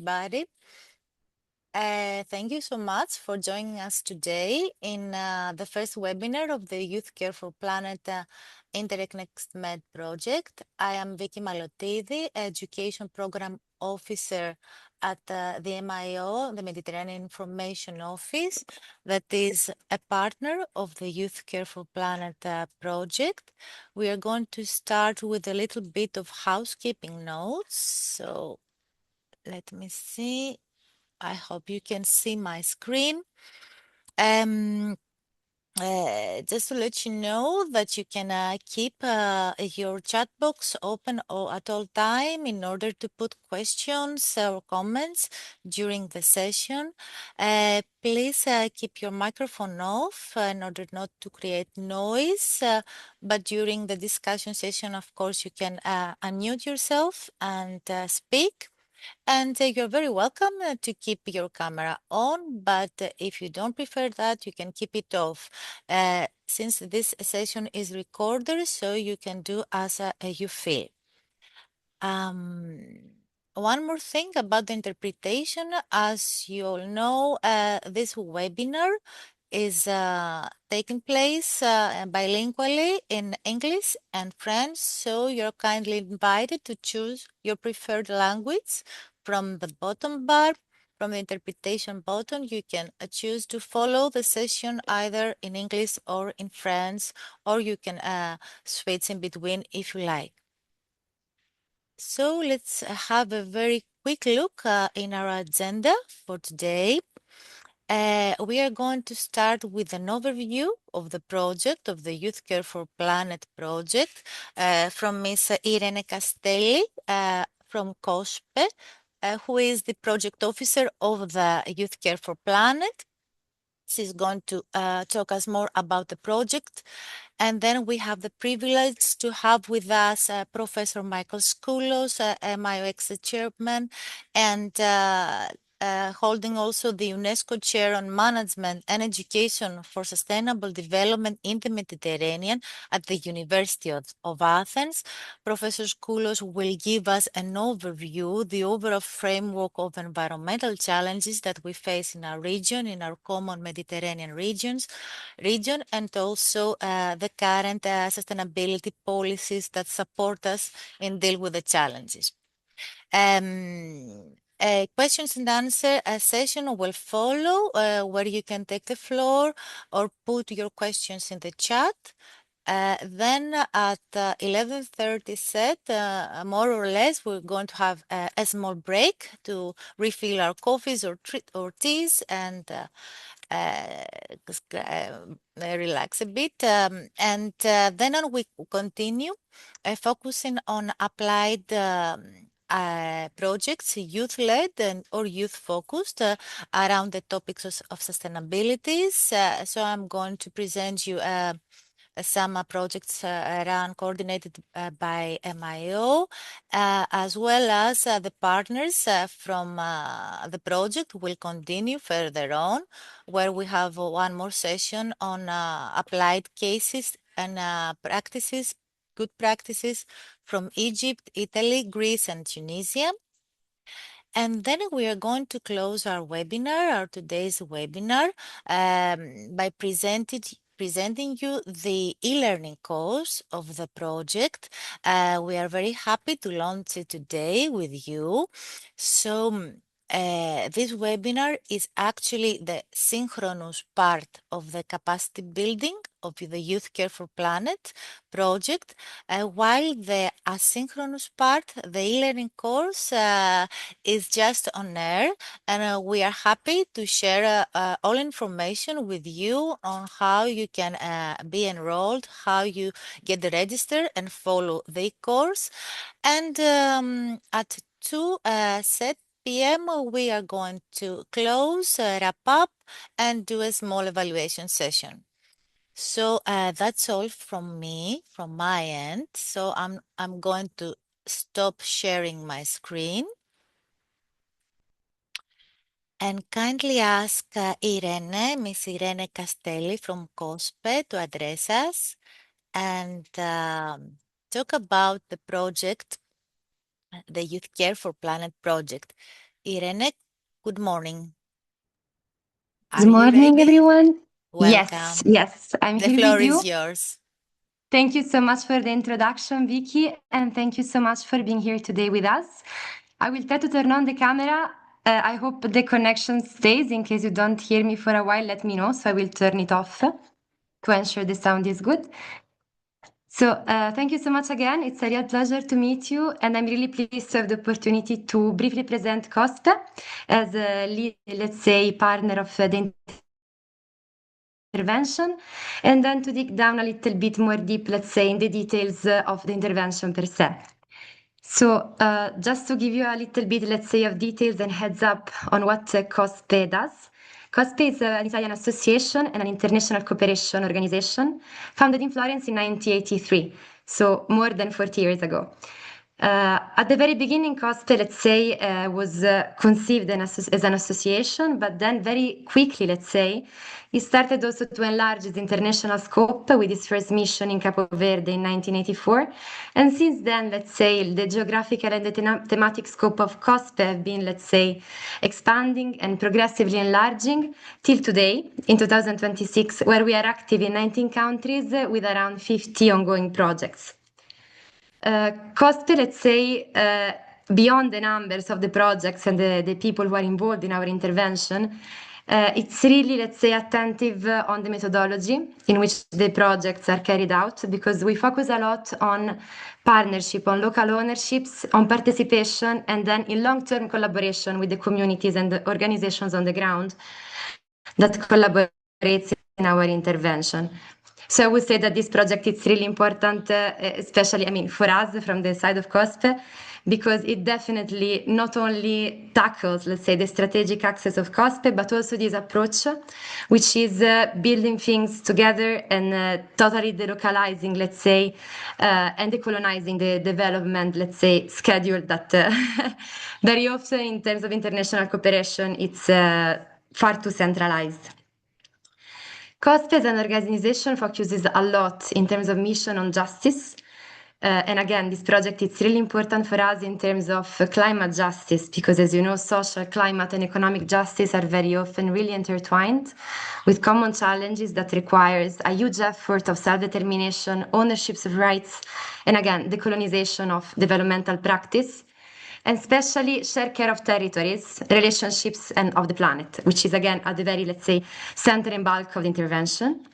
everybody. Thank you so much for joining us today in the first webinar of the Youthcare4planet Interact Next Med project. I am Vicky Malotidi, Education Program Officer at the MIO, the Mediterranean Information Office, that is a partner of the Youthcare4planet project. We are going to start with a little bit of housekeeping notes. So let me see. I hope you can see my screen. Um, just to let you know that you can keep your chat box open at all time in order to put questions or comments during the session. Please keep your microphone off in order not to create noise. But during the discussion session, of course, you can unmute yourself and speak. And you're very welcome to keep your camera on, but if you don't prefer that, you can keep it off. Since this session is recorded, so you can do as you feel. One more thing about the interpretation, as you all know, this webinar is taking place bilingually in English and French, so you're kindly invited to choose your preferred language from the bottom bar. From the interpretation button, you can choose to follow the session either in English or in French, or you can switch in between if you like. So let's have a very quick look in our agenda for today. We are going to start with an overview of the project, of the Youthcare4planet project, from Ms. Irene Castelli from COSPE, who is the project officer of the Youthcare4planet. She's going to talk us more about the project. And then we have the privilege to have with us Professor Michael Skoulos, MIOX chairman, and holding also the UNESCO Chair on Management and Education for Sustainable Development in the Mediterranean at the University of Athens. Professor Skoulos will give us an overview, the overall framework of environmental challenges that we face in our region, in our common Mediterranean region, and also the current sustainability policies that support us in deal with the challenges. A questions and answer session will follow where you can take the floor or put your questions in the chat. Then at 11:30 set, more or less, we're going to have a small break to refill our coffees or teas and relax a bit. And then on we continue focusing on applied projects, youth-led or youth-focused around the topics of sustainability. So I'm going to present you some projects run coordinated by MIO, as well as the partners from the project will continue further on, where we have one more session on applied cases and practices, good practices from Egypt, Italy, Greece, and Tunisia. And then we are going to close our webinar, our today's webinar, by presenting you the e-learning course of the project. We are very happy to launch it today with you. So this webinar is actually the synchronous part of the capacity building of the Youthcare4planet project, while the asynchronous part, the e-learning course, is just on air, and we are happy to share all information with you on how you can be enrolled, how you get registered and follow the course. And at 2 set p.m. we are going to close, wrap up, and do a small evaluation session. So that's all from me, from my end. So I'm going to stop sharing my screen and kindly ask Miss Irene Castelli from COSPE to address us and talk about the project, the Youthcare4planet project. Irene, good morning. Good Are you morning, ready? everyone. Yes, Welcome. yes, I'm The here with floor is you. yours. Thank you so much for the introduction, Vicky, and thank you so much for being here today with us. I will try to turn on the camera. I hope the connection stays. In case you don't hear me for a while, let me know, so I will turn it off to ensure the sound is good. Thank you so much again. It's a real pleasure to meet you, and I'm really pleased to have the opportunity to briefly present COSPE as a lead, let's say, partner of the intervention, and then to dig down a little bit more deep, let's say, in the details of the intervention per se. Just to give you a little bit, let's say, of details and heads up on what COSPE does. COSPE is an Italian association and an international cooperation organization founded in Florence in 1983, so more than 40 years ago. At the very beginning, COSPE, let's say, was conceived as an association, but then very quickly, let's say, it started also to enlarge its international scope with its first mission in Capo Verde in 1984. And since then, let's say, the geographical and the thematic scope of COSPE have been, let's say, expanding and progressively enlarging till today, in 2026, where we are active in 19 countries with around 50 ongoing projects. COSPE, let's say, beyond the numbers of the projects and the people who are involved in our intervention, it's really, let's say, attentive on the methodology in which the projects are carried out, because we focus a lot on partnership, on local ownerships, on participation, and then in long-term collaboration with the communities and the organizations on the ground that collaborates in our intervention. So I would say that this project is really important, especially, I mean, for us from the side of COSPE, because it definitely not only tackles, let's say, the strategic axis of COSPE, but also this approach, which is building things together and totally delocalizing, let's say, and decolonizing the development, let's say, schedule that very often in terms of international cooperation, it's far too centralized. COSPE as an organization focuses a lot in terms of mission on justice. And again, this project is really important for us in terms of climate justice, because as you know, social, climate, and economic justice are very often really intertwined with common challenges that requires a huge effort of self-determination, ownerships of rights, and again, decolonization of developmental practice, and especially shared care of territories, relationships, and of the planet, which is again at the very, let's say, center and bulk of the intervention.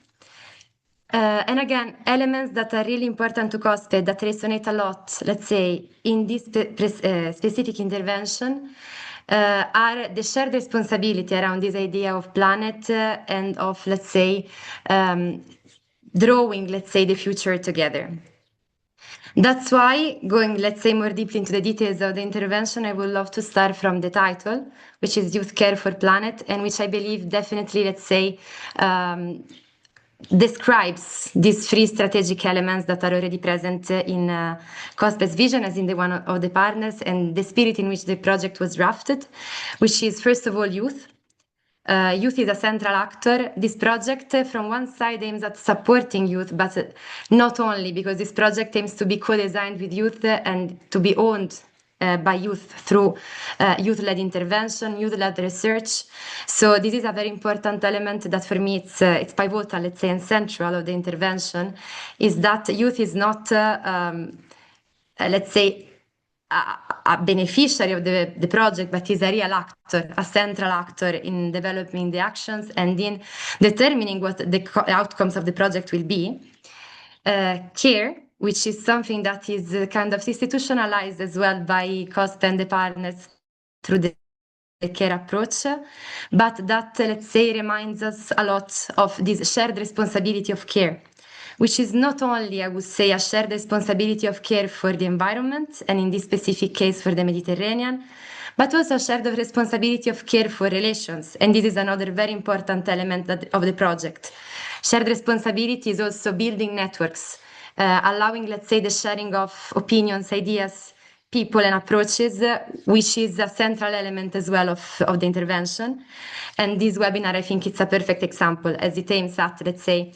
And again, elements that are really important to COSPE that resonate a lot, let's say, in this specific intervention are the shared responsibility around this idea of planet and of, let's say, drawing, let's say, the future together. That's why, going, let's say, more deeply into the details of the intervention, I would love to start from the title, which is Youthcare4planet, and which I believe definitely, let's say, describes these three strategic elements that are already present in COSPE's vision as in the one of the partners, and the spirit in which the project was drafted, which is, first of all, youth. Youth is a central actor. This project, from one side, aims at supporting youth, but not only, because this project aims to be co-designed with youth and to be owned by youth through youth-led intervention, youth-led research. So this is a very important element that for me it's pivotal, let's say, and central of the intervention, is that youth is not, let's say, a beneficiary of the project, but is a real actor, a central actor in developing the actions and in determining what the outcomes of the project will be. Care, which is something that is kind of institutionalized as well by COSPE and the partners through the care approach, but that, let's say, reminds us a lot of this shared responsibility of care, which is not only, I would say, a shared responsibility of care for the environment, and in this specific case for the Mediterranean, but also a shared responsibility of care for relations. And this is another very important element of the project. Shared responsibility is also building networks, allowing, let's say, the sharing of opinions, ideas, people and approaches, which is a central element as well of the intervention. And this webinar, I think it's a perfect example as it aims at, let's say,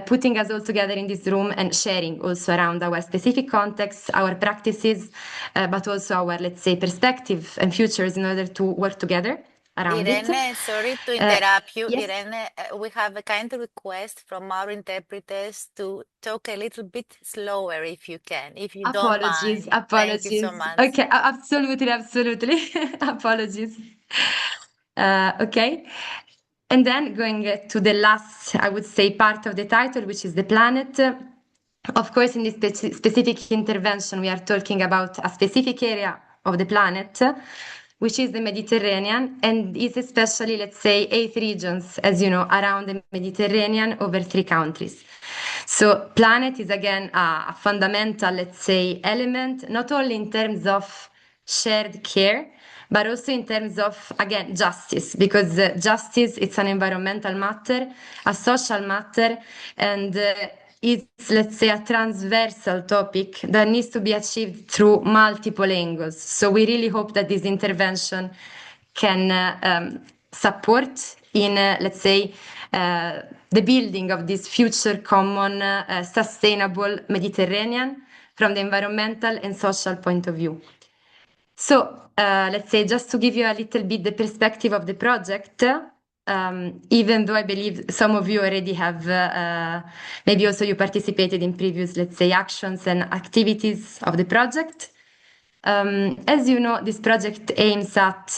putting us all together in this room and sharing also around our specific context, our practices, but also our, let's say, perspective and futures in order to work together around it. Irene, sorry to interrupt you. Yes, Irene, we have a kind request from our interpreters to talk a little bit slower if you can, if you don't apologies, mind. Thank you so apologies. much. Okay, absolutely, absolutely. Apologies. Okay. And then going to the last, I would say, part of the title, which is the planet. Of course, in this specific intervention, we are talking about a specific area of the planet, which is the Mediterranean, and is especially, let's say, 8 regions, as you know, around the Mediterranean over 3 countries. So, planet is again a fundamental, let's say, element, not only in terms of shared care, but also in terms of, again, justice, because justice, it's an environmental matter, a social matter, and it's, let's say, a transversal topic that needs to be achieved through multiple angles. So we really hope that this intervention can support in, let's say, the building of this future common, sustainable Mediterranean from the environmental and social point of view. So, let's say, just to give you a little bit the perspective of the project, even though I believe some of you already have, maybe also you participated in previous, let's say, actions and activities of the project. As you know, this project aims at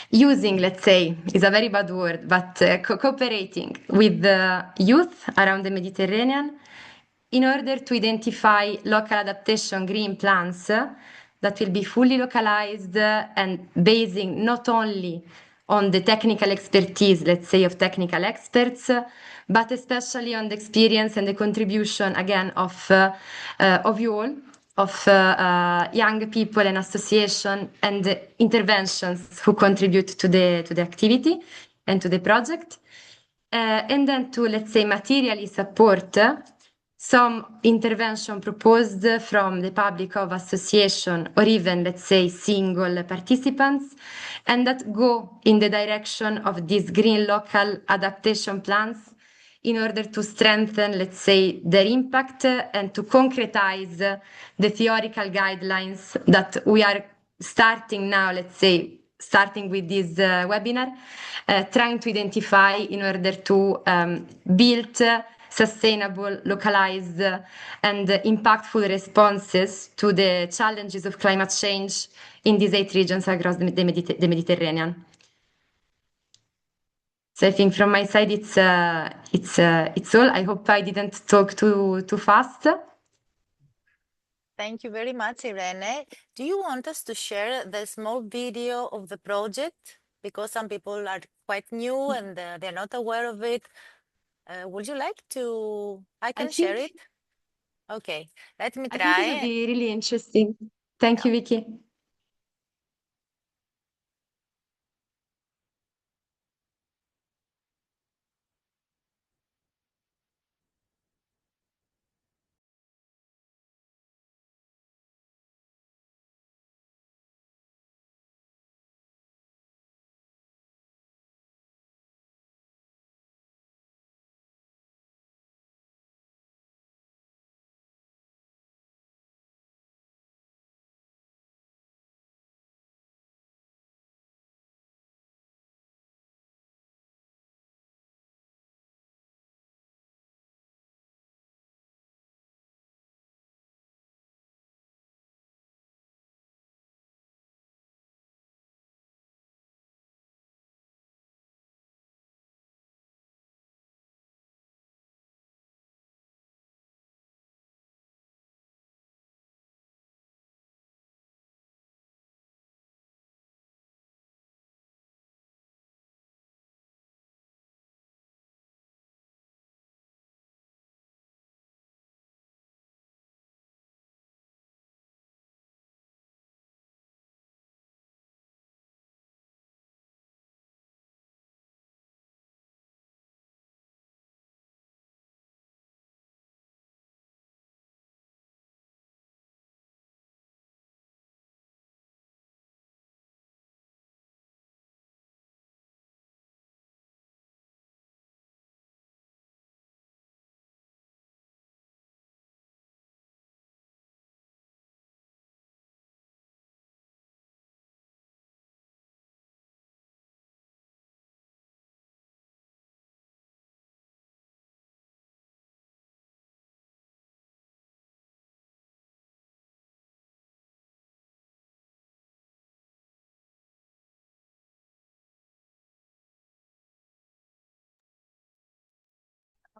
using, let's say, is a very bad word, but cooperating with the youth around the Mediterranean in order to identify local adaptation green plans that will be fully localized and basing not only on the technical expertise, let's say, of technical experts, but especially on the experience and the contribution, again, of you all, of young people and association and interventions who contribute to the activity and to the project. And then to, let's say, materially support some intervention proposed from the public of association or even, let's say, single participants, and that go in the direction of these green local adaptation plans in order to strengthen, let's say, their impact and to concretize the theoretical guidelines that we are starting now, let's say, starting with this webinar, trying to identify in order to build sustainable, localized, and impactful responses to the challenges of climate change in these 8 regions across the Mediterranean. So I think from my side, it's all. I hope I didn't talk too fast. Thank you very much, Irene. Do you want us to share the small video of the project? Because some people are quite new and they're not aware of it. Would you like to? I I can share think it. Okay, let me I think it would try. be really interesting. Thank you, Yeah. Vicky.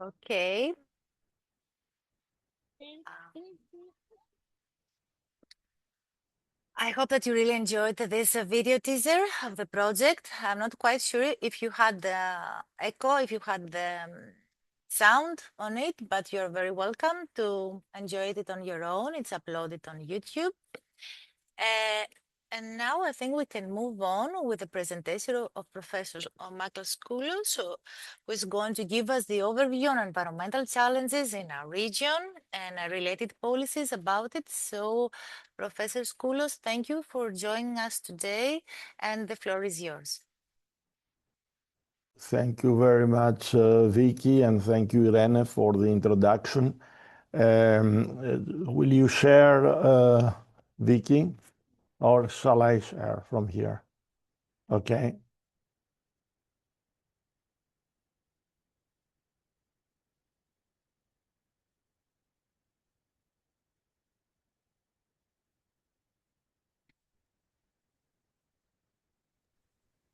Okay. I hope that you really enjoyed this video teaser of the project. I'm not quite sure if you had the echo, if you had the sound on it, but you're very welcome to enjoy it on your own. It's uploaded on YouTube. Uh, and now I think we can move on with the presentation of Professor Michael Skoulos, who is going to give us the overview on environmental challenges in our region and related policies about it. So, Professor Skoulos, thank you for joining us today, and the floor is yours. Thank you very much, Vicky, and thank you, Irene, for the introduction. Will you share, Vicky, or shall I share from here? Okay.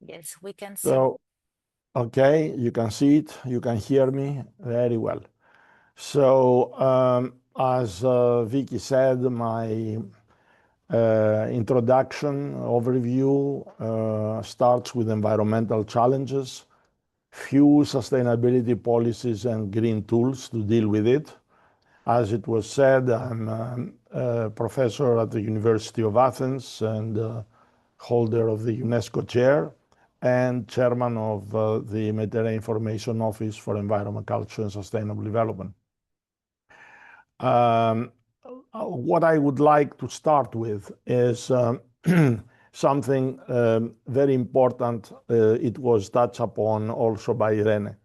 Yes, we can see. So, okay, you can see it, you can hear me very well. So, as Vicky said, my introduction overview starts with environmental challenges, few sustainability policies and green tools to deal with it. As it was said, I'm a professor at the University of Athens and holder of the UNESCO chair and chairman of the Mediterranean Information Office for Environment, Culture and Sustainable Development. What I would like to start with is something very important. It was touched upon also by Irene.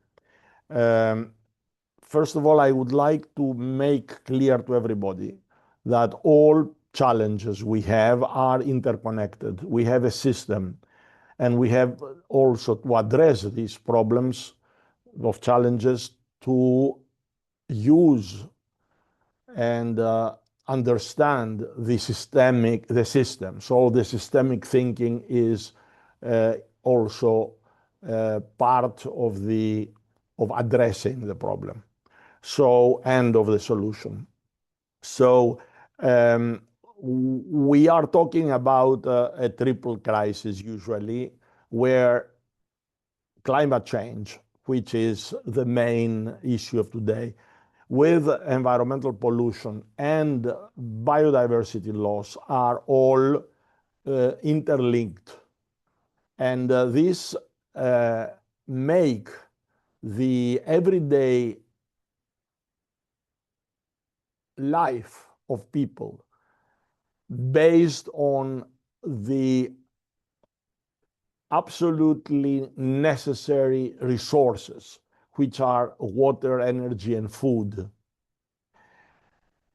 First of all, I would like to make clear to everybody that all challenges we have are interconnected. We have a system, and we have also to address these problems of challenges to use and understand the system. So the systemic thinking is also part of addressing the problem. So, and of the solution. So we are talking about a triple crisis usually, where climate change, which is the main issue of today, with environmental pollution and biodiversity loss are all interlinked. And this make the everyday life of people based on the absolutely necessary resources, which are water, energy, and food,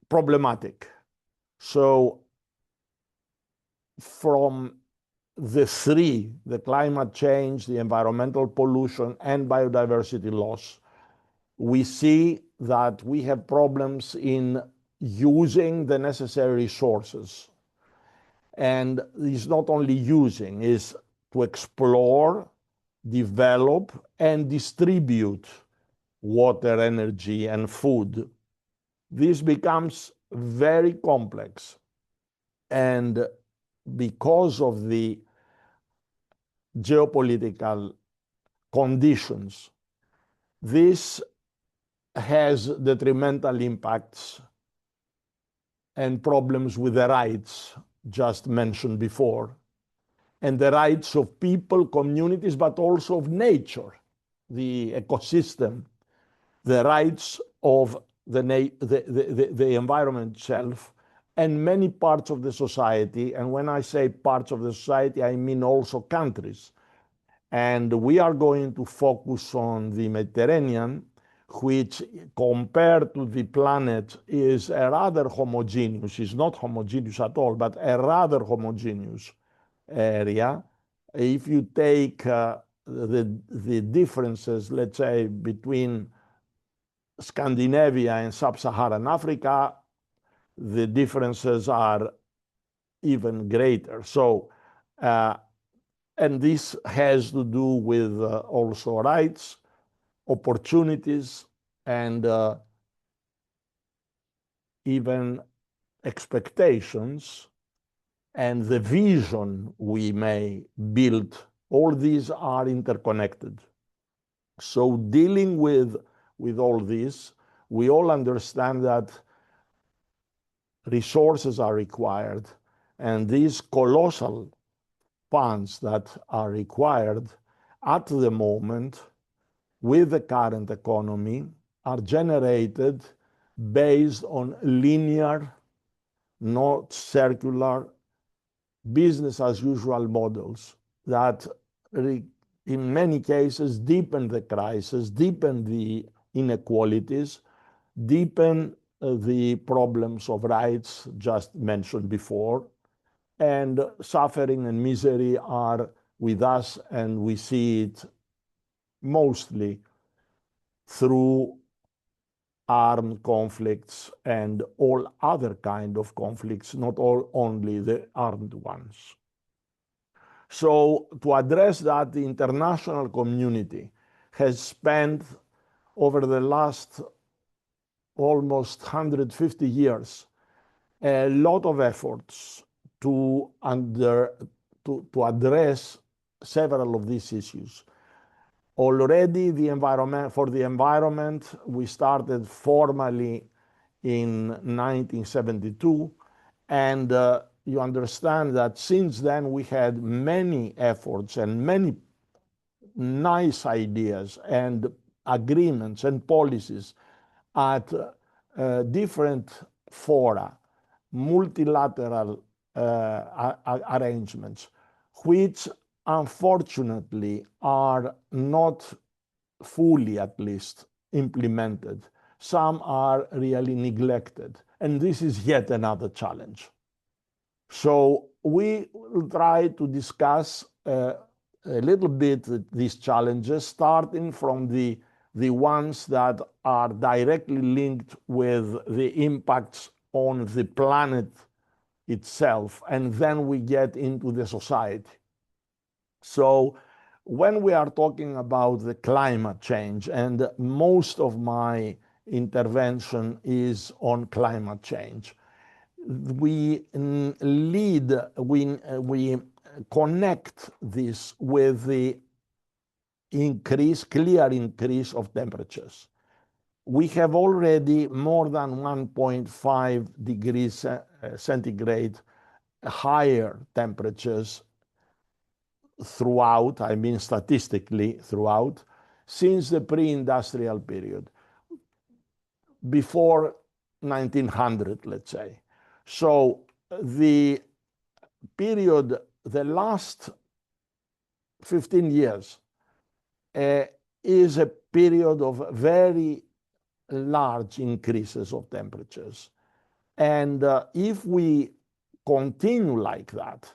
problematic. So from the three, the climate change, the environmental pollution, and biodiversity loss, we see that we have problems in using the necessary resources. And it's not only using, it's to explore, develop, and distribute water, energy, and food. This becomes very complex. And because of the geopolitical conditions, this has detrimental impacts and problems with the rights just mentioned before, and the rights of people, communities, but also of nature, the ecosystem, the rights of the environment itself, and many parts of the society. And when I say parts of the society, I mean also countries. And we are going to focus on the Mediterranean, which compared to the planet is a rather homogeneous, is not homogeneous at all, but a rather homogeneous area. If you take the differences, let's say, between Scandinavia and sub-Saharan Africa, the differences are even greater. So, and this has to do with also rights, opportunities, and even expectations and the vision we may build, all these are interconnected. So dealing with all this, we all understand that resources are required, and these colossal funds that are required at the moment with the current economy are generated based on linear, not circular, business as usual models that in many cases deepen the crisis, deepen the inequalities, deepen the problems of rights just mentioned before, and suffering and misery are with us, and we see it mostly through armed conflicts and all other kind of conflicts, not only the armed ones. So to address that, the international community has spent over the last almost 150 years a lot of efforts to address several of these issues. Already for the environment, we started formally in 1972, and you understand that since then we had many efforts and many nice ideas and agreements and policies at different fora, multilateral arrangements, which unfortunately are not fully, at least, implemented. Some are really neglected, and this is yet another challenge. So we will try to discuss a little bit these challenges, starting from the ones that are directly linked with the impacts on the planet itself, and then we get into the society. So when we are talking about the climate change, and most of my intervention is on climate change, we connect this with the clear increase of temperatures. We have already more than 1.5 degrees centigrade higher temperatures throughout, I mean statistically throughout, since the pre-industrial period, before 1900, let's say. So the period, the last 15 years, is a period of very large increases of temperatures. And if we continue like that,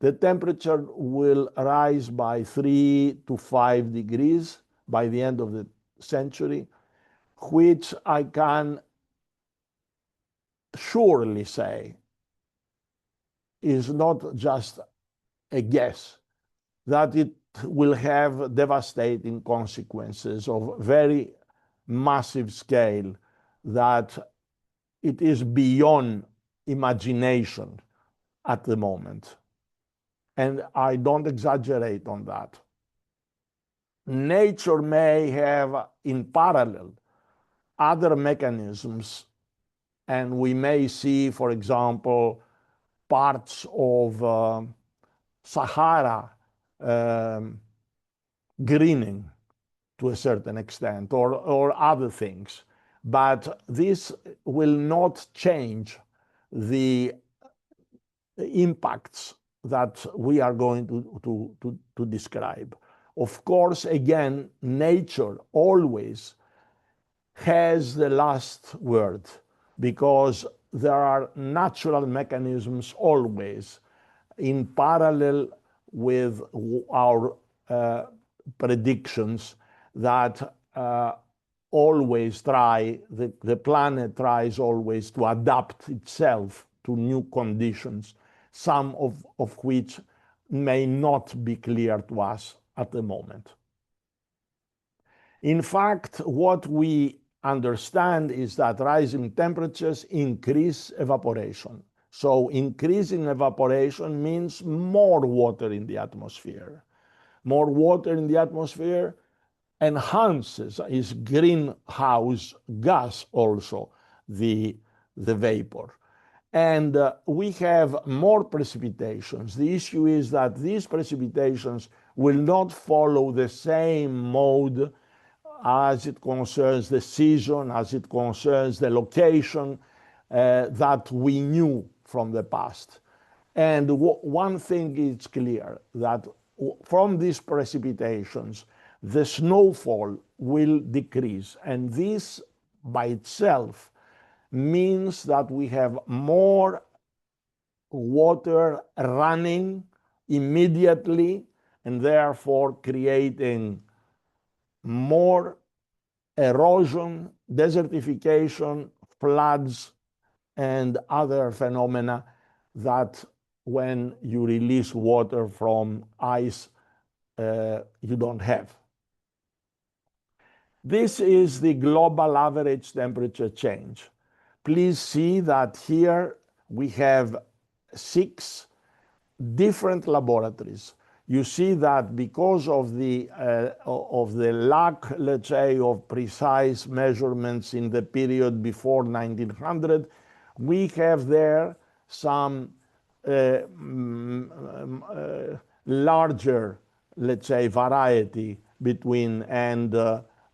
the temperature will rise by 3 to 5 degrees by the end of the century, which I can surely say is not just a guess, that it will have devastating consequences of very massive scale, that it is beyond imagination at the moment. And I don't exaggerate on that. Nature may have in parallel other mechanisms, and we may see, for example, parts of Sahara greening to a certain extent, or other things. But this will not change the impacts that we are going to describe. Of course, again, nature always has the last word, because there are natural mechanisms always in parallel with our predictions that always the planet tries always to adapt itself to new conditions, some of which may not be clear to us at the moment. In fact, what we understand is that rising temperatures increase evaporation. So increasing evaporation means more water in the atmosphere. More water in the atmosphere enhances, is greenhouse gas also, the vapor. And we have more precipitations. The issue is that these precipitations will not follow the same mode as it concerns the season, as it concerns the location that we knew from the past. And one thing is clear, that from these precipitations, the snowfall will decrease. And this by itself means that we have more water running immediately and therefore creating more erosion, desertification, floods, and other phenomena that when you release water from ice, you don't have. This is the global average temperature change. Please see that here we have 6 different laboratories. You see that because of the lack, let's say, of precise measurements in the period before 1900, we have there some larger, let's say, variety between and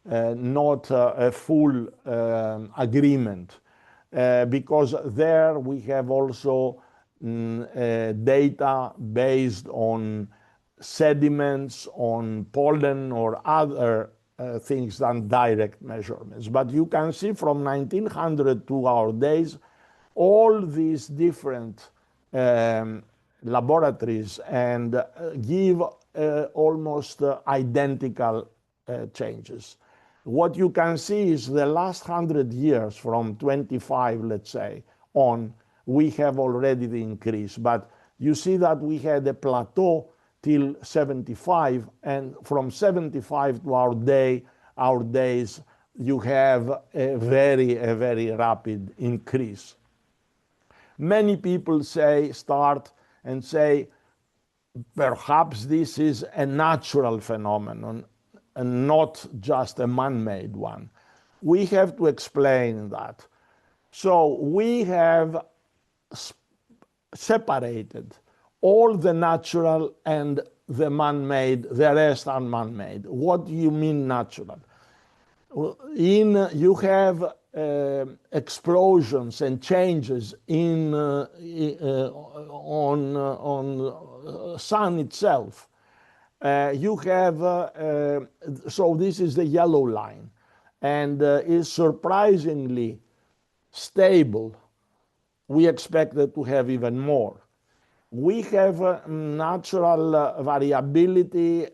not a full agreement. Because there we have also data based on sediments, on pollen or other things than direct measurements. But you can see from 1900 to our days, all these different laboratories and give almost identical changes. What you can see is the last 100 years, from 25, let's say, on, we have already the increase. But you see that we had a plateau till 75, and from 75 to our days, you have a very rapid increase. Many people start and say, perhaps this is a natural phenomenon and not just a man-made one. We have to explain that. So we have separated all the natural and the man-made, the rest are man-made. What do you mean natural? You have explosions and changes on sun itself. You have so this is the yellow line, and is surprisingly stable. We expected to have even more. We have natural variability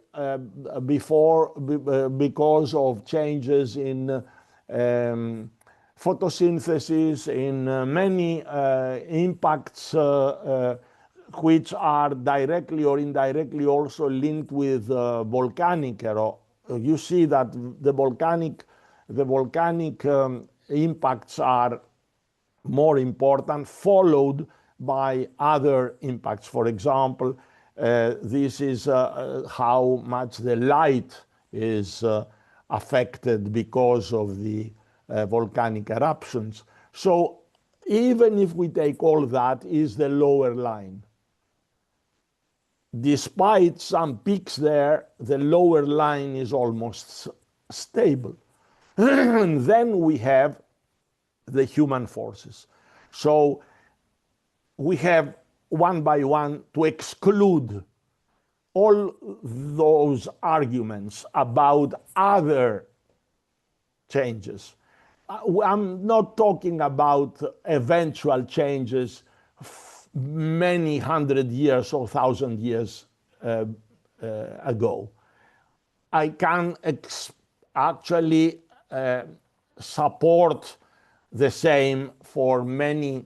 because of changes in photosynthesis, in many impacts which are directly or indirectly also linked with volcanic eruption. You see that the volcanic impacts are more important, followed by other impacts. For example, this is how much the light is affected because of the volcanic eruptions. So even if we take all that, is the lower line. Despite some peaks there, the lower line is almost stable. And then we have the human forces. So we have one by one to exclude all those arguments about other changes. I'm not talking about eventual changes many hundred years or thousand years ago. I can actually support the same for many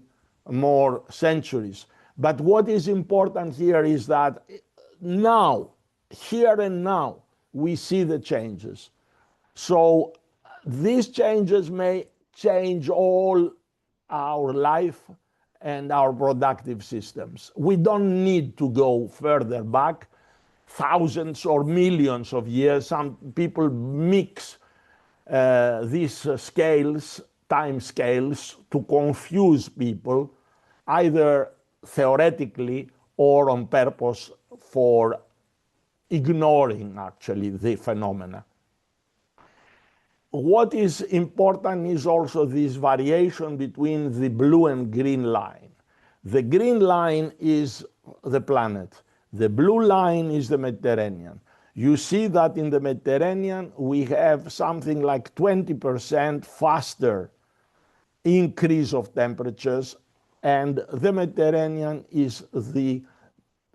more centuries. But what is important here is that now, here and now, we see the changes. So these changes may change all our life and our productive systems. We don't need to go further back, thousands or millions of years. Some people mix these scales, time scales, to confuse people, either theoretically or on purpose for ignoring actually the phenomena. What is important is also this variation between the blue and green line. The green line is the planet. The blue line is the Mediterranean. You see that in the Mediterranean, we have something like 20% faster increase of temperatures, and the Mediterranean is the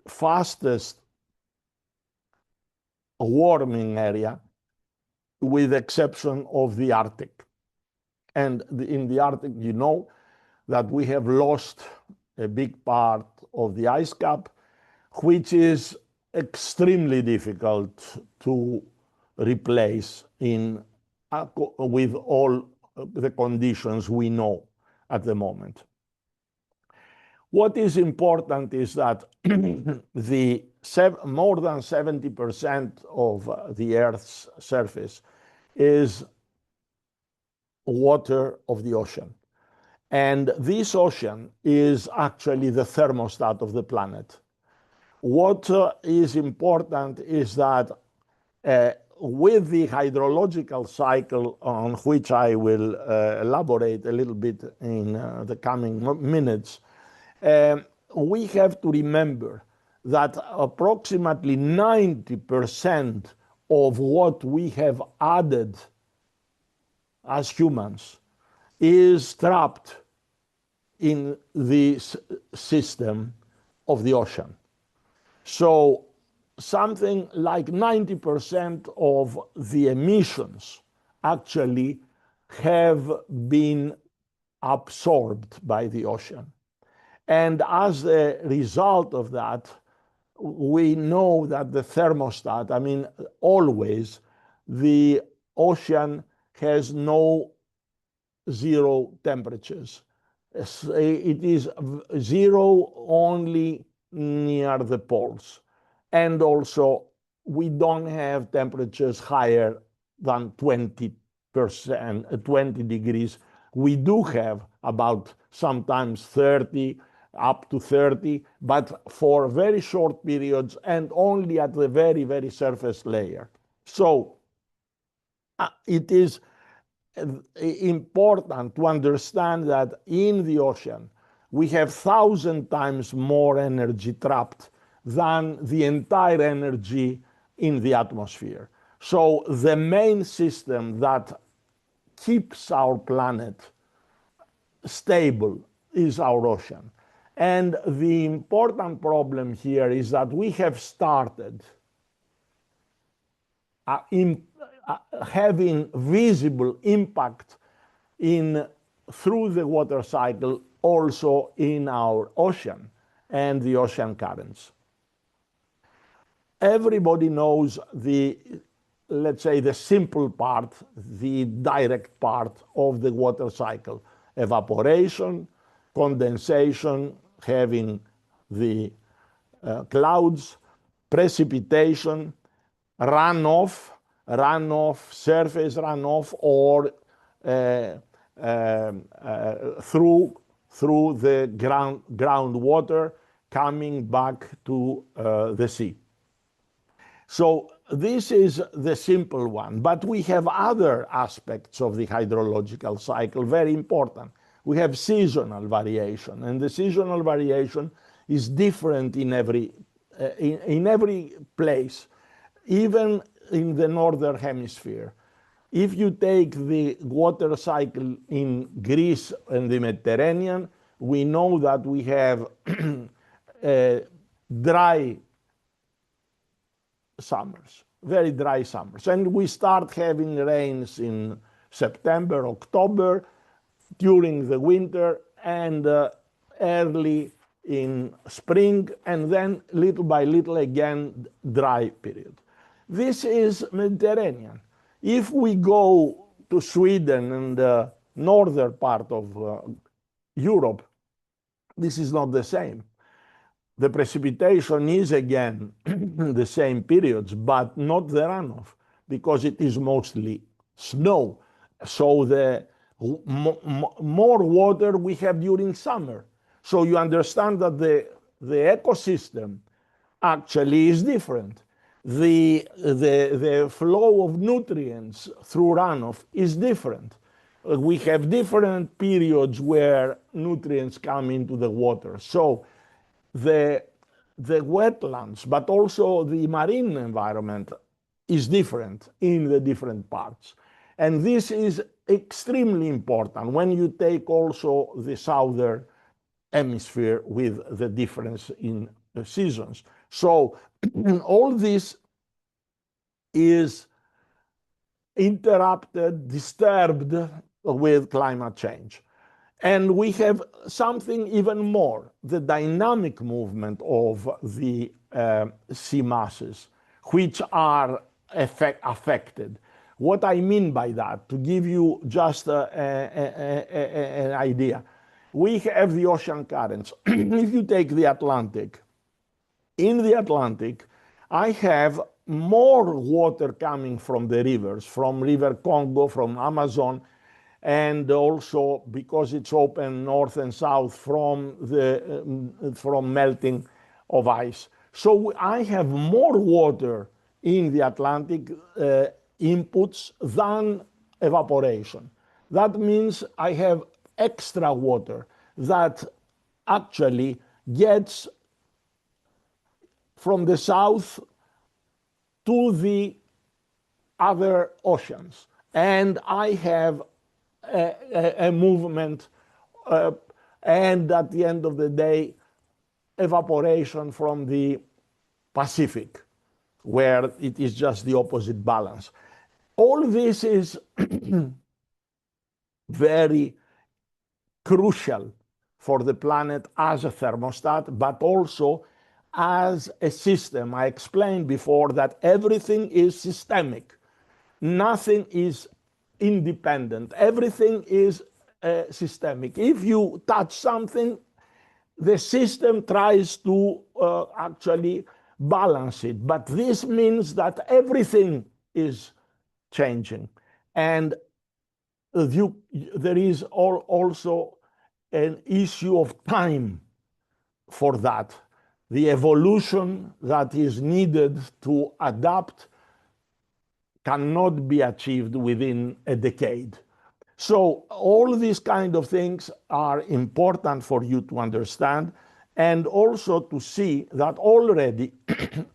fastest warming area, with the exception of the Arctic. And in the Arctic, you know that we have lost a big part of the ice cap, which is extremely difficult to replace with all the conditions we know at the moment. What is important is that more than 70% of the Earth's surface is water of the ocean. And this ocean is actually the thermostat of the planet. What is important is that with the hydrological cycle, on which I will elaborate a little bit in the coming minutes, we have to remember that approximately 90% of what we have added as humans is trapped in the system of the ocean. So something like 90% of the emissions actually have been absorbed by the ocean. And as a result of that, we know that the thermostat, I mean, always the ocean has no zero temperatures. It is zero only near the poles. And also, we don't have temperatures higher than 20 degrees. We do have about sometimes 30, up to 30, but for very short periods and only at the very, very surface layer. So it is important to understand that in the ocean, we have 1,000 times more energy trapped than the entire energy in the atmosphere. So the main system that keeps our planet stable is our ocean. And the important problem here is that we have started having visible impact through the water cycle also in our ocean and the ocean currents. Everybody knows let's say, the simple part, the direct part of the water cycle: evaporation, condensation, having the clouds, precipitation, runoff, surface runoff, or through the groundwater coming back to the sea. So this is the simple one, but we have other aspects of the hydrological cycle, very important. We have seasonal variation, and the seasonal variation is different in every place, even in the northern hemisphere. If you take the water cycle in Greece and the Mediterranean, we know that we have dry summers, very dry summers. And we start having rains in September, October, during the winter, and early in spring, and then little by little again dry period. This is Mediterranean. If we go to Sweden and the northern part of Europe, this is not the same. The precipitation is again the same periods, but not the runoff, because it is mostly snow. So the more water we have during summer. So you understand that the ecosystem actually is different. The flow of nutrients through runoff is different. We have different periods where nutrients come into the water. So the wetlands, but also the marine environment is different in the different parts. And this is extremely important when you take also the southern hemisphere with the difference in the seasons. So all this is interrupted, disturbed with climate change. And we have something even more, the dynamic movement of the sea masses, which are affected. What I mean by that, to give you just an idea, we have the ocean currents. If you take the Atlantic, in the Atlantic, I have more water coming from the rivers, from River Congo, from Amazon, and also because it's open north and south from melting of ice. So I have more water in the Atlantic inputs than evaporation. That means I have extra water that actually gets from the south to the other oceans. And I have a movement, and at the end of the day, evaporation from the Pacific, where it is just the opposite balance. All this is very crucial for the planet as a thermostat, but also as a system. I explained before that everything is systemic. Nothing is independent. Everything is systemic. If you touch something, the system tries to actually balance it. But this means that everything is changing. And there is also an issue of time for that. The evolution that is needed to adapt cannot be achieved within a decade. So all these kind of things are important for you to understand, and also to see that already,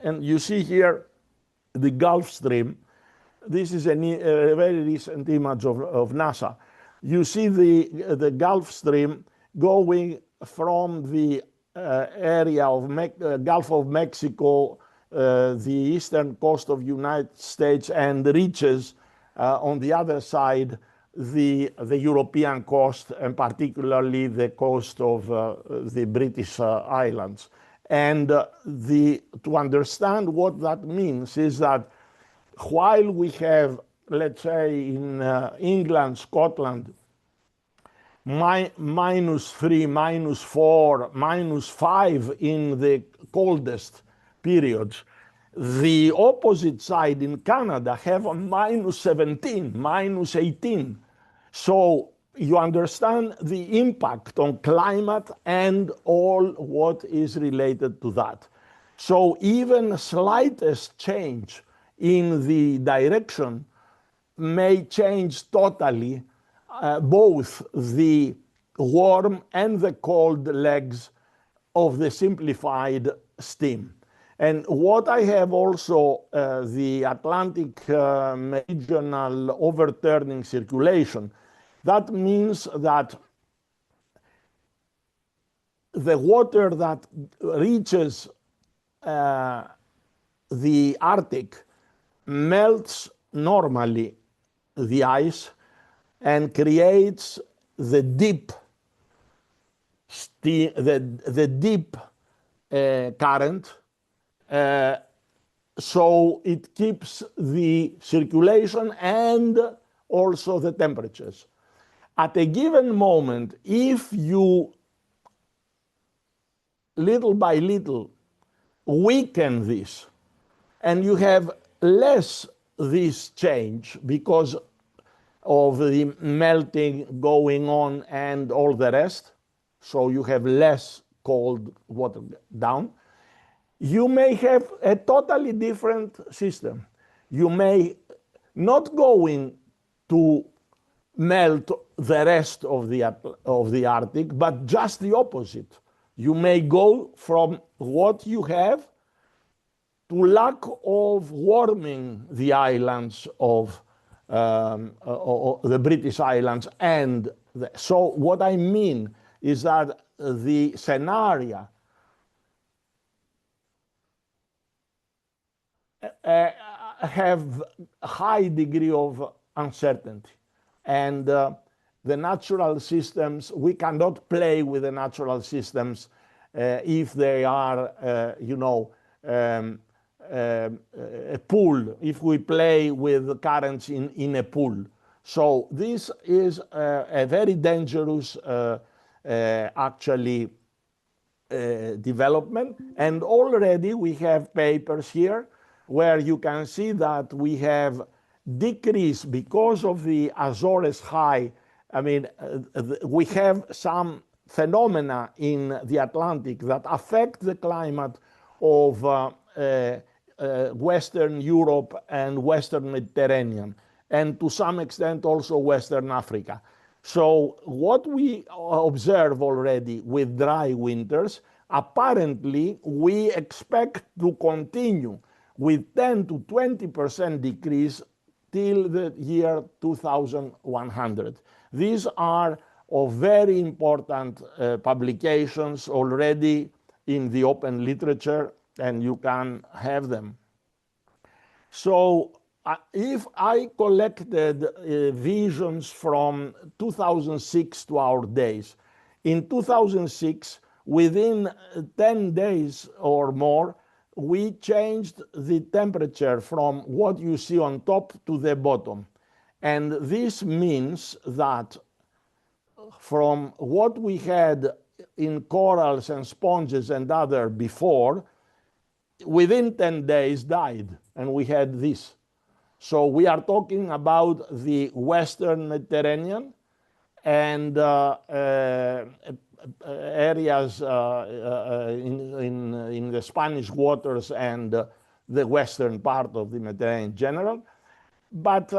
and you see here the Gulf Stream. This is a very recent image of NASA. You see the Gulf Stream going from the area of Gulf of Mexico, the eastern coast of United States, and reaches on the other side the European coast, and particularly the coast of the British Islands. And to understand what that means is that while we have, let's say, in England, Scotland, -3, -4, -5 in the coldest periods, the opposite side in Canada have a -17, -18. So you understand the impact on climate and all what is related to that. So even slightest change in the direction may change totally both the warm and the cold legs of the simplified steam. And what I have also, the Atlantic meridional overturning circulation, that means that the water that reaches the Arctic melts normally the ice and creates the deep current. So it keeps the circulation and also the temperatures. At a given moment, if you little by little weaken this, and you have less this change because of the melting going on and all the rest, so you have less cold water down, you may have a totally different system. You may not going to melt the rest of the Arctic, but just the opposite. You may go from what you have to lack of warming the islands of the British Islands. So what I mean is that the scenario have a high degree of uncertainty. And the natural systems, we cannot play with the natural systems if they are, a pool, if we play with the currents in a pool. So this is a very dangerous, actually, development. And already we have papers here where you can see that we have decreased because of the Azores high. I mean, we have some phenomena in the Atlantic that affect the climate of Western Europe and Western Mediterranean, and to some extent also Western Africa. So what we observe already with dry winters, apparently we expect to continue with 10 to 20% decrease till the year 2100. These are of very important publications already in the open literature, and you can have them. So if I collected visions from 2006 to our days, in 2006, within 10 days or more, we changed the temperature from what you see on top to the bottom. And this means that from what we had in corals and sponges and other before, within 10 days died, and we had this. So we are talking about the Western Mediterranean and areas in the Spanish waters and the western part of the Mediterranean in general. But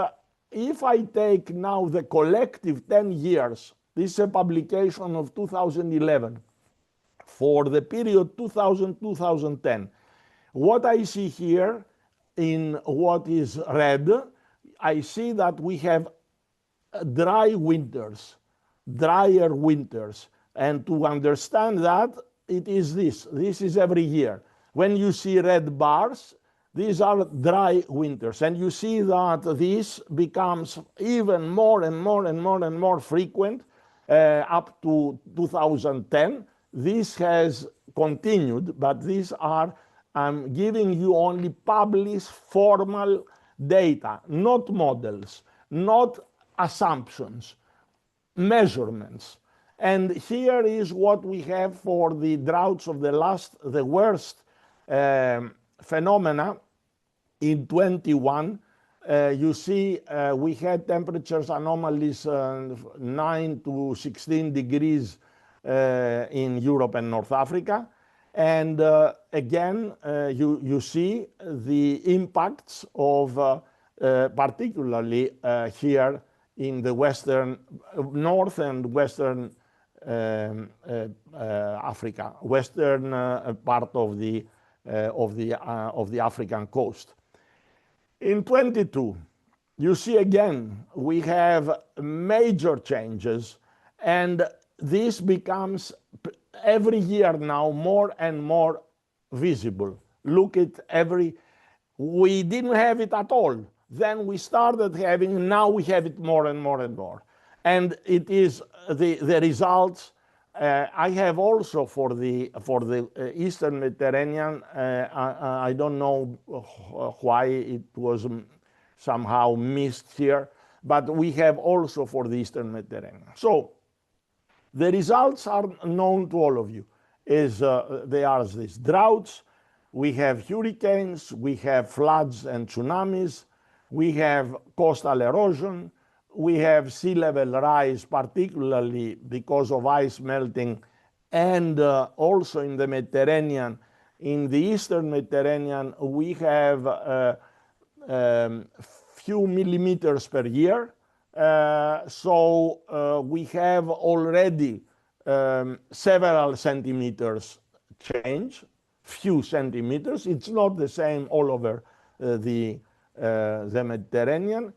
if I take now the collective 10 years, this is a publication of 2011, for the period 2000-2010, what I see here in what is red, I see that we have dry winters, drier winters. And to understand that, it is this. This is every year. When you see red bars, these are dry winters. And you see that this becomes even more and more and more and more frequent up to 2010. This has continued, but these are, I'm giving you only published formal data, not models, not assumptions, measurements. And here is what we have for the droughts of the worst phenomena in 21. You see we had temperatures anomalies 9 to 16 degrees in Europe and North Africa. And again, you see the impacts of particularly here in the western, north and western Africa, western part of the African coast. In 22, you see again we have major changes, and this becomes every year now more and more visible. Look at we didn't have it at all. Then we started having, now we have it more and more and more. And it is the results. I have also for the Eastern Mediterranean, I don't know why it was somehow missed here, but we have also for the Eastern Mediterranean. So the results are known to all of you. They are these droughts, we have hurricanes, we have floods and tsunamis, we have coastal erosion, we have sea level rise, particularly because of ice melting, and also in the Mediterranean. In the Eastern Mediterranean, we have few millimeters per year. So we have already several centimeters change, few centimeters. It's not the same all over the Mediterranean.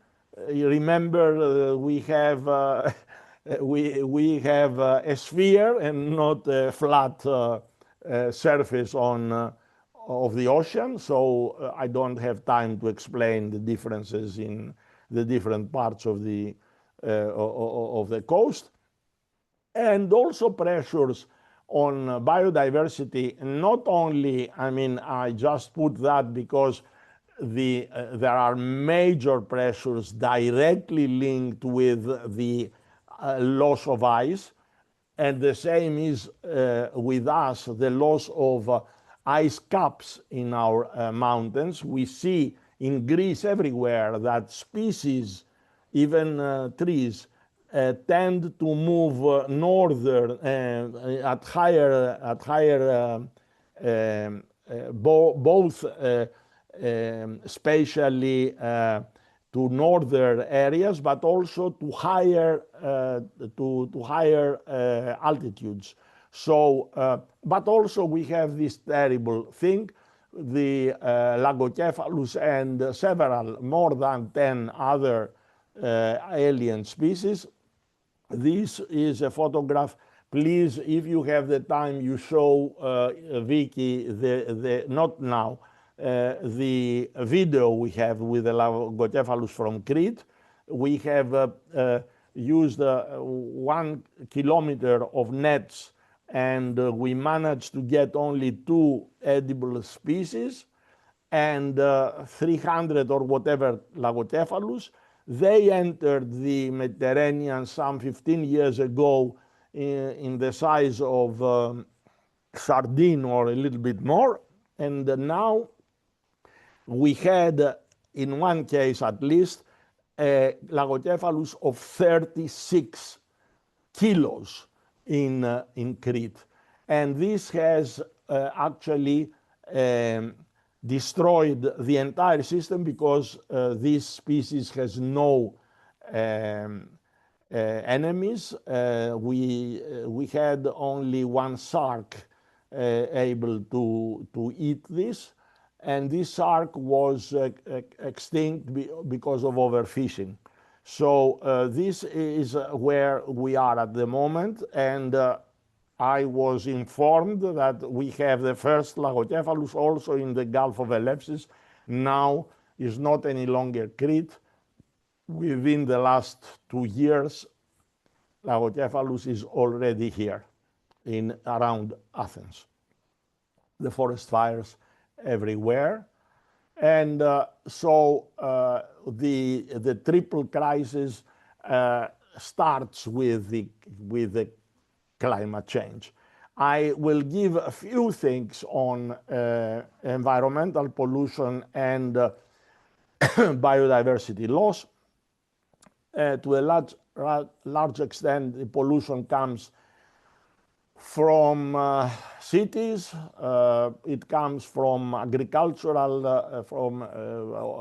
You remember we have we have a sphere and not a flat surface on of the ocean, so I don't have time to explain the differences in the different parts of the coast. And also pressures on biodiversity. Not only, I mean, I just put that because there are major pressures directly linked with the loss of ice, and the same is with us, the loss of ice caps in our mountains. We see in Greece everywhere that species, even trees, tend to move northern at higher both spatially to northern areas, but also to higher altitudes. So, but also we have this terrible thing, the Lagocephalus and several more than 10 other alien species. This is a photograph. Please, if you have the time, you show Vicky not now, the video we have with the Lagocephalus from Crete. We have used 1 kilometer of nets, and we managed to get only 2 edible species and 300 or whatever Lagocephalus. They entered the Mediterranean some 15 years ago in the size of sardine or a little bit more, and now we had, in one case at least, a Lagocephalus of 36 kilos in Crete. And this has actually destroyed the entire system because this species has no enemies. We had only one shark able to eat this, and this shark was extinct because of overfishing. So this is where we are at the moment, and I was informed that we have the first Lagocephalus also in the Gulf of Elefsis. Now is not any longer Crete. Within the last 2 years, Lagocephalus is already here in around Athens. The forest fires everywhere. And so the triple crisis starts with the climate change. I will give a few things on environmental pollution and biodiversity loss. To a large extent, the pollution comes from cities, it comes from agricultural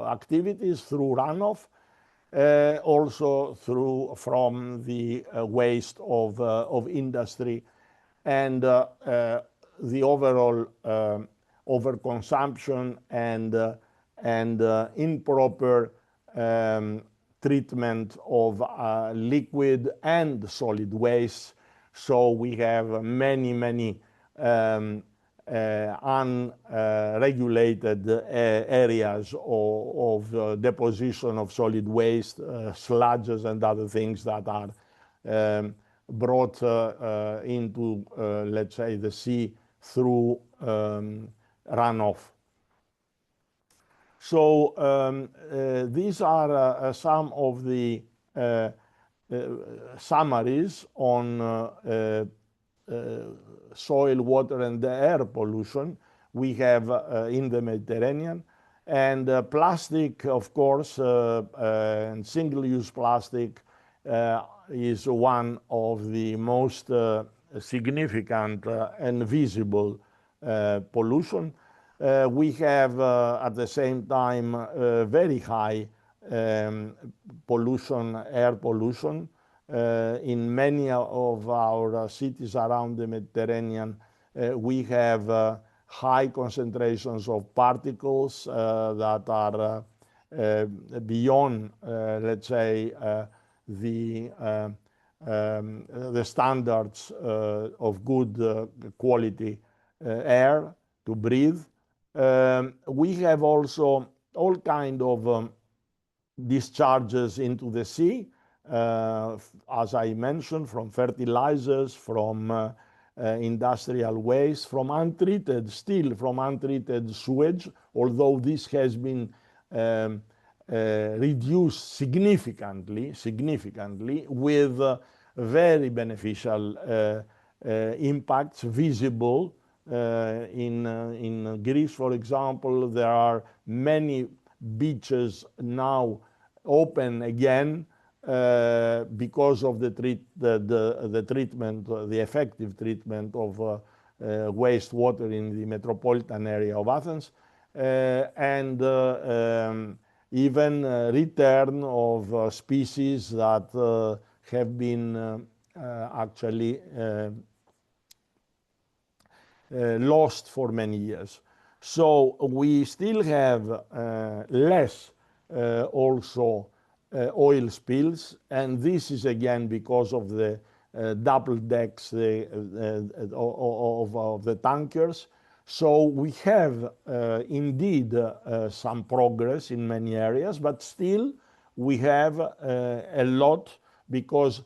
activities through runoff, also from the waste of industry, and the overall overconsumption and improper treatment of liquid and solid waste. So we have many unregulated areas of deposition of solid waste, sludges and other things that are brought into, let's say, the sea through runoff. So these are some of the summaries on soil, water, and air pollution we have in the Mediterranean. And plastic, of course, and single-use plastic is one of the most significant and visible pollution. We have at the same time very high pollution, air pollution. In many of our cities around the Mediterranean, we have high concentrations of particles that are beyond, let's say, the standards of good quality air to breathe. We have also all kind of discharges into the sea, as I mentioned, from fertilizers, from industrial waste, from untreated sewage, although this has been reduced significantly with very beneficial impacts visible. In Greece, for example, there are many beaches now open again because of the treatment, the effective treatment of wastewater in the metropolitan area of Athens, and even return of species that have been actually lost for many years. So we still have less also oil spills, and this is again because of the double decks of the tankers. So we have indeed some progress in many areas, but still we have a lot, because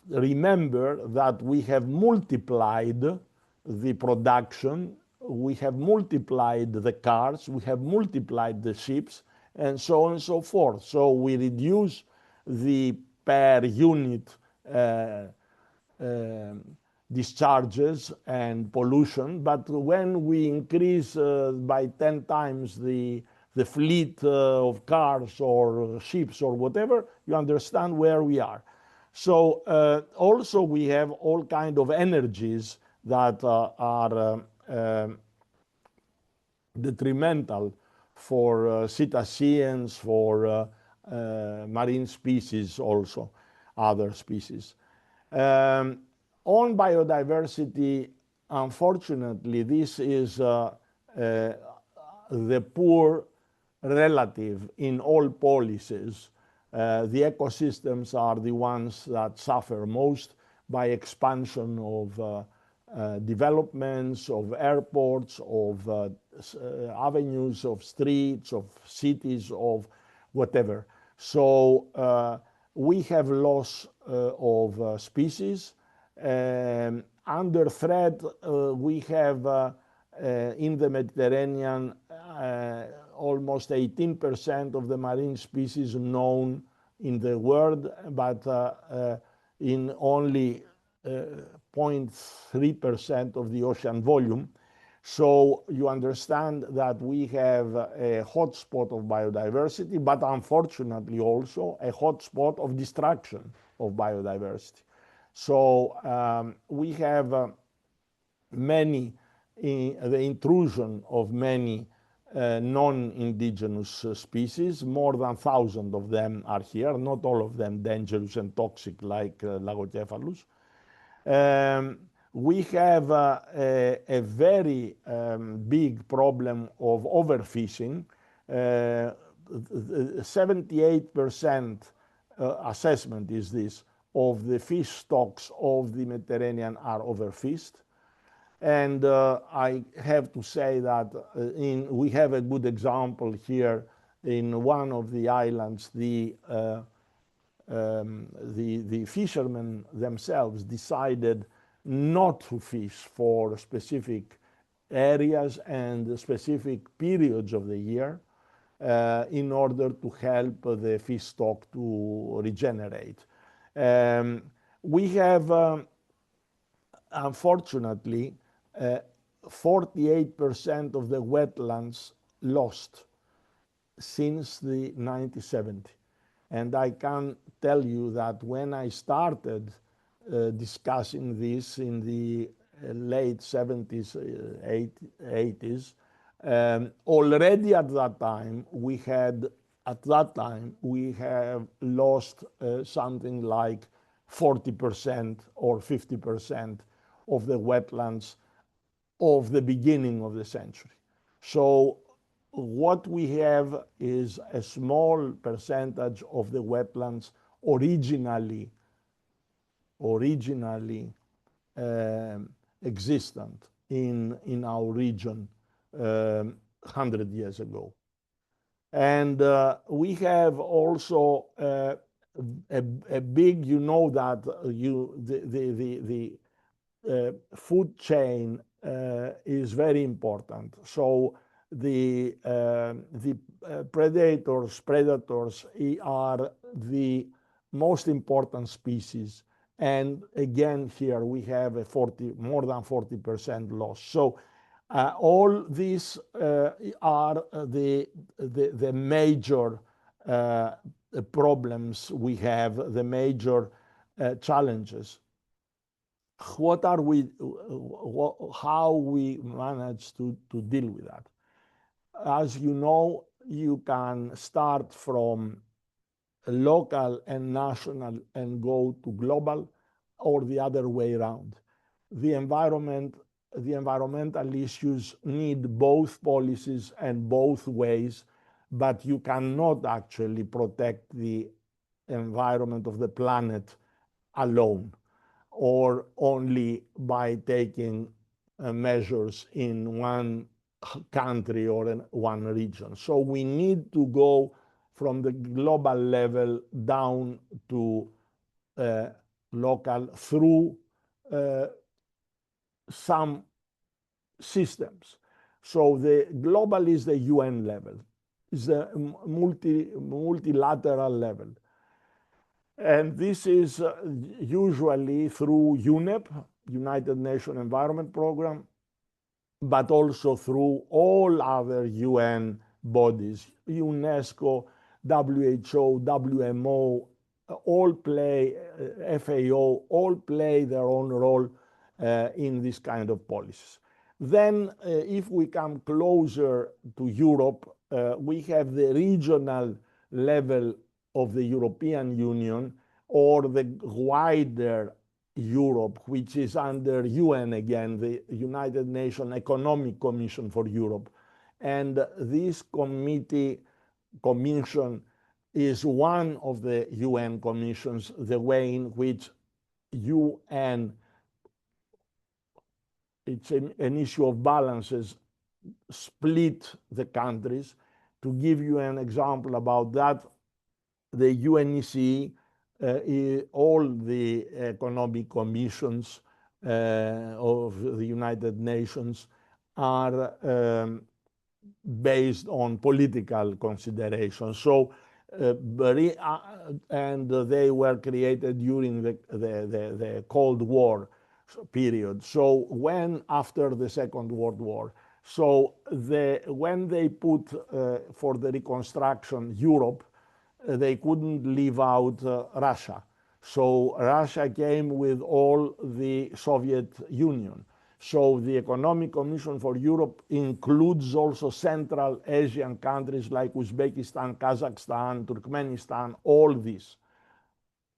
remember that we have multiplied the production, we have multiplied the cars, we have multiplied the ships, and so on and so forth. So we reduce the per unit discharges and pollution, but when we increase by 10 times the fleet of cars or ships or whatever, you understand where we are. So also we have all kind of energies that are detrimental for cetaceans, for marine species also, other species. On biodiversity, unfortunately, this is the poor relative in all policies. The ecosystems are the ones that suffer most by expansion of developments, of airports, of avenues, of streets, of cities, of whatever. So we have loss of species. Under threat, we have in the Mediterranean almost 18% of the marine species known in the world, but in only 0.3% of the ocean volume. So you understand that we have a hotspot of biodiversity, but unfortunately also a hotspot of destruction of biodiversity. So we have the intrusion of many non-indigenous species. More than 1,000 of them are here, not all of them dangerous and toxic like Lagocephalus. We have a very big problem of overfishing. 78% assessment is this of the fish stocks of the Mediterranean are overfished. And I have to say that we have a good example here in one of the islands. The fishermen themselves decided not to fish for specific areas and specific periods of the year. in order to help the fish stock to regenerate. We have, unfortunately, 48% of the wetlands lost since the 1970. And I can tell you that when I started discussing this in the late 70s, 80s, already at that time we have lost something like 40% or 50% of the wetlands of the beginning of the century. So what we have is a small percentage of the wetlands originally existent in our region 100 years ago. And we have also a big, you know, that the food chain is very important. So the predators are the most important species. And again, here we have a more than 40% loss. So all these are the major problems we have, the major challenges. What are we, how we manage to deal with that? As you know, you can start from local and national and go to global, or the other way around. The environmental issues need both policies and both ways, but you cannot actually protect the environment of the planet alone, or only by taking measures in one country or in one region. So we need to go from the global level down to local through some systems. So the global is the UN level, is the multilateral level. And this is usually through UNEP, United Nations Environment Programme, but also through all other UN bodies, UNESCO, WHO, WMO, all play, FAO, all play their own role in this kind of policies. Then if we come closer to Europe, we have the regional level of the European Union, or the wider Europe, which is under UN again, the United Nations Economic Commission for Europe. And this commission is one of the UN commissions, the way in which UN, it's an issue of balances, split the countries. To give you an example about that, the UNECE, all the economic commissions of the United Nations are based on political considerations. So, and they were created during the Cold War period. So when after the Second World War, so when they put for the reconstruction Europe, they couldn't leave out Russia. So Russia came with all the Soviet Union. So the Economic Commission for Europe includes also Central Asian countries like Uzbekistan, Kazakhstan, Turkmenistan, all these.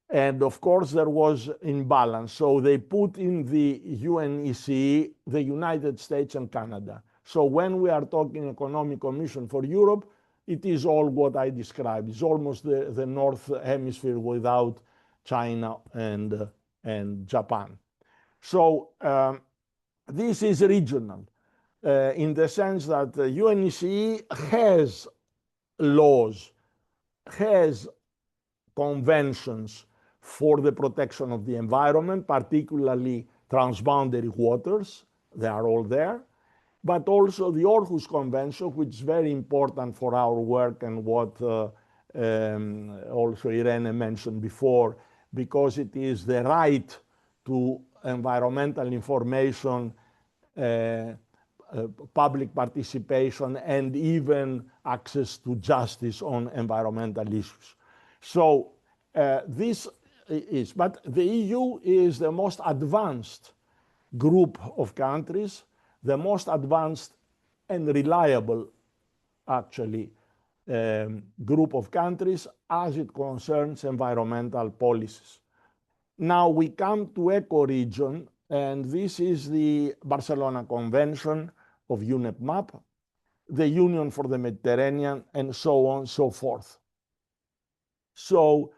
And of course there was imbalance. So they put in the UNECE the United States and Canada. So when we are talking Economic Commission for Europe, it is all what I described. It's almost the North Hemisphere without China and Japan. So this is regional in the sense that the UNECE has laws, has conventions for the protection of the environment, particularly transboundary waters. They are all there. but also the Aarhus Convention, which is very important for our work and what also Irene mentioned before, because it is the right to environmental information, public participation, and even access to justice on environmental issues. So this is, but the EU is the most advanced group of countries, the most advanced and reliable, actually, group of countries as it concerns environmental policies. Now we come to eco-region, and this is the Barcelona Convention of UNEP-MAP, the Union for the Mediterranean, and so on and so forth. So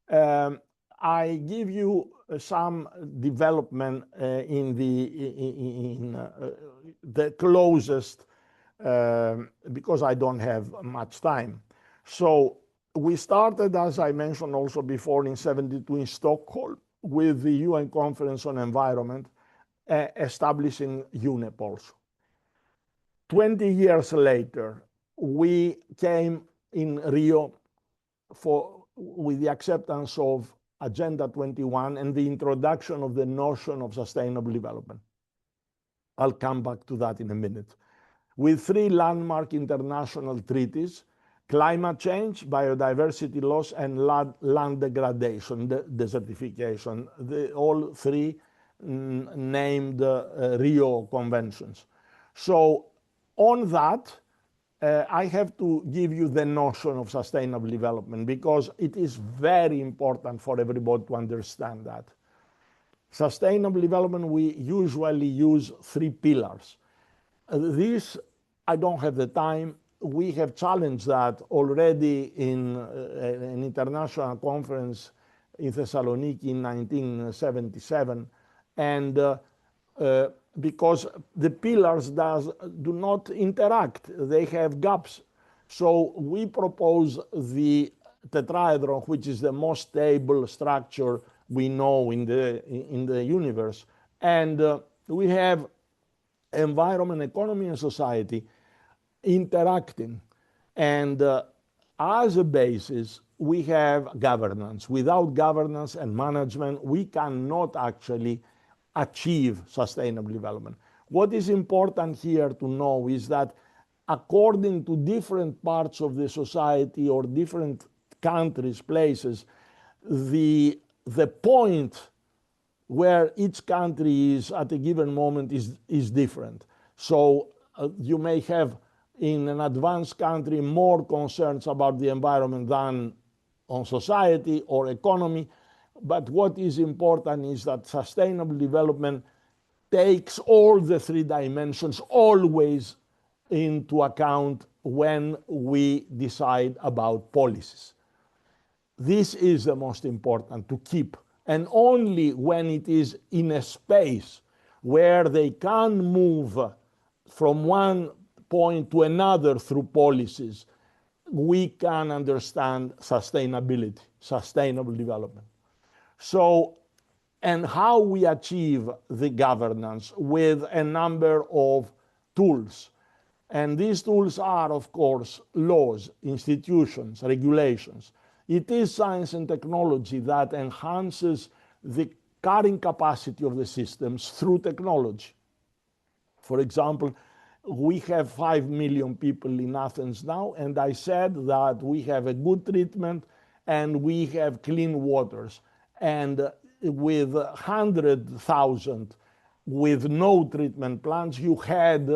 I give you some development in the closest, because I don't have much time. So we started, as I mentioned also before, in 72 in Stockholm with the UN Conference on Environment, establishing UNEP also. 20 years later, we came in Rio with the acceptance of Agenda 21 and the introduction of the notion of sustainable development. I'll come back to that in a minute. With 3 landmark international treaties: climate change, biodiversity loss, and land degradation, desertification, all 3 named Rio Conventions. So on that, I have to give you the notion of sustainable development, because it is very important for everybody to understand that. Sustainable development, we usually use 3 pillars. This, I don't have the time. We have challenged that already in an international conference in Thessaloniki in 1977, and because the pillars do not interact, they have gaps. So we propose the tetrahedron, which is the most stable structure we know in the universe, and we have environment, economy, and society interacting. And as a basis, we have governance. Without governance and management, we cannot actually achieve sustainable development. What is important here to know is that according to different parts of the society or different countries, places, the point where each country is at a given moment is different. So you may have in an advanced country more concerns about the environment than on society or economy. But what is important is that sustainable development takes all the 3 dimensions always into account when we decide about policies. This is the most important to keep. And only when it is in a space where they can move from one point to another through policies, we can understand sustainability, sustainable development. So, and how we achieve the governance with a number of tools. And these tools are, of course, laws, institutions, regulations. It is science and technology that enhances the carrying capacity of the systems through technology. For example, we have 5 million people in Athens now, and I said that we have a good treatment and we have clean waters. And with 100,000 with no treatment plants, you had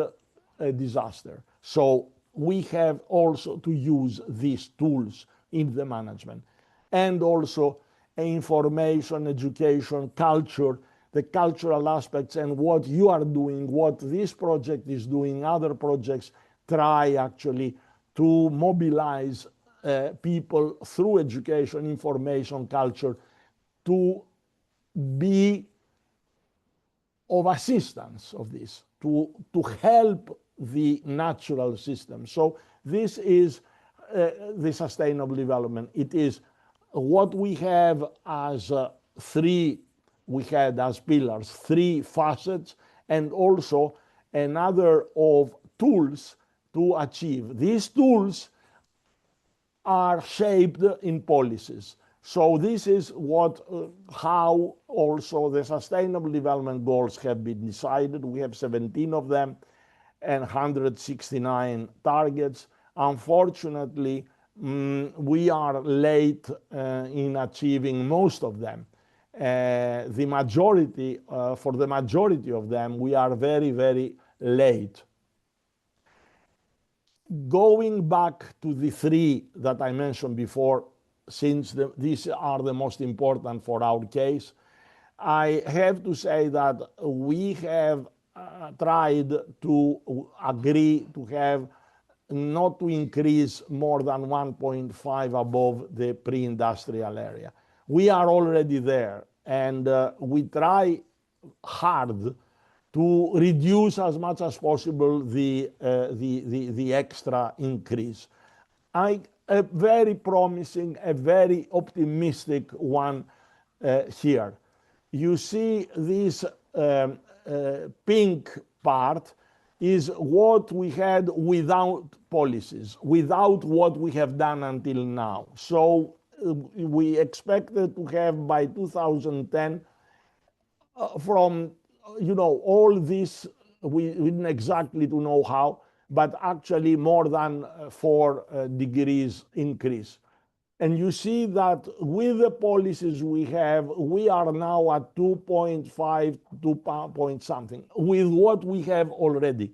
a disaster. So we have also to use these tools in the management. And also information, education, culture, the cultural aspects, and what you are doing, what this project is doing, other projects try actually to mobilize people through education, information, culture, to be of assistance of this, to help the natural system. So this is the sustainable development. It is what we have as 3, we had as pillars, 3 facets, and also another of tools to achieve. These tools are shaped in policies. So this is how also the Sustainable Development Goals have been decided. We have 17 of them and 169 targets. Unfortunately, we are late in achieving most of them. For the majority of them, we are very, very late. Going back to the three that I mentioned before, since these are the most important for our case, I have to say that we have tried to agree to have not to increase more than 1.5 above the pre-industrial area. We are already there, and we try hard to reduce as much as possible the extra increase. A very promising, a very optimistic one here. You see this pink part is what we had without policies, without what we have done until now. So we expected to have by 2010 from all this, we didn't exactly to know how, but actually more than 4 degrees increase. And you see that with the policies we have, we are now at 2.5, 2 point something, with what we have already.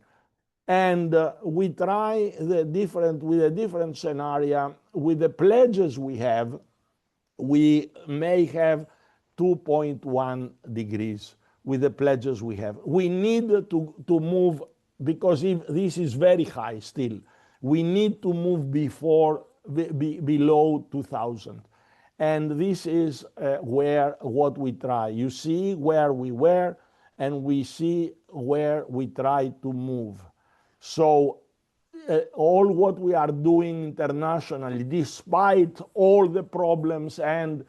And we try with a different scenario, with the pledges we have, we may have 2.1 degrees with the pledges we have. We need to move, because if this is very high still, we need to move below 2000. And this is what we try. You see where we were, and we see where we try to move. So all what we are doing internationally, despite all the problems, and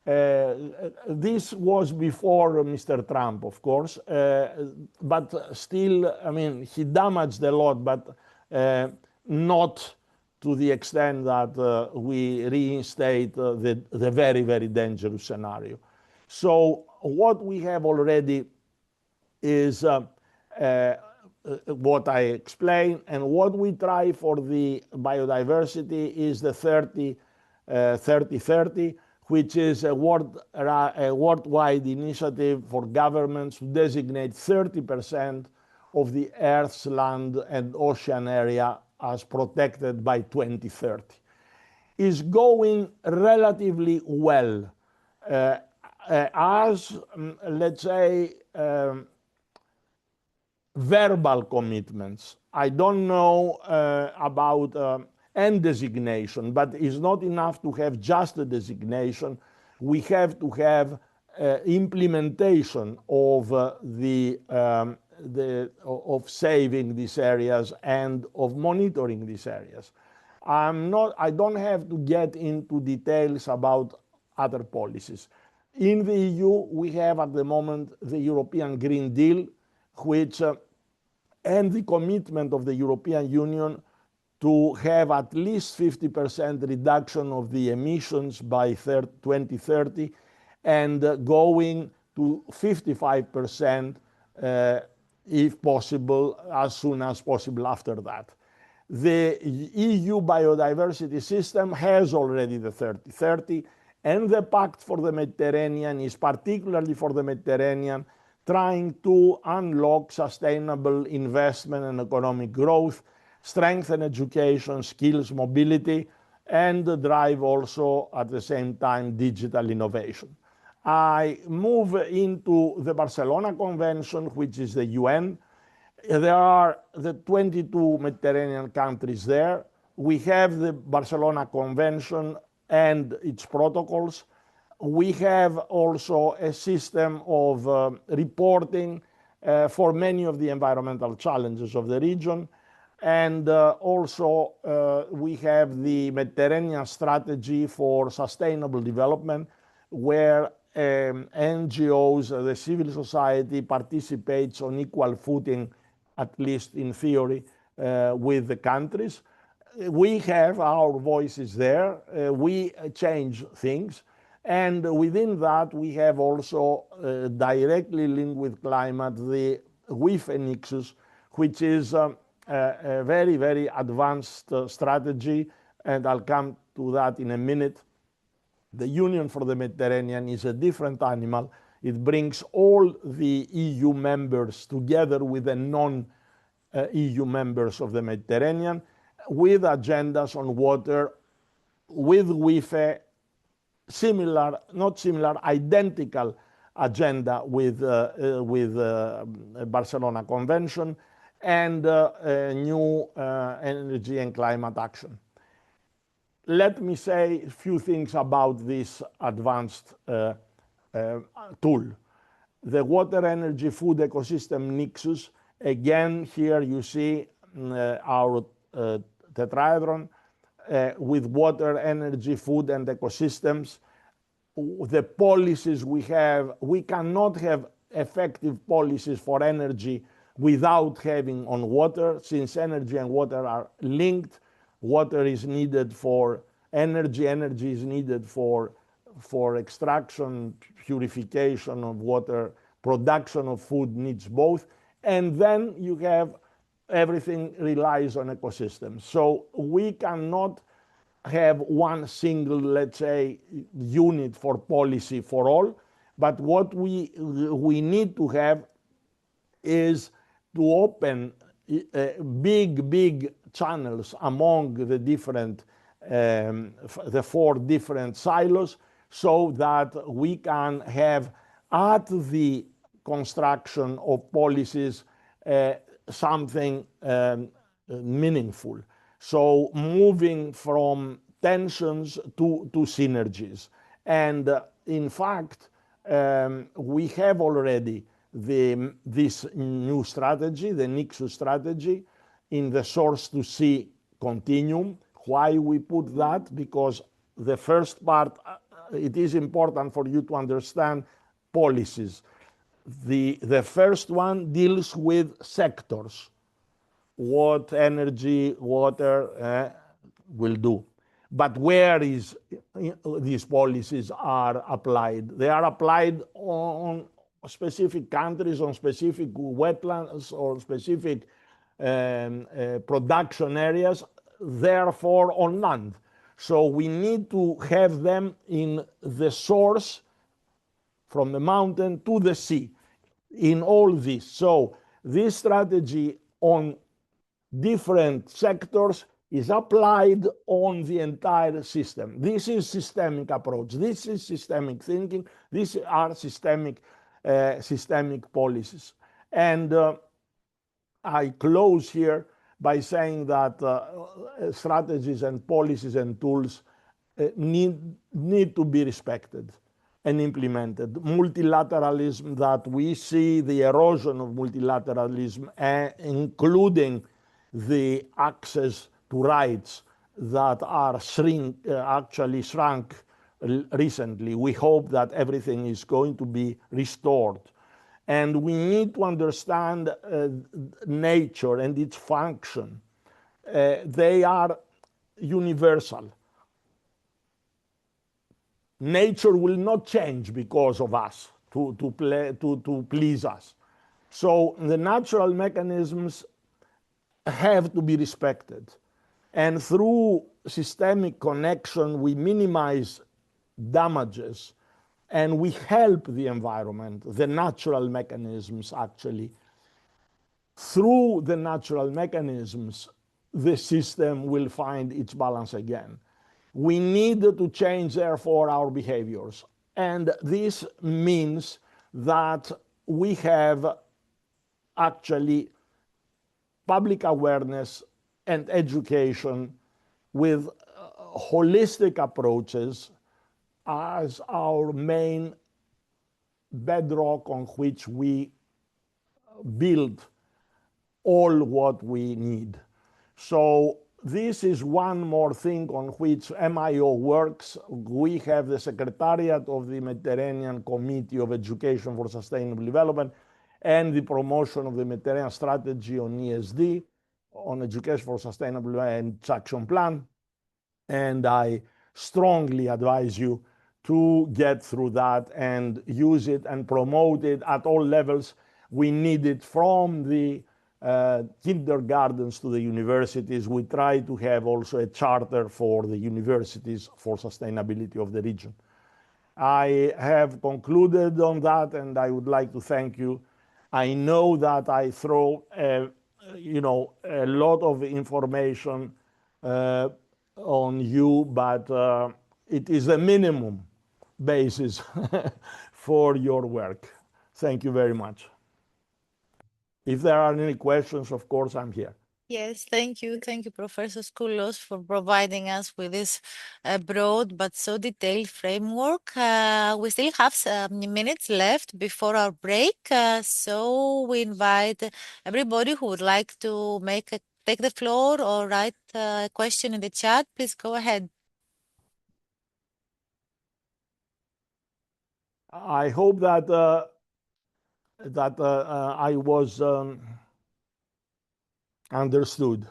this was before Mr. Trump, of course, but still, I mean, he damaged a lot, but not to the extent that we reinstate the very, very dangerous scenario. So what we have already is what I explained, and what we try for the biodiversity is the 30-30, which is a worldwide initiative for governments to designate 30% of the Earth's land and ocean area as protected by 2030. Is going relatively well. As, let's say, verbal commitments. I don't know about end designation, but it's not enough to have just a designation. We have to have implementation of of saving these areas and of monitoring these areas. I don't have to get into details about other policies. In the EU, we have at the moment the European Green Deal, which and the commitment of the European Union to have at least 50% reduction of the emissions by 2030, and going to 55% if possible, as soon as possible after that. The EU biodiversity system has already the 30-30, and the Pact for the Mediterranean is particularly for the Mediterranean, trying to unlock sustainable investment and economic growth, strengthen education, skills, mobility, and drive also at the same time digital innovation. I move into the Barcelona Convention, which is the UN. There are the 22 Mediterranean countries there. We have the Barcelona Convention and its protocols. We have also a system of reporting for many of the environmental challenges of the region. And also we have the Mediterranean Strategy for Sustainable Development, where NGOs, the civil society participates on equal footing at least in theory, with the countries. We have our voices there. We change things. And within that, we have also directly linked with climate the WIFE nexus, which is a very, very advanced strategy. And I'll come to that in a minute. The Union for the Mediterranean is a different animal. It brings all the EU members together with the non-EU members of the Mediterranean with agendas on water, with WIFE, similar, not similar, identical agenda with Barcelona Convention and new energy and climate action. Let me say a few things about this advanced tool. The water, energy, food ecosystem nexus. Again, here you see our tetrahedron with water, energy, food, and ecosystems. The policies we have, we cannot have effective policies for energy without having on water, since energy and water are linked. Water is needed for energy, energy is needed for extraction, purification of water, production of food needs both. And then you have everything relies on ecosystems. So we cannot have one single, let's say, unit for policy for all. But what we need to have is to open big channels among the different, the 4 different silos, so that we can have at the construction of policies something meaningful. So moving from tensions to synergies. And in fact, we have already this new strategy, the Nexus strategy, in the source to sea continuum. Why we put that? Because the first part, it is important for you to understand policies. The first one deals with sectors, what energy, water will do. But where is these policies are applied? They are applied on specific countries, on specific wetlands, or specific production areas, therefore on land. So we need to have them in the source, from the mountain to the sea, in all this. So this strategy on different sectors is applied on the entire system. This is systemic approach. This is systemic thinking. These are systemic policies. And I close here by saying that strategies and policies and tools need to be respected and implemented. Multilateralism, that we see the erosion of multilateralism, including the access to rights that are actually shrunk recently. We hope that everything is going to be restored. And we need to understand nature and its function. They are universal. Nature will not change because of us to please us. So the natural mechanisms have to be respected. And through systemic connection, we minimize damages and we help the environment, the natural mechanisms actually. Through the natural mechanisms, the system will find its balance again. We need to change, therefore, our behaviors. And this means that we have actually public awareness and education with holistic approaches as our main bedrock on which we build all what we need. So this is one more thing on which MIO works. We have the Secretariat of the Mediterranean Committee of Education for Sustainable Development, and the promotion of the Mediterranean strategy on ESD, on education for sustainable and action plan. And I strongly advise you to get through that and use it and promote it at all levels. We need it from the kindergartens to the universities. We try to have also a charter for the universities for sustainability of the region. I have concluded on that, and I would like to thank you. I know that I throw a lot of information on you, but it is a minimum basis for your work. Thank you very much. If there are any questions, of course, I'm here. Yes, thank you. Thank you, Professor Skoulos, for providing us with this broad but so detailed framework. We still have some minutes left before our break, so we invite everybody who would like to take the floor or write a question in the chat. Please go ahead. I hope that I was understood.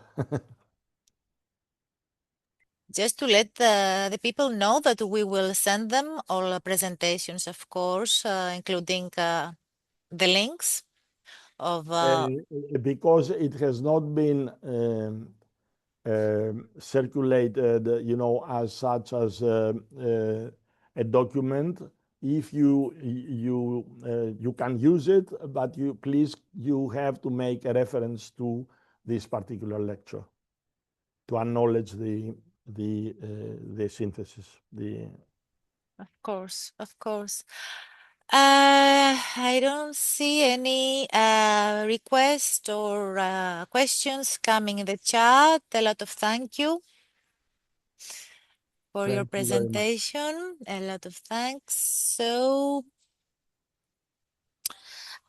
Just to let the people know that we will send them all presentations, of course, including the links of Because it has not been circulated, as such as a document. If you can use it, but you have to make a reference to this particular lecture to acknowledge the synthesis. Of course, of course. I don't see any requests or questions coming in the chat. A lot of thank you for your Thank you very much. presentation. A lot of thanks. So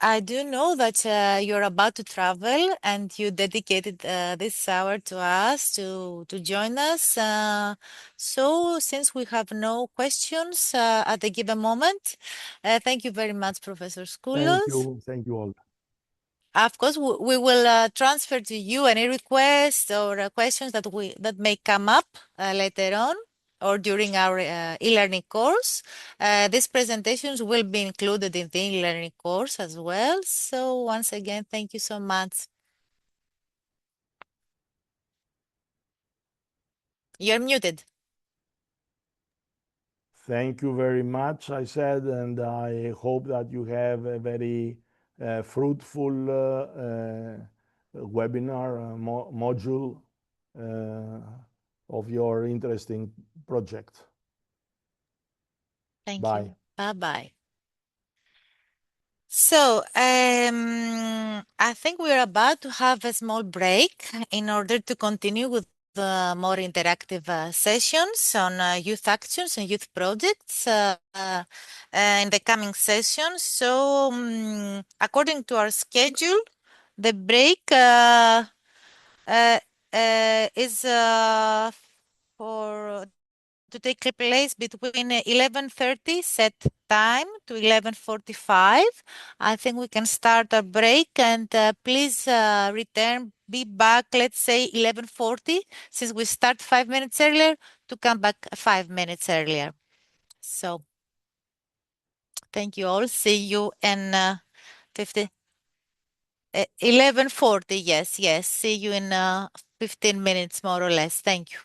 I do know that you're about to travel and you dedicated this hour to us to join us. So since we have no questions at the given moment, thank you very much, Professor Skoulos. Thank you all. Of course, we will transfer to you any requests or questions that may come up later on or during our e-learning course. These presentations will be included in the e-learning course as well. So once again, thank you so much. You're muted. Thank you very much, I said, and I hope that you have a very fruitful webinar module of your interesting project. Thank Bye. you. Bye-bye. So I think we're about to have a small break in order to continue with the more interactive sessions on youth actions and youth projects in the coming sessions. So according to our schedule, the break uh, is for to take place between 11:30 set time to 11:45. I think we can start our break and please be back, let's say 11:40, since we start 5 minutes earlier, to come back 5 minutes earlier. So thank you all. See you in 11:40. Yes, yes. See you in 15 minutes, more or less. Thank you.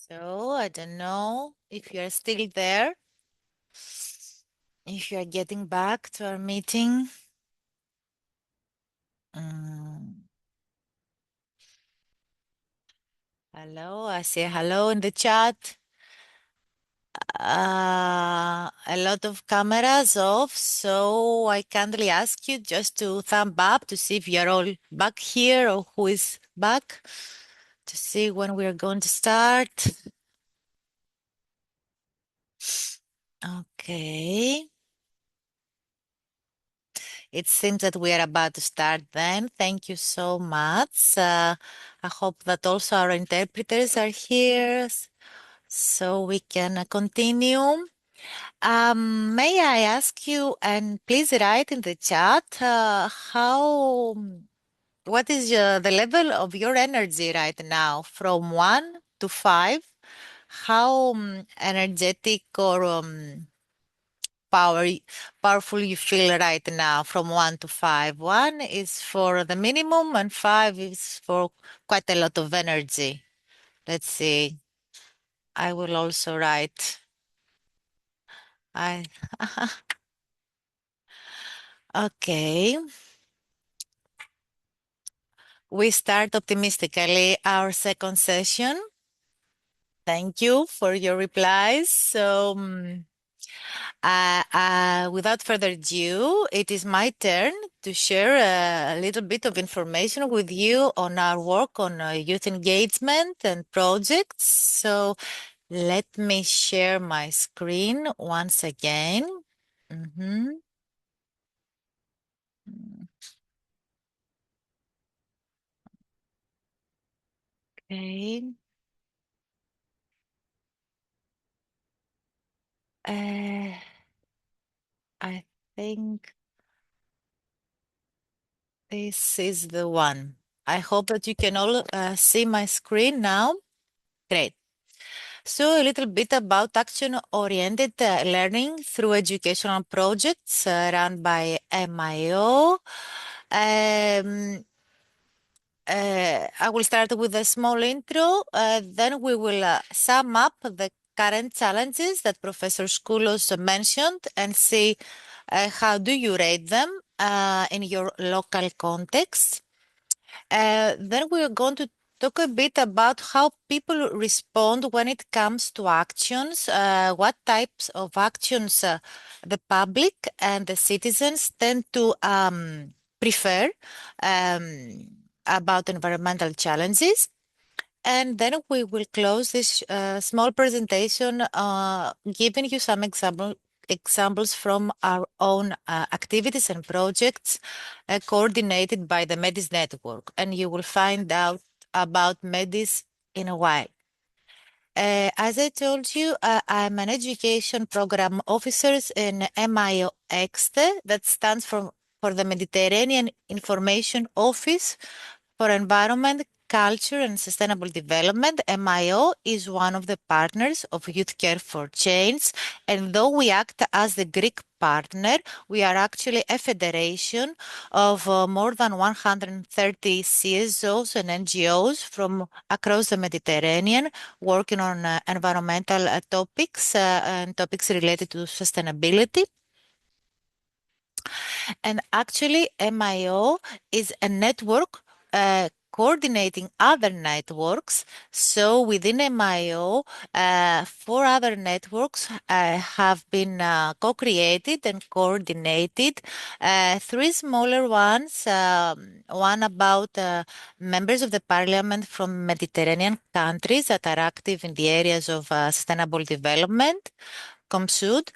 So I don't know if you're still there, if you're getting back to our meeting. Hello, I say hello in the chat. A lot of cameras off, so I kindly ask you just to thumb up to see if you're all back here or who is back to see when we're going to start. Okay. It seems that we are about to start then. Thank you so much. I hope that also our interpreters are here so we can continue. May I ask you, and please write in the chat, what is the level of your energy right now from 1 to 5? How energetic or powerful you feel right now from 1 to 5? 1 is for the minimum, and 5 is for quite a lot of energy. Let's see. I will also write. I okay. We start optimistically our second session. Thank you for your replies. So, without further ado, it is my turn to share a little bit of information with you on our work on youth engagement and projects. So, let me share my screen once again. Okay. I think this is the one. I hope that you can all see my screen now. Great. So a little bit about action-oriented learning through educational projects run by MIO. I will start with a small intro, then we will sum up the current challenges that Professor Skoulos mentioned and see how do you rate them in your local context. Then we are going to talk a bit about how people respond when it comes to actions, what types of actions the public and the citizens tend to prefer about environmental challenges. And then we will close this small presentation giving you some examples from our own activities and projects coordinated by the MEDIS network. And you will find out about MEDIS in a while. As I told you, I'm an education program officer in MIO EXTE, that stands for the Mediterranean Information Office for Environment, Culture and Sustainable Development. MIO is one of the partners of Youth Care for Change, and though we act as the Greek partner, we are actually a federation of more than 130 CSOs and NGOs from across the Mediterranean working on environmental topics and topics related to sustainability. And actually, MIO is a network coordinating other networks. So within MIO, 4 other networks have been co-created and coordinated. 3 smaller ones, one about members of the parliament from Mediterranean countries that are active in the areas of sustainable development, COMSUD.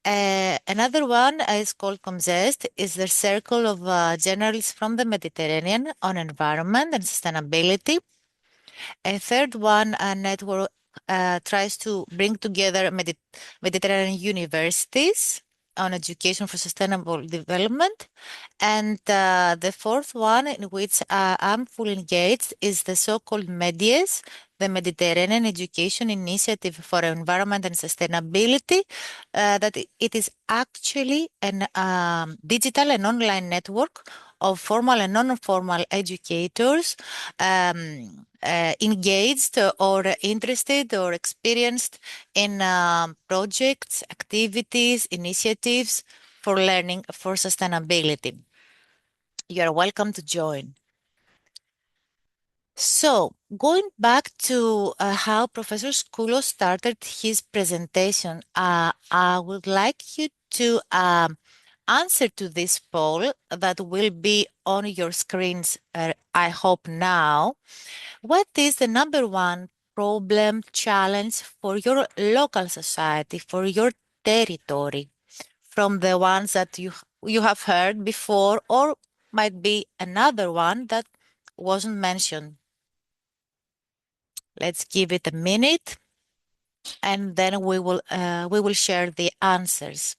Another one is called COMZEST, is the circle of journalists from the Mediterranean on environment and sustainability. A third one, a network, tries to bring together Mediterranean universities on education for sustainable development. And the fourth one, in which I'm fully engaged, is the so-called MEDIES, the Mediterranean Education Initiative for Environment and Sustainability, that it is actually an digital and online network of formal and non-formal educators engaged or interested or experienced in projects, activities, initiatives for learning for sustainability. You are welcome to join. So, going back to how Professor Skulo started his presentation, I would like you to answer to this poll that will be on your screens, I hope now. What is the number one problem, challenge for your local society, for your territory, from the ones that you have heard before, or might be another one that wasn't mentioned? Let's give it a minute, and then we will share the answers.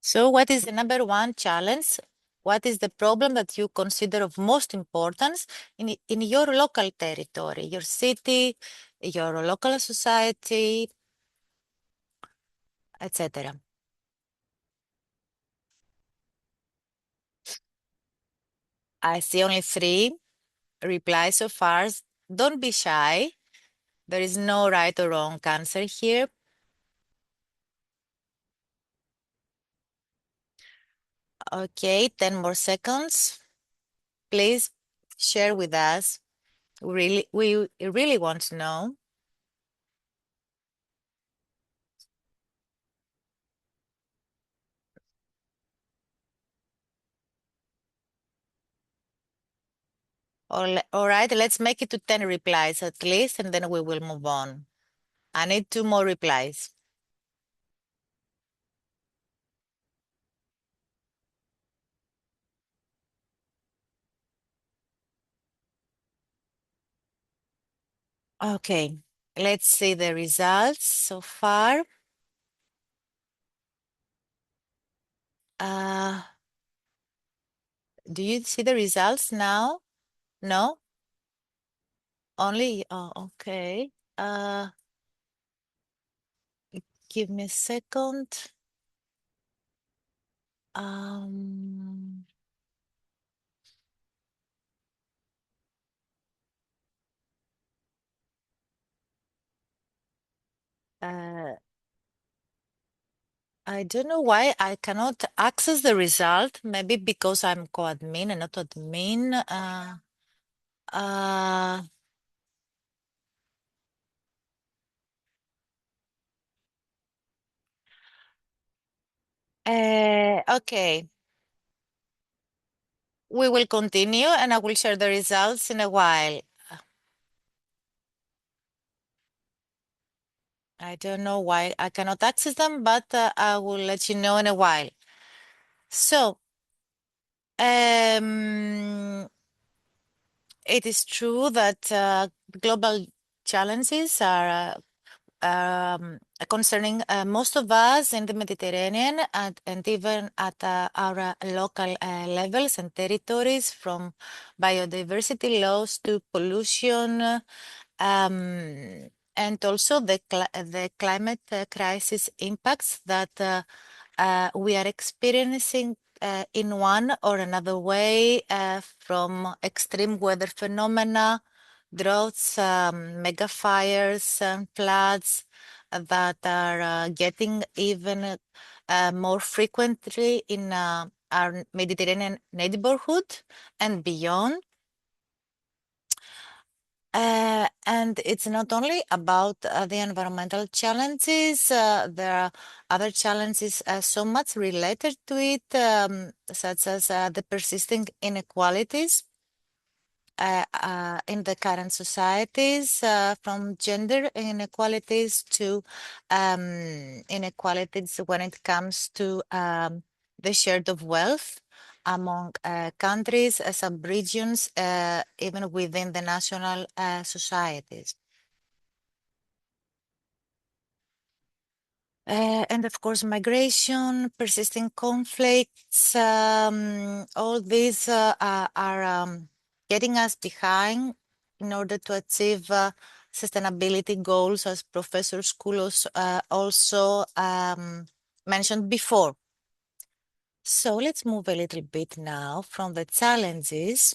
So what is the number one challenge? What is the problem that you consider of most importance in your local territory, your city, your local society, etc.? I see only 3 replies so far. Don't be shy. There is no right or wrong answer here. Okay, 10 more seconds. Please share with us. We really want to know. All right, let's make it to 10 replies at least, and then we will move on. I need 2 more replies. Okay, let's see the results so far. Do you see the results now? No? Only, oh, okay. Give me a second. Um, uh, I don't know why I cannot access the result. Maybe because I'm co-admin and not admin. Uh, okay. We will continue and I will share the results in a while. I don't know why I cannot access them, but I will let you know in a while. So, it is true that global challenges are concerning most of us in the Mediterranean and even at our local levels and territories, from biodiversity loss to pollution, and also the climate crisis impacts that we are experiencing in one or another way, from extreme weather phenomena, droughts, mega fires, and floods that are getting even more frequently in our Mediterranean neighborhood and beyond. And it's not only about the environmental challenges, there are other challenges so much related to it, such as the persisting inequalities in the current societies, from gender inequalities to inequalities when it comes to the share of wealth among countries, sub-regions, even within the national societies. And of course, migration, persisting conflicts, all these are getting us behind in order to achieve sustainability goals, as Professor Skoulos also mentioned before. So let's move a little bit now from the challenges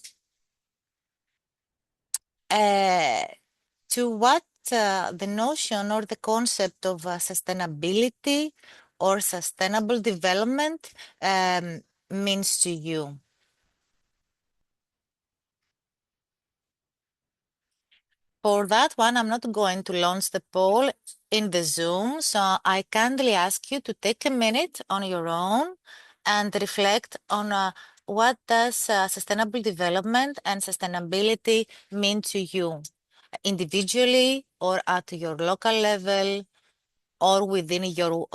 to what the notion or the concept of sustainability or sustainable development means to you. For that one, I'm not going to launch the poll in the Zoom, so I kindly ask you to take a minute on your own and reflect on what does sustainable development and sustainability mean to you individually or at your local level or within your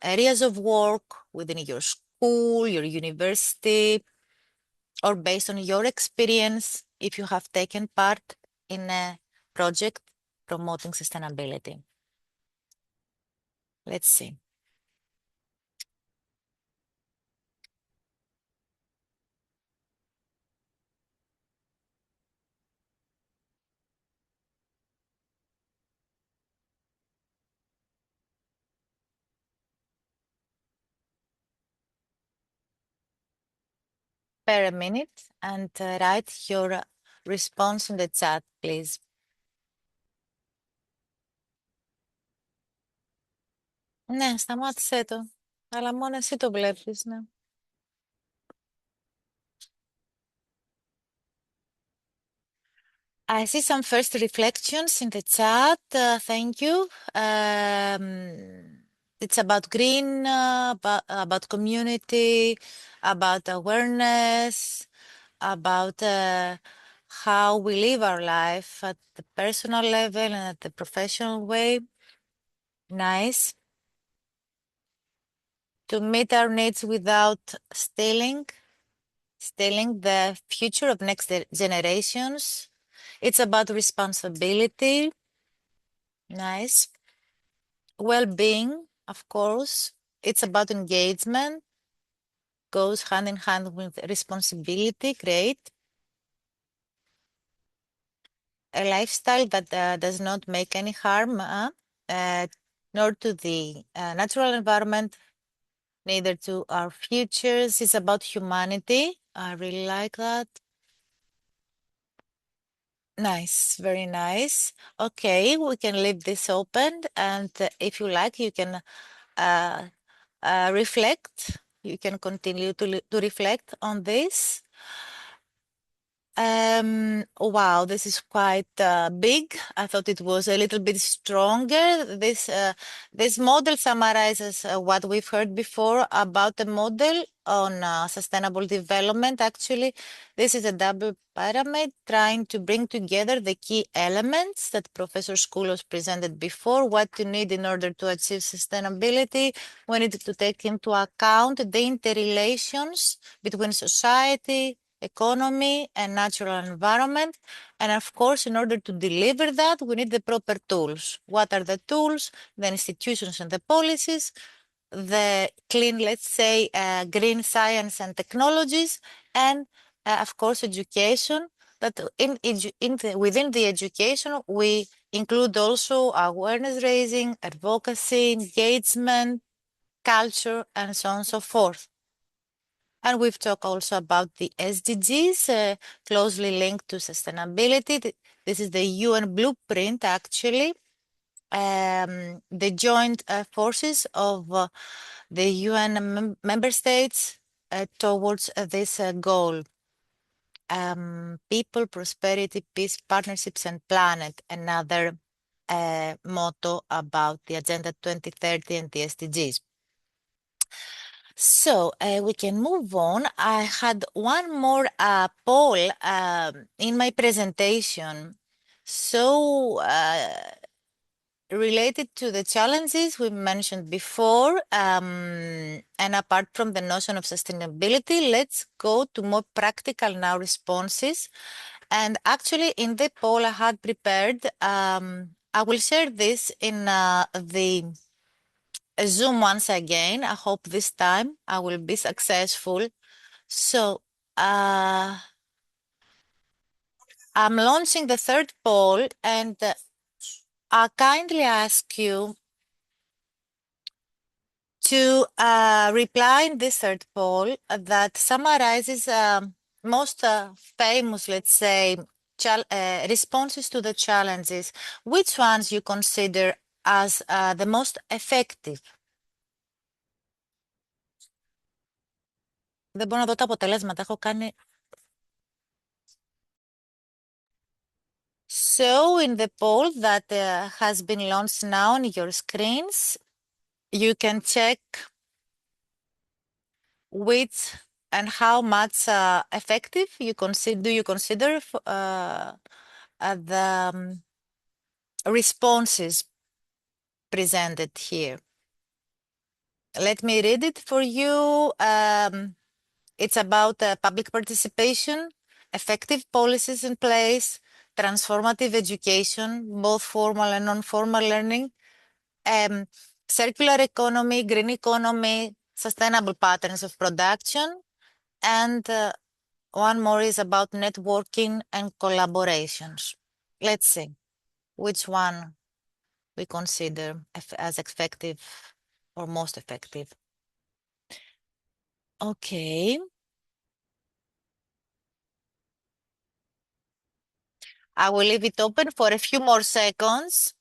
areas of work, within your school, your university, or based on your experience if you have taken part in a project promoting sustainability. Let's see. Spare a minute and write your response in the chat, please. Ναι, σταμάτησέ το. Αλλά μόνο εσύ το βλέπεις, ναι. I see some first reflections in the chat. Thank you. It's about green, about community, about awareness, about how we live our life at the personal level and at the professional way. Nice. To meet our needs without stealing the future of next generations. It's about responsibility. Nice. Well-being, of course. It's about engagement. Goes hand in hand with responsibility. Great. A lifestyle that does not make any harm, nor to the natural environment, neither to our futures. It's about humanity. I really like that. Nice, very nice. Okay, we can leave this open, and if you like, you can reflect. You can continue to reflect on this. Wow, this is quite big. I thought it was a little bit stronger. This model summarizes what we've heard before about the model on sustainable development. Actually, this is a double pyramid trying to bring together the key elements that Professor Skoulos presented before, what you need in order to achieve sustainability. We need to take into account the interrelations between society, economy, and natural environment. And of course, in order to deliver that, we need the proper tools. What are the tools? The institutions and the policies, the clean, let's say, green science and technologies, and of course, education. That within the education, we include also awareness raising, advocacy, engagement, culture, and so on and so forth. And we've talked also about the SDGs, closely linked to sustainability. This is the UN blueprint, actually. The joint forces of the UN member states towards this goal. People, prosperity, peace, partnerships, and planet, another motto about the Agenda 2030 and the SDGs. So we can move on. I had one more poll in my presentation. So related to the challenges we mentioned before, and apart from the notion of sustainability, let's go to more practical now responses. And actually in the poll I had prepared, I will share this in the Zoom once again. I hope this time I will be successful. So I'm launching the third poll, and I kindly ask you to reply in this third poll that summarizes most famous, let's say, responses to the challenges. Which ones you consider as the most effective? Δεν μπορώ να δω τα αποτελέσματα. Έχω κάνει... So in the poll that has been launched now on your screens, you can check which and how much effective you consider the responses presented here. Let me read it for you. It's about public participation, effective policies in place, transformative education, both formal and non-formal learning, circular economy, green economy, sustainable patterns of production, and one more is about networking and collaborations. Let's see which one we consider as effective or most effective. Okay. I will leave it open for a few more seconds.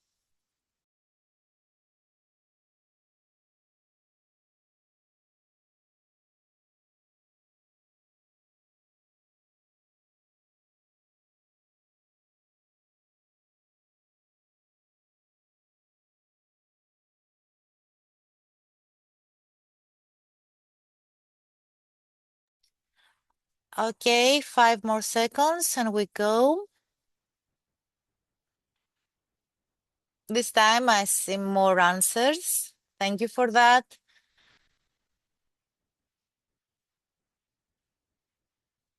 Okay, 5 more seconds and we go. This time I see more answers. Thank you for that.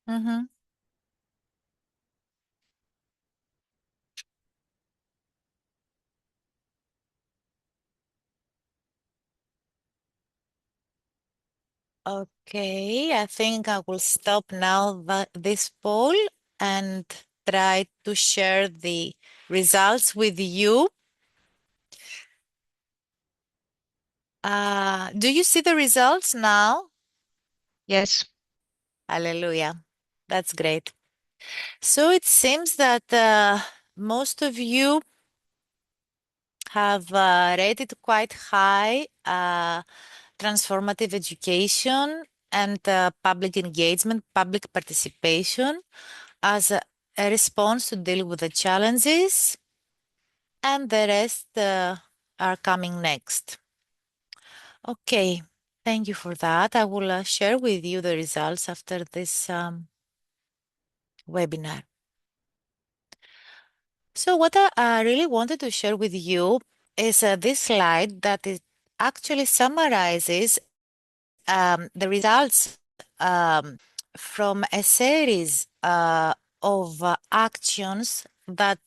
Mm-hmm. Okay, I think I will stop now this poll and try to share the results with you. Do you see the results now? Yes. Hallelujah. That's great. So it seems that most of you have rated quite high transformative education and public engagement, public participation as a response to deal with the challenges, and the rest are coming next. Okay, thank you for that. I will share with you the results after this webinar. So what I really wanted to share with you is this slide that it actually summarizes the results from a series of actions that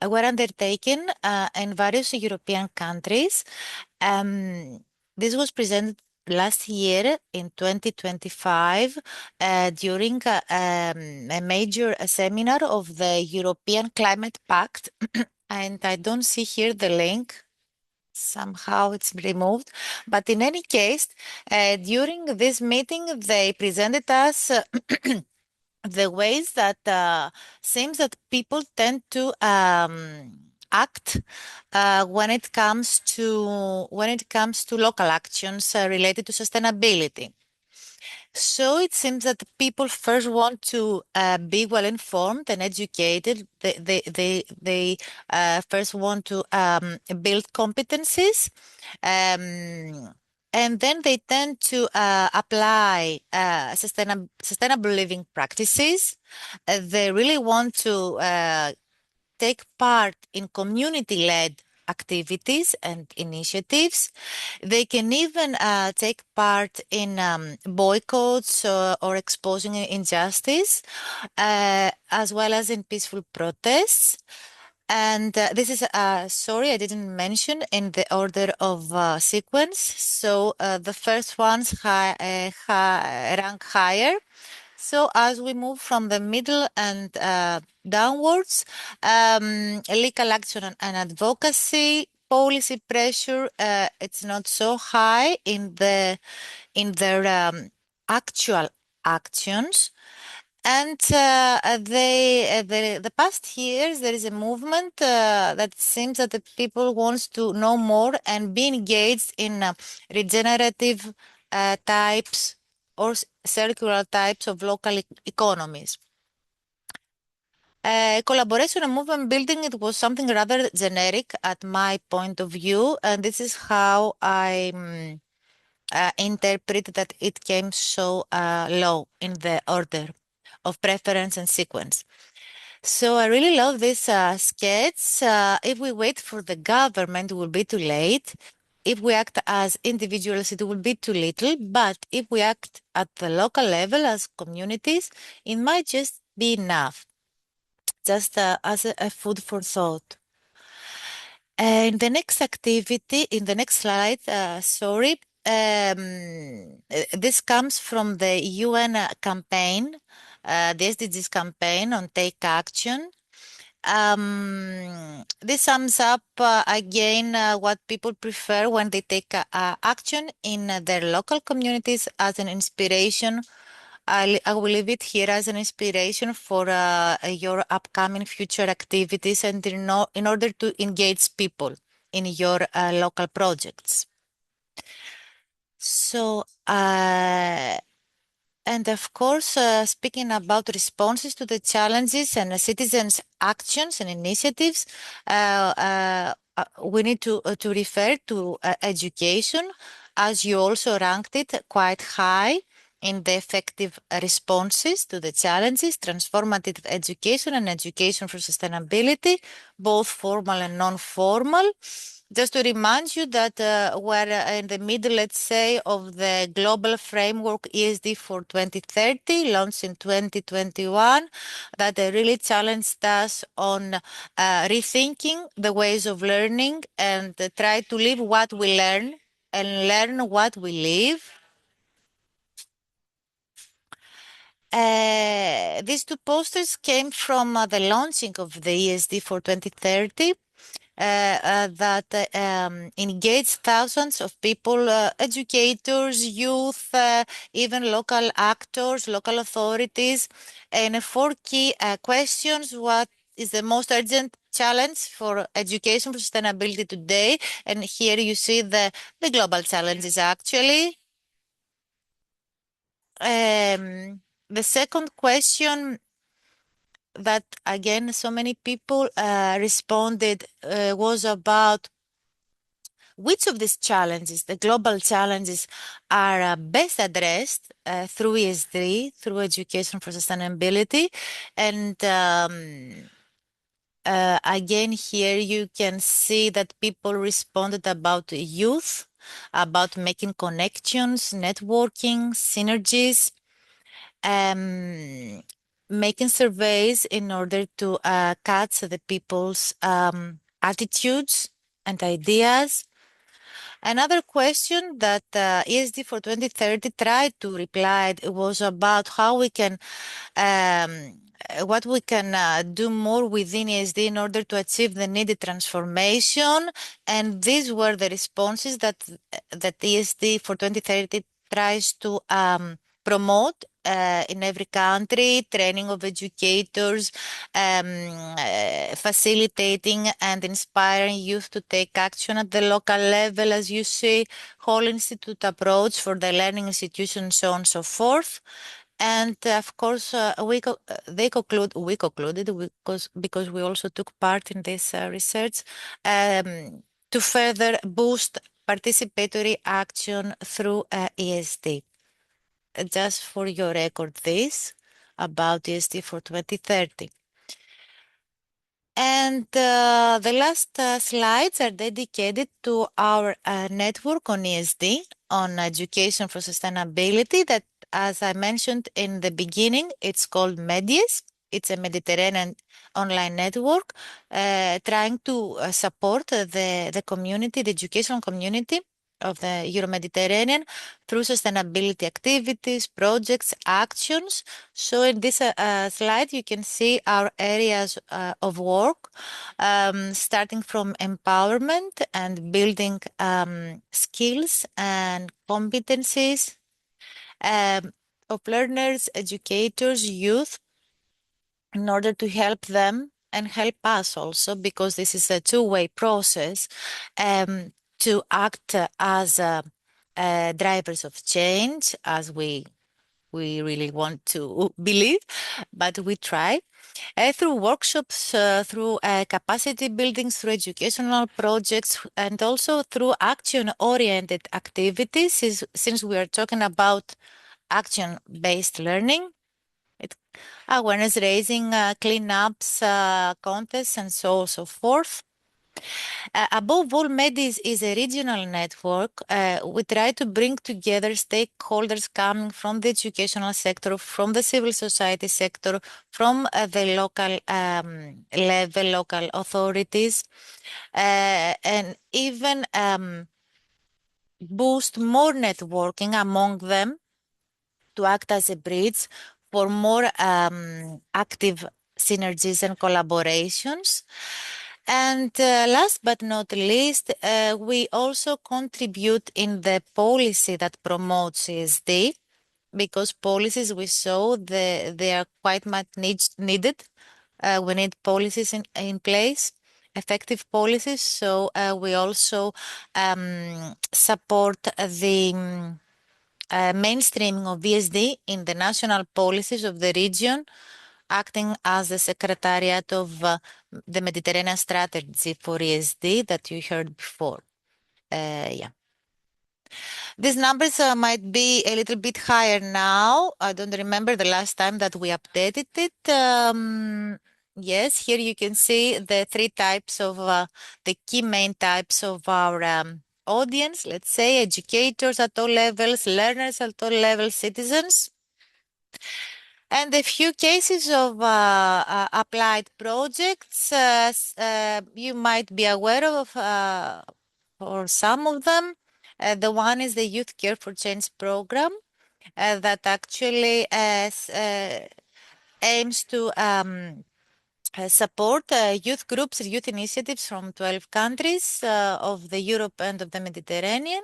were undertaken in various European countries. This was presented last year in 2025 during a major seminar of the European Climate Pact. And I don't see here the link. Somehow it's removed. But in any case, during this meeting, they presented us the ways that seems that people tend to act when it comes to local actions related to sustainability. So it seems that people first want to be well informed and educated. They first want to build competencies. And then they tend to apply sustainable living practices. They really want to take part in community-led activities and initiatives. They can even take part in boycotts or exposing injustice, as well as in peaceful protests. And this is, sorry, I didn't mention in the order of sequence. So the first ones rank higher. So as we move from the middle and downwards, legal action and advocacy, policy pressure, it's not so high in their actual actions. And the past years, there is a movement that seems that the people wants to know more and be engaged in regenerative types or circular types of local economies. Collaboration and movement building, it was something rather generic at my point of view, and this is how I interpret that it came so low in the order of preference and sequence. So I really love this sketch. If we wait for the government, it will be too late. If we act as individuals, it will be too little. But if we act at the local level as communities, it might just be enough, just as a food for thought. In the next activity, in the next slide, this comes from the UN campaign, the SDGs campaign on Take Action. This sums up again what people prefer when they take action in their local communities as an inspiration. I will leave it here as an inspiration for your upcoming future activities and in order to engage people in your local projects. So, and of course, speaking about responses to the challenges and citizens' actions and initiatives, we need to refer to education, as you also ranked it quite high in the effective responses to the challenges, transformative education and education for sustainability, both formal and non-formal. Just to remind you that we're in the middle, let's say, of the global framework ESD for 2030, launched in 2021, that really challenged us on rethinking the ways of learning and try to live what we learn and learn what we live. These two posters came from the launching of the ESD for 2030. That engage thousands of people, educators, youth, even local actors, local authorities, and four key questions. What is the most urgent challenge for education for sustainability today? And here you see the global challenges actually. The second question that again so many people responded was about which of these challenges, the global challenges, are best addressed through ESD, through education for sustainability. And again, here you can see that people responded about youth, about making connections, networking, synergies, making surveys in order to catch the people's attitudes and ideas. Another question that ESD for 2030 tried to reply was about how we can, what we can do more within ESD in order to achieve the needed transformation. And these were the responses that ESD for 2030 tries to promote in every country, training of educators, facilitating and inspiring youth to take action at the local level, as you see, whole institute approach for the learning institutions, so on and so forth. And of course, we concluded because we also took part in this research to further boost participatory action through ESD. Just for your record, this about ESD for 2030. And the last slides are dedicated to our network on ESD, on education for sustainability, that, as I mentioned in the beginning, it's called MEDIES. It's a Mediterranean online network trying to support the community, the educational community of the Euro-Mediterranean through sustainability activities, projects, actions. So in this slide, you can see our areas of work, starting from empowerment and building skills and competencies of learners, educators, youth, in order to help them and help us also, because this is a two-way process, to act as drivers of change, as we really want to believe, but we try. Through workshops, through capacity buildings, through educational projects, and also through action-oriented activities, since we are talking about action-based learning, awareness raising, cleanups, contests, and so forth. Above all, MEDIS is a regional network. We try to bring together stakeholders coming from the educational sector, from the civil society sector, from the local level, local authorities, and even boost more networking among them to act as a bridge for more active synergies and collaborations. And last but not least, we also contribute in the policy that promotes CSD, because policies we saw they are quite much needed. We need policies in place, effective policies. So we also support the mainstreaming of VSD in the national policies of the region, acting as the secretariat of the Mediterranean strategy for ESD that you heard before. Yeah. These numbers might be a little bit higher now. I don't remember the last time that we updated it. Yes, here you can see the three types of the key main types of our audience, let's say educators at all levels, learners at all levels, citizens. And a few cases of applied projects you might be aware of for some of them. The one is the Youth Care for Change program that actually aims to support youth groups, youth initiatives from 12 countries of the Europe and of the Mediterranean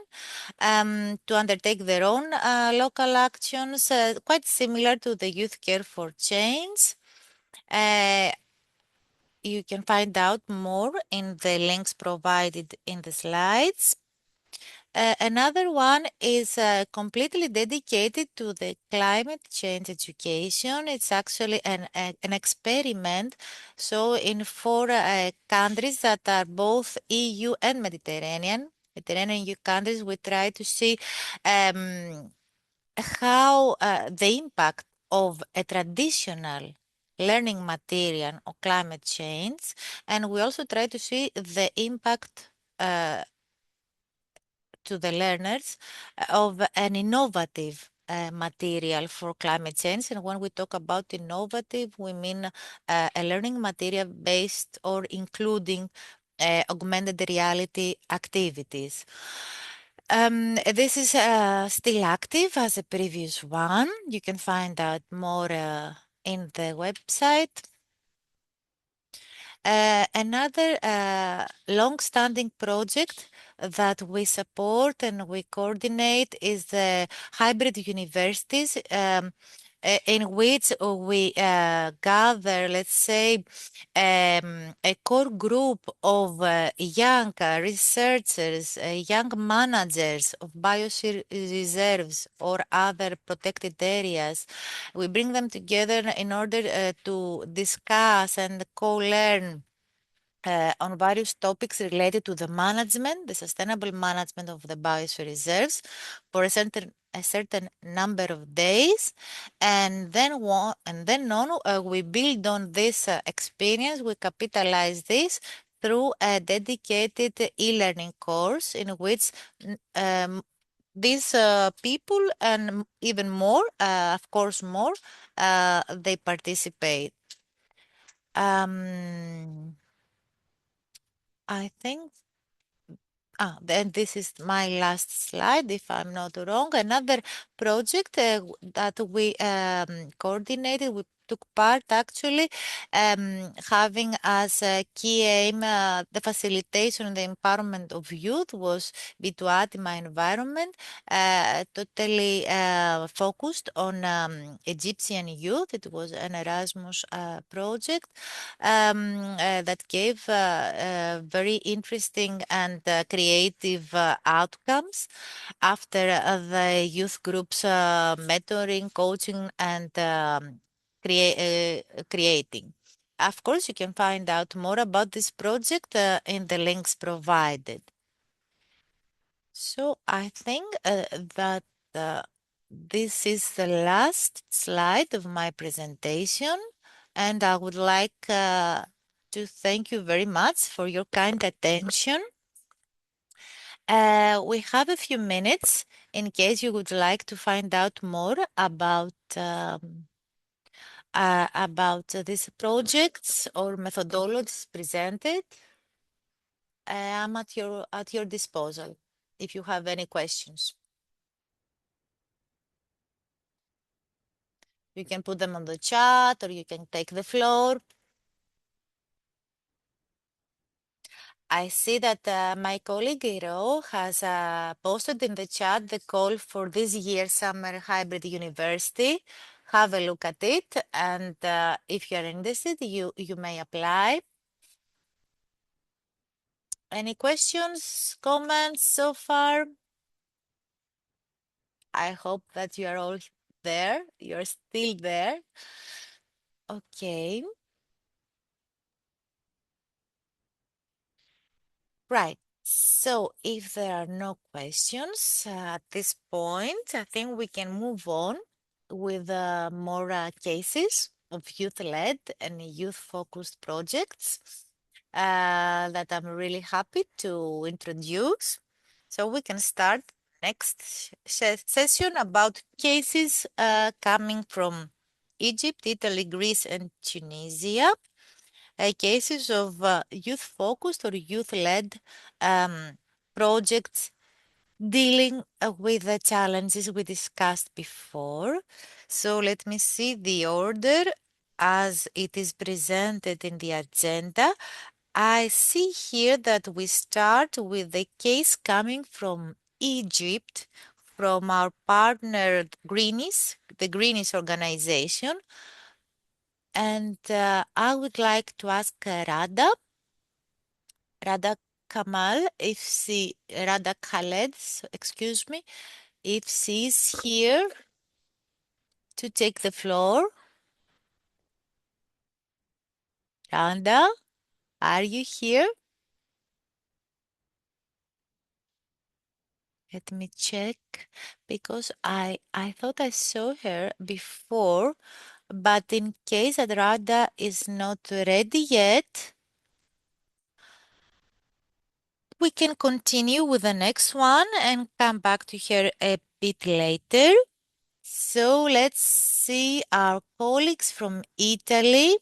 to undertake their own local actions, quite similar to the Youth Care for Change. You can find out more in the links provided in the slides. Another one is completely dedicated to the climate change education. It's actually an experiment. So in four countries that are both EU and Mediterranean EU countries, we try to see how the impact of a traditional learning material on climate change, and we also try to see the impact to the learners of an innovative material for climate change. And when we talk about innovative, we mean a learning material based or including augmented reality activities. This is still active as a previous one. You can find out more in the website. Another long-standing project that we support and we coordinate is the hybrid universities, in which we gather, let's say, a core group of young researchers, young managers of bioreserves or other protected areas. We bring them together in order to discuss and co-learn on various topics related to the management, the sustainable management of the biosphere reserves for a certain number of days, and then on, we build on this experience. We capitalize this through a dedicated e-learning course in which these people and even more, of course, more, they participate. I think Then this is my last slide, if I'm not wrong. Another project that we coordinated, we took part actually, having as a key aim the facilitation and the empowerment of youth was Bituatima environment, totally focused on Egyptian youth. It was an Erasmus project that gave very interesting and creative outcomes after the youth groups mentoring, coaching, and creating. Of course, you can find out more about this project in the links provided. So I think that uh, this is the last slide of my presentation, and I would like to thank you very much for your kind attention. We have a few minutes in case you would like to find out more about these projects or methodologies presented. I'm at your disposal if you have any questions. You can put them on the chat or you can take the floor. I see that my colleague Iro has posted in the chat the call for this year's summer hybrid university. Have a look at it, and if you're interested, you may apply. Any questions, comments so far? I hope that you are all there. You're still there. Okay. Right. So if there are no questions at this point, I think we can move on with more cases of youth-led and youth-focused projects that I'm really happy to introduce. So we can start next session about cases coming from Egypt, Italy, Greece, and Tunisia. Cases of youth-focused or youth-led projects dealing with the challenges we discussed before. So let me see the order as it is presented in the agenda. I see here that we start with the case coming from Egypt, from our partner Greenies, the Greenies organization. And I would like to ask Rada Kamal, Rada Khaled, excuse me, if she's here to take the floor. Rada, are you here? Let me check because I thought I saw her before, but in case that Rada is not ready yet, we can continue with the next one and come back to her a bit later. So let's see our colleagues from Italy.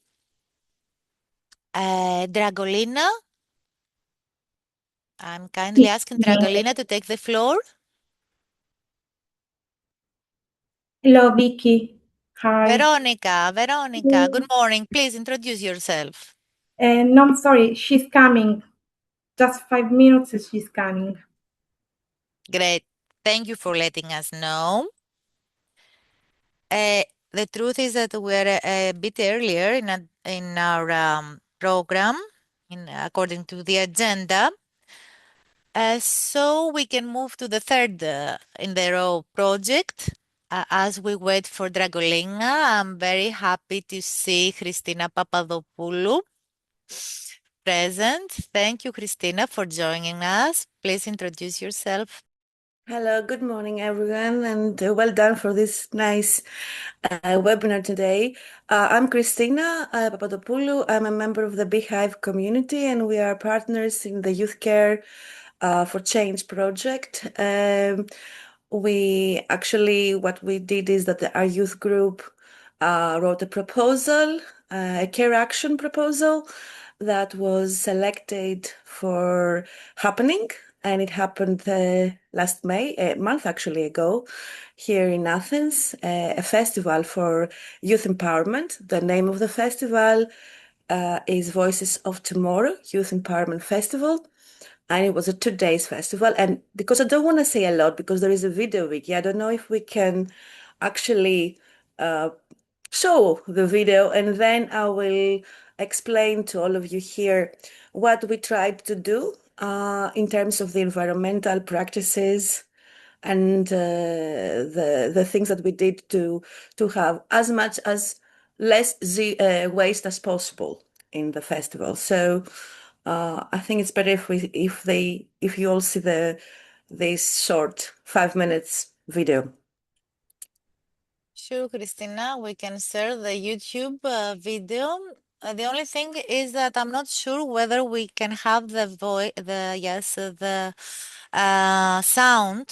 Dragolina. I'm kindly asking Dragolina to take the floor. Hello, Vicky. Hi. Veronica, good morning. Please introduce yourself. No, I'm sorry, she's coming. Just 5 minutes and she's coming. Great. Thank you for letting us know. The truth is that we're a bit earlier in our program, according to the agenda. So we can move to the third in the row project. As we wait for Dragolina, I'm very happy to see Christina Papadopoulou present. Thank you, Christina, for joining us. Please introduce yourself. Hello, good morning, everyone, and well done for this nice webinar today. I'm Christina Papadopoulou. I'm a member of the Beehive community, and we are partners in the Youth Care for Change project. What we did is that our youth group wrote a proposal, a care action proposal that was selected for happening and it happened last May, a month actually ago, here in Athens, a festival for youth empowerment. The name of the festival is Voices of Tomorrow, Youth Empowerment Festival. And it was a 2 days festival. And because I don't want to say a lot, because there is a video, Vicky, I don't know if we can actually show the video, and then I will explain to all of you here what we tried to do in terms of the environmental practices and the things that we did to have as much as less waste as possible in the festival. So I think it's better if you all see this short 5 minutes video. Sure, Christina, we can share the YouTube video. The only thing is that I'm not sure whether we can have the sound.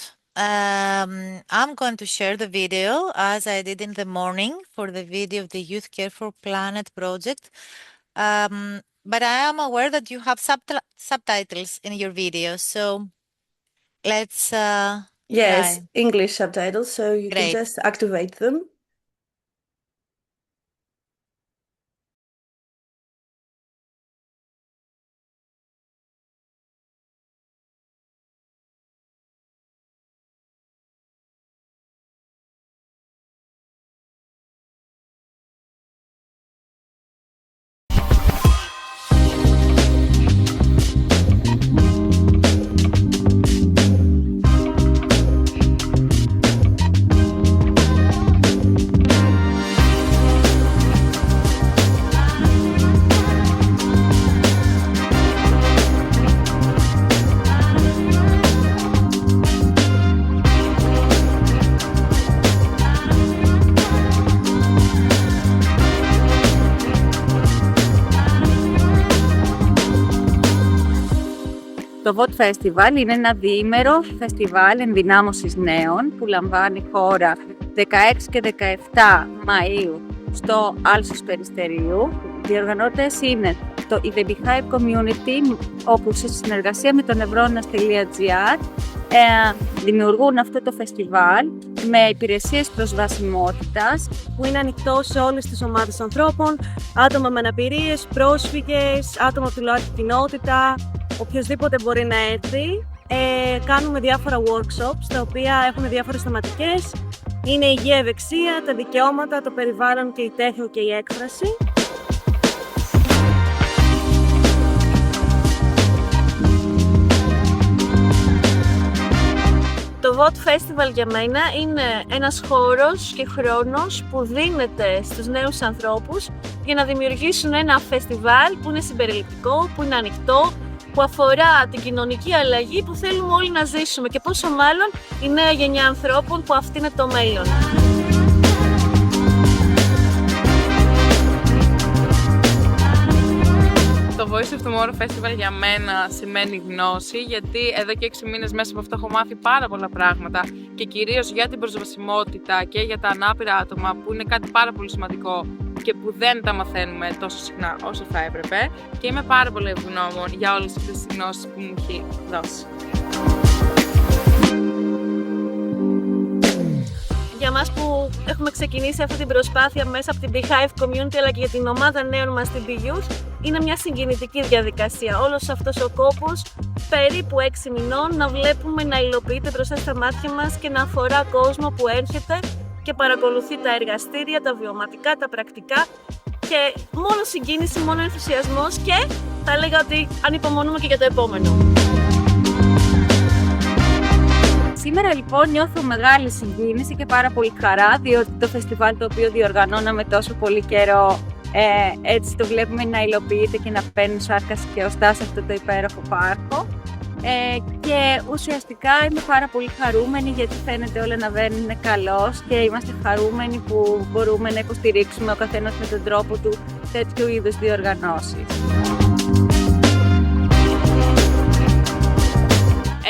I'm going to share the video as I did in the morning for the video of the Youthcare4planet project. But I am aware that you have subtitles in your video, so let's Yes, try. English subtitles, so you can Great. just activate them. Το VOT Festival είναι ένα διήμερο φεστιβάλ ενδυνάμωσης νέων που λαμβάνει χώρα 16 και 17 Μαΐου στο Άλσος Περιστερίου. Οι διοργανώτες είναι η The Beehive Community, όπου σε συνεργασία με το neuronas.gr δημιουργούν αυτό το φεστιβάλ με υπηρεσίες προσβασιμότητας που είναι ανοιχτό σε όλες τις ομάδες ανθρώπων, άτομα με αναπηρίες, πρόσφυγες, άτομα από τη ΛΟΑΤΚΙ κοινότητα, οποιοσδήποτε μπορεί να έρθει. Κάνουμε διάφορα workshops, τα οποία έχουν διάφορες θεματικές. Είναι η υγεία, ευεξία, τα δικαιώματα, το περιβάλλον και η τέχνη και η έκφραση. Το VOT Festival για μένα είναι ένας χώρος και χρόνος που δίνεται στους νέους ανθρώπους για να δημιουργήσουν ένα φεστιβάλ που είναι συμπεριληπτικό, που είναι ανοιχτό, που αφορά την κοινωνική αλλαγή που θέλουμε όλοι να ζήσουμε και πόσο μάλλον η νέα γενιά ανθρώπων που αυτή είναι το μέλλον. Το Voice of Tomorrow Festival για μένα σημαίνει γνώση, γιατί εδώ και 6 μήνες μέσα από αυτό έχω μάθει πάρα πολλά πράγματα και κυρίως για την προσβασιμότητα και για τα ανάπηρα άτομα, που είναι κάτι πάρα πολύ σημαντικό και που δεν τα μαθαίνουμε τόσο συχνά όσο θα έπρεπε, και είμαι πάρα πολύ ευγνώμων για όλες αυτές τις γνώσεις που μου έχει δώσει. Για μας που έχουμε ξεκινήσει αυτή την προσπάθεια μέσα από την Beehive Community αλλά και για την ομάδα νέων μας στην Youth, είναι μια συγκινητική διαδικασία. Όλος αυτός ο κόπος, περίπου 6 μηνών, να βλέπουμε να υλοποιείται μπροστά στα μάτια μας και να αφορά κόσμο που έρχεται και παρακολουθεί τα εργαστήρια, τα βιωματικά, τα πρακτικά, και μόνο συγκίνηση, μόνο ενθουσιασμός, και θα έλεγα ότι ανυπομονούμε και για το επόμενο. Σήμερα λοιπόν νιώθω μεγάλη συγκίνηση και πάρα πολύ χαρά, διότι το φεστιβάλ το οποίο διοργανώναμε τόσο πολύ καιρό, έτσι το βλέπουμε να υλοποιείται και να παίρνει σάρκα και οστά σε αυτό το υπέροχο πάρκο. Και ουσιαστικά είμαι πάρα πολύ χαρούμενη, γιατί φαίνεται όλα να βαίνουν καλώς και είμαστε χαρούμενοι που μπορούμε να υποστηρίξουμε ο καθένας με τον τρόπο του τέτοιου είδους διοργανώσεις.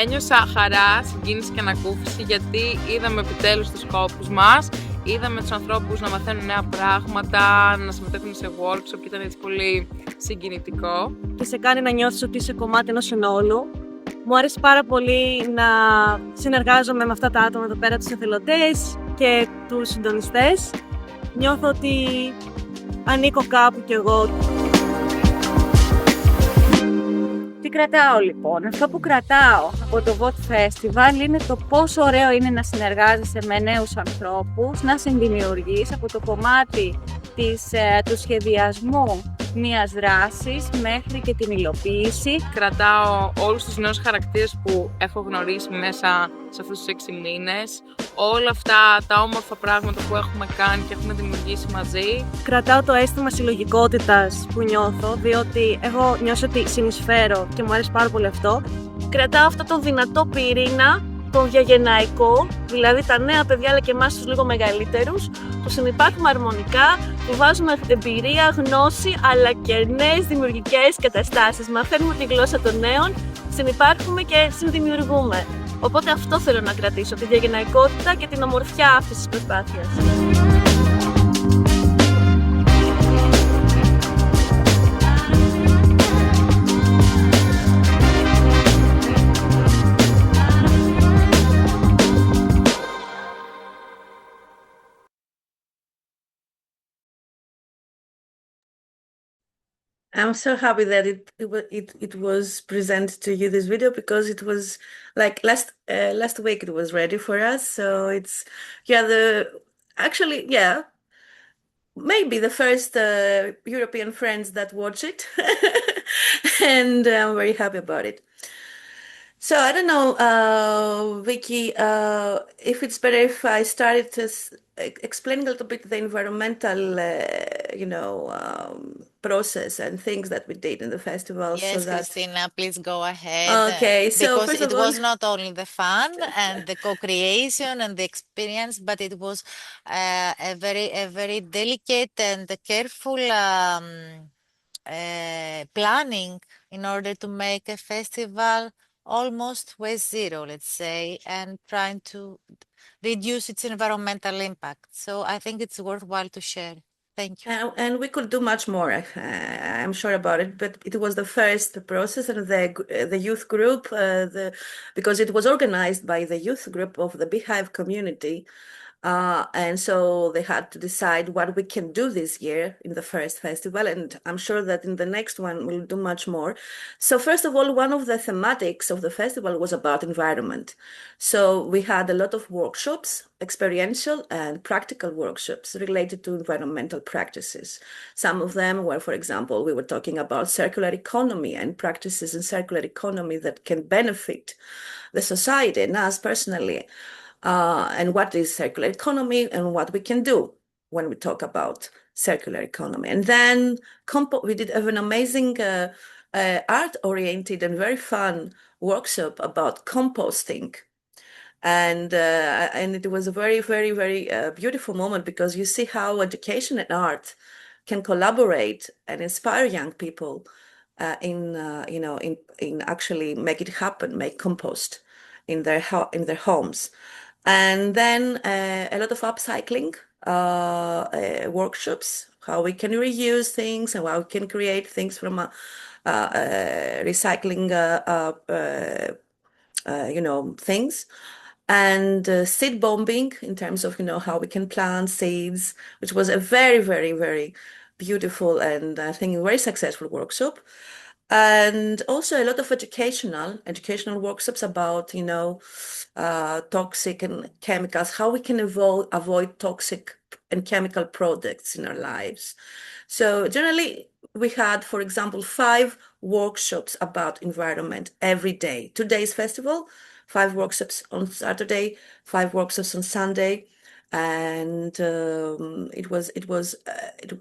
Ένιωσα χαρά, συγκίνηση και ανακούφιση, γιατί είδαμε επιτέλους τους σκόπους μας, είδαμε τους ανθρώπους να μαθαίνουν νέα πράγματα, να συμμετέχουν σε workshop, και ήταν έτσι πολύ συγκινητικό. Και σε κάνει να νιώθεις ότι είσαι κομμάτι ενός συνόλου, Μου άρεσε πάρα πολύ να συνεργάζομαι με αυτά τα άτομα εδώ πέρα, τους εθελοντές και τους συντονιστές. Νιώθω ότι ανήκω κάπου κι εγώ. Τι κρατάω λοιπόν? Αυτό που κρατάω από το VOT Festival είναι το πόσο ωραίο είναι να συνεργάζεσαι με νέους ανθρώπους, να συνδημιουργείς από το κομμάτι του σχεδιασμού μιας δράσης μέχρι και την υλοποίηση. Κρατάω όλους τους νέους χαρακτήρες που έχω γνωρίσει μέσα σε αυτούς τους 6 μήνες. Όλα αυτά τα όμορφα πράγματα που έχουμε κάνει και έχουμε δημιουργήσει μαζί. Κρατάω το αίσθημα συλλογικότητας που νιώθω, διότι εγώ νιώσω ότι συνεισφέρω και μου αρέσει πάρα πολύ αυτό. Κρατάω αυτό το δυνατό πυρήνα, τον διαγενειακό, δηλαδή τα νέα παιδιά αλλά και εμάς τους λίγο μεγαλύτερους, που συνυπάρχουμε αρμονικά, που βάζουμε εμπειρία, γνώση αλλά και νέες δημιουργικές καταστάσεις. Μαθαίνουμε τη γλώσσα των νέων, συνυπάρχουμε και συνδημιουργούμε. Οπότε αυτό θέλω να κρατήσω, τη διαγενειακότητα και την ομορφιά αυτής της προσπάθειας. I'm so happy that it was presented to you, this video, because it was like last week it was ready for us. So it's maybe the first European friends that watch it, and I'm very happy about it. So I don't know, Vicky, if it's better if I started to explaining a little bit the environmental, process and things that we did in the festival. Yes, so that... Christina, please go ahead. Okay, so because first it of all... was not only the fun and the co-creation and the experience, but it was a very delicate and careful planning in order to make a festival almost waste zero, let's say, and trying to reduce its environmental impact. So I think it's worthwhile to share. Thank you. And we could do much more, I'm sure about it, but it was the first process, and the youth group, because it was organized by the youth group of the Beehive community, and so they had to decide what we can do this year in the first festival, and I'm sure that in the next one we'll do much more. So first of all, one of the thematics of the festival was about environment. So we had a lot of workshops, experiential and practical workshops related to environmental practices. Some of them were, for example, we were talking about circular economy and practices in circular economy that can benefit the society and us personally. And what is circular economy and what we can do when we talk about circular economy. And then we did have an amazing art-oriented and very fun workshop about composting. And it was a very, very, very beautiful moment, because you see how education and art can collaborate and inspire young people in actually make it happen, make compost in their homes. And then a lot of upcycling workshops, how we can reuse things and how we can create things from recycling, things. And seed bombing in terms of, how we can plant seeds, which was a very, very, very beautiful and I think very successful workshop. And also a lot of educational workshops about, toxic and chemicals, how we can avoid toxic and chemical products in our lives. So generally, we had, for example, 5 workshops about environment every day. Today's festival, 5 workshops on Saturday, 5 workshops on Sunday. And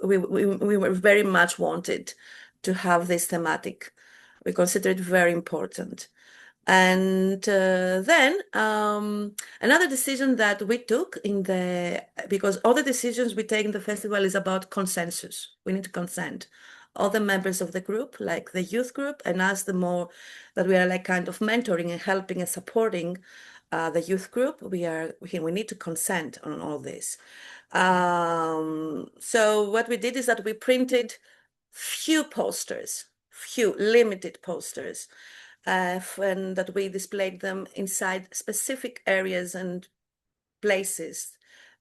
we were very much wanted to have this thematic. We consider it very important. And then another decision that we took because all the decisions we take in the festival is about consensus. We need to consent. All the members of the group, like the youth group, and us, the more that we are like kind of mentoring and helping and supporting the youth group, we need to consent on all this. So what we did is that we printed few limited posters, and that we displayed them inside specific areas and places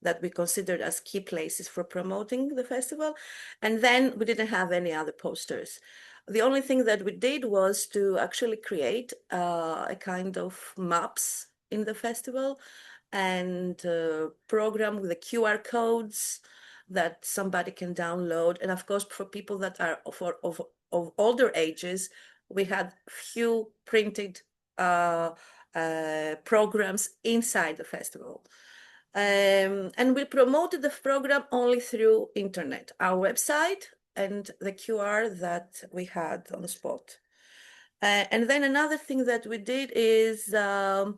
that we considered as key places for promoting the festival. And then we didn't have any other posters. The only thing that we did was to actually create a kind of maps in the festival and program with the QR codes that somebody can download. And of course, for people that are of older ages, we had few printed programs inside the festival. And we promoted the program only through internet, our website and the QR that we had on the spot. And then another thing that we did is that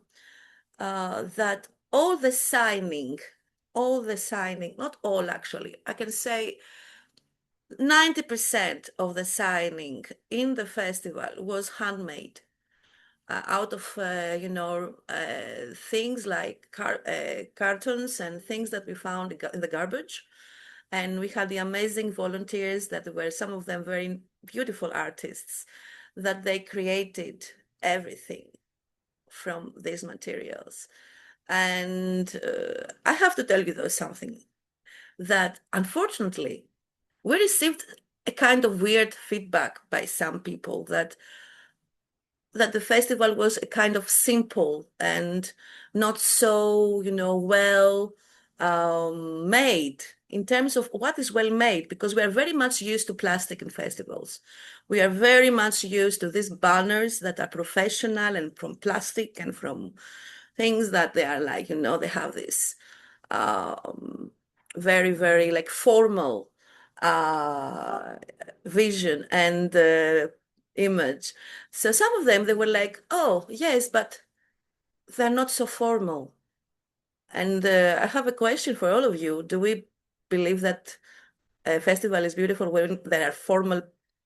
all the signing, not all actually, I can say 90% of the signing in the festival was handmade. Out of things like cartons and things that we found in the garbage. And we had the amazing volunteers that were some of them very beautiful artists that they created everything from these materials. And I have to tell you though something, that unfortunately we received a kind of weird feedback by some people that the festival was a kind of simple and not so, well made in terms of what is well made, because we are very much used to plastic in festivals. We are very much used to these banners that are professional and from plastic and from things that they are like, they have this very, very like formal vision and image. So some of them, they were like, oh, yes, but they're not so formal. And I have a question for all of you. Do we believe that a festival is beautiful when there are formal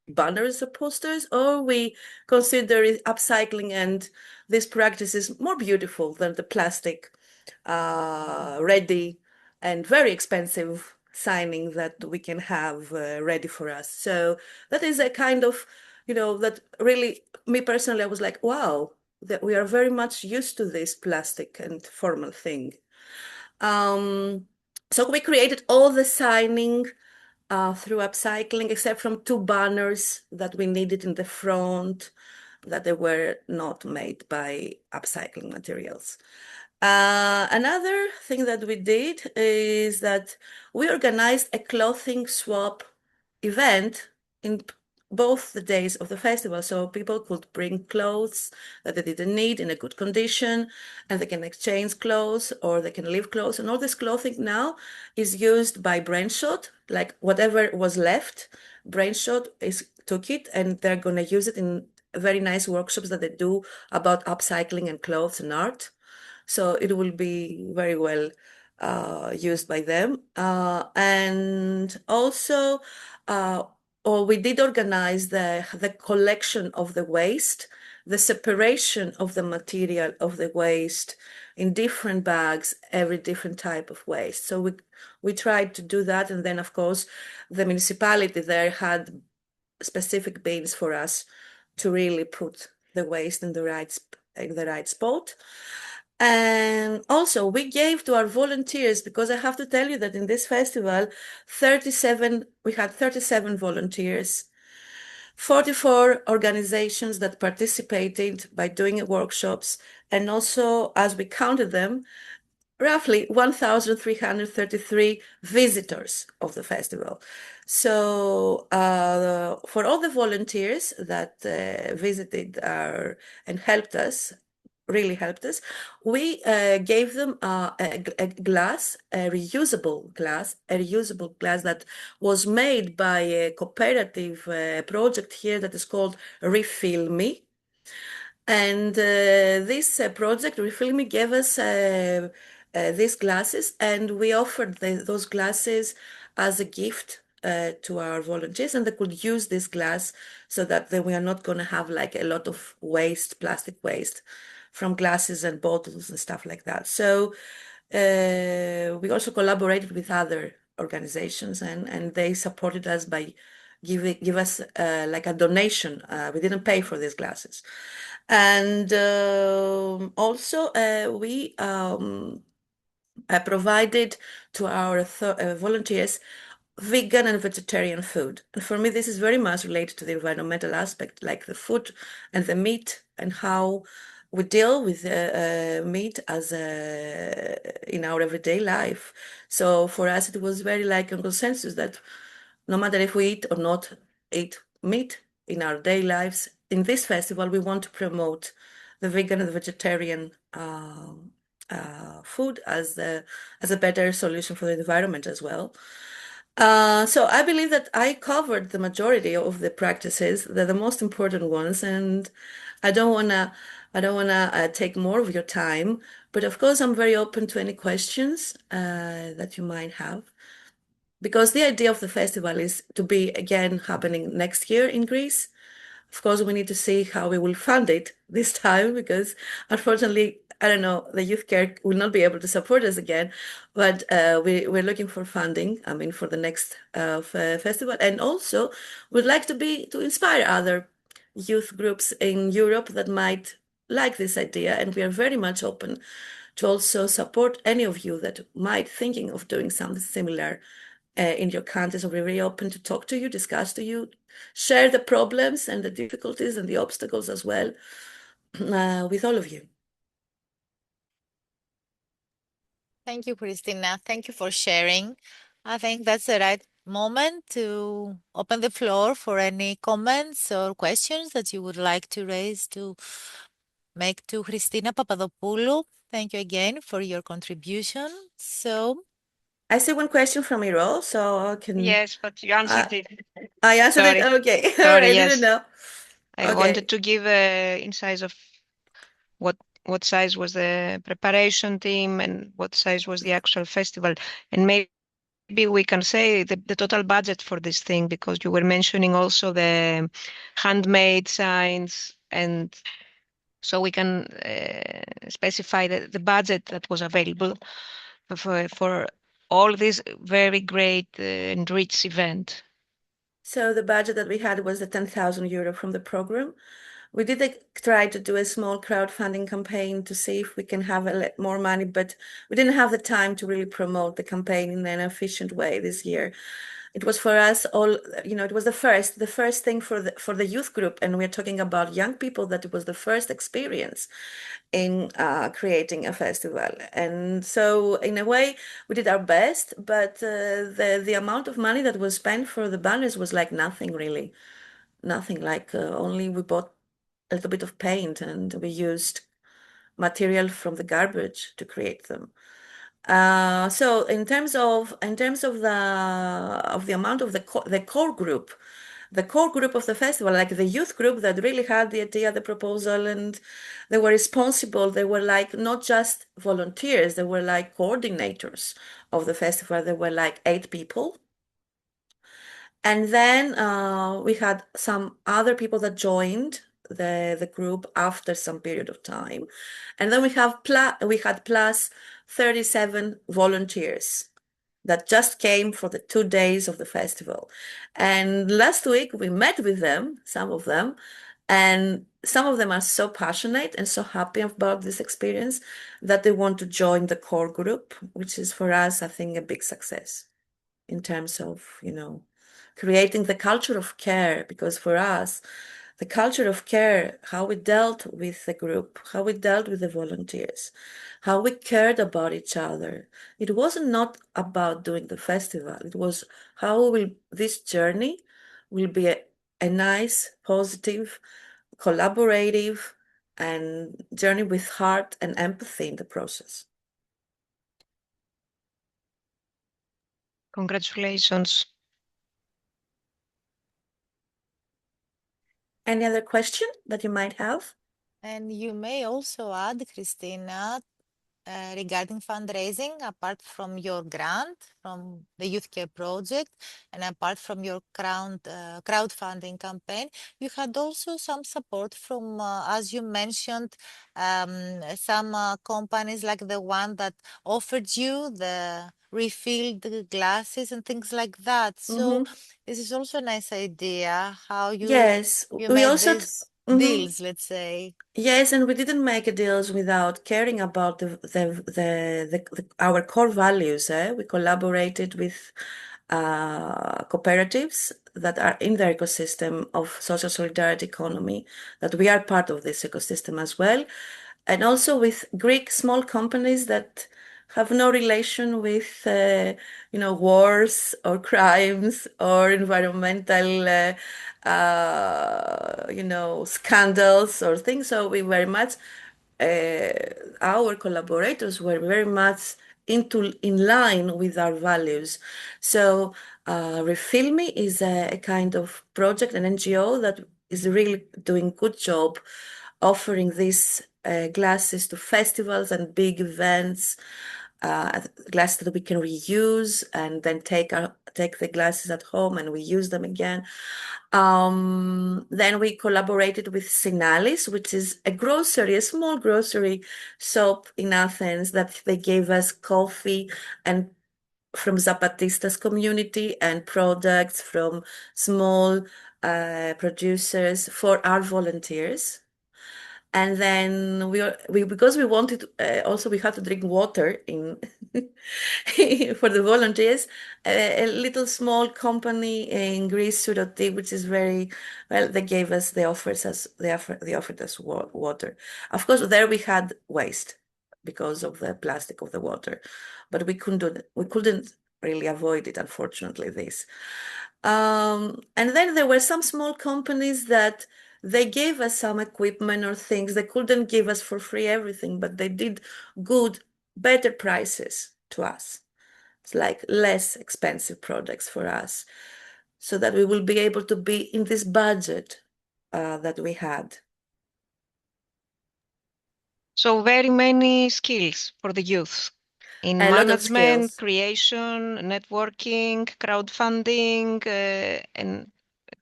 banners or posters, or we consider upcycling and this practice is more beautiful than the plastic, ready and very expensive signing that we can have ready for us? So that is a kind of, that really, me personally, I was like, wow, that we are very much used to this plastic and formal thing. So we created all the signing through upcycling, except from two banners that we needed in the front, that they were not made by upcycling materials. Another thing that we did is that we organized a clothing swap event in both the days of the festival, so people could bring clothes that they didn't need in a good condition, and they can exchange clothes or they can leave clothes. And all this clothing now is used by Brainshot, like whatever was left, Brainshot took it and they're going to use it in very nice workshops that they do about upcycling and clothes and art. So it will be very well used by them. And also, we did organize the collection of the waste, the separation of the material of the waste in different bags, every different type of waste. So we tried to do that. And then, of course, the municipality there had specific bins for us to really put the waste in the right spot. And also we gave to our volunteers, because I have to tell you that in this festival, we had 37 volunteers, 44 organizations that participated by doing workshops, and also, as we counted them, roughly 1,333 visitors of the festival. So for all the volunteers that visited and helped us, really helped us, we gave them a reusable glass that was made by a cooperative project here that is called Refill Me. And this project, Refill Me, gave us these glasses, and we offered those glasses as a gift to our volunteers, and they could use this glass so that we are not going to have like a lot of waste, plastic waste from glasses and bottles and stuff like that. So we also collaborated with other organizations, and they supported us by give us like a donation. We didn't pay for these glasses. And also we provided to our volunteers vegan and vegetarian food. And for me, this is very much related to the environmental aspect, like the food and the meat and how we deal with meat as in our everyday life. So for us, it was very like a consensus that no matter if we eat or not eat meat in our daily lives, in this festival, we want to promote the vegan and the vegetarian food as a better solution for the environment as well. So I believe that I covered the majority of the practices, the most important ones, and I don't wanna take more of your time. But of course, I'm very open to any questions that you might have, because the idea of the festival is to be again happening next year in Greece. Of course, we need to see how we will fund it this time, because unfortunately, I don't know, the youth care will not be able to support us again, but we're looking for funding, I mean, for the next festival. And also, we'd like to inspire other youth groups in Europe that might like this idea. And we are very much open to also support any of you that might thinking of doing something similar in your countries. We're very open to talk to you, discuss to you, share the problems and the difficulties and the obstacles as well with all of you. Thank you, Christina. Thank you for sharing. I think that's the right moment to open the floor for any comments or questions that you would like to raise to make to Christina Papadopoulou. Thank you again for your contribution. So, I see one question from Iro, so I can. Yes, but you answered it. I answered Sorry. it. Okay. All Sorry, right. I yes. didn't know. I Okay. wanted to give insights of what size was the preparation team and what size was the actual festival, and maybe we can say the total budget for this thing, because you were mentioning also the handmade signs, and so we can specify the budget that was available for all this very great and rich event. So the budget that we had was the 10,000 euro from the program. We did try to do a small crowdfunding campaign to see if we can have more money, but we didn't have the time to really promote the campaign in an efficient way this year. It was for us all, it was the first thing for the youth group, and we're talking about young people, that it was the first experience in creating a festival. And so in a way we did our best, but the amount of money that was spent for the banners was like nothing really. Nothing, like only we bought a little bit of paint and we used material from the garbage to create them. So in terms of the amount of the core group, the core group of the festival, like the youth group that really had the idea, the proposal, and they were responsible. They were like not just volunteers, they were like coordinators of the festival. There were like 8 people. And then we had some other people that joined the group after some period of time. And then we had plus 37 volunteers that just came for the 2 days of the festival. And last week we met with them, some of them, and some of them are so passionate and so happy about this experience that they want to join the core group, which is for us, I think, a big success in terms of, creating the culture of care. Because for us, the culture of care, how we dealt with the group, how we dealt with the volunteers, how we cared about each other. It wasn't not about doing the festival. It was how this journey will be a nice, positive, collaborative, and journey with heart and empathy in the process. Congratulations. Any other question that you might have? and you may also add, Christina, regarding fundraising, apart from your grant from the Youth Care project and apart from your crowdfunding campaign, you had also some support from, as you mentioned, some companies like the one that offered you the refilled glasses and things like that. So this is also a nice idea how Yes, you we made also these deals, let's say. yes, and we didn't make deals without caring about our core values. We collaborated with cooperatives that are in the ecosystem of social solidarity economy, that we are part of this ecosystem as well, and also with Greek small companies that have no relation with wars or crimes or environmental scandals or things. So we very much our collaborators were very much in line with our values. So Refill Me is a kind of project, an NGO that is really doing good job offering these glasses to festivals and big events, glasses that we can reuse and then take the glasses at home and we use them again. Then we collaborated with Sinalis, which is a small grocery shop in Athens, that they gave us coffee and from Zapatistas community and products from small producers for our volunteers. And then because we wanted also we had to drink water in for the volunteers. A little small company in Greece, Suroti, which is very well. They offered us water. Of course, there we had waste because of the plastic of the water, but we couldn't really avoid it. Unfortunately, this. And then there were some small companies that they gave us some equipment or things. They couldn't give us for free everything, but they did better prices to us. It's like less expensive products for us, so that we will be able to be in this budget that we had. So very many skills for the youth in A lot of management, skills. creation, networking, crowdfunding, and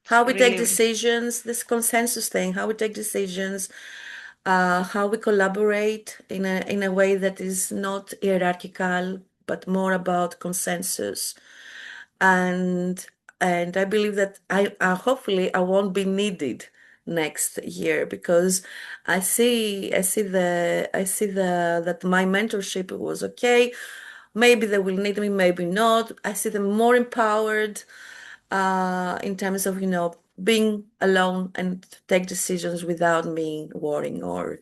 How we take really decisions, this consensus thing, how we take decisions, how we collaborate in a way that is not hierarchical, but more about consensus. And I believe that I hopefully I won't be needed next year, because I see that my mentorship was okay. Maybe they will need me, maybe not. I see them more empowered in terms of being alone and take decisions without me worrying or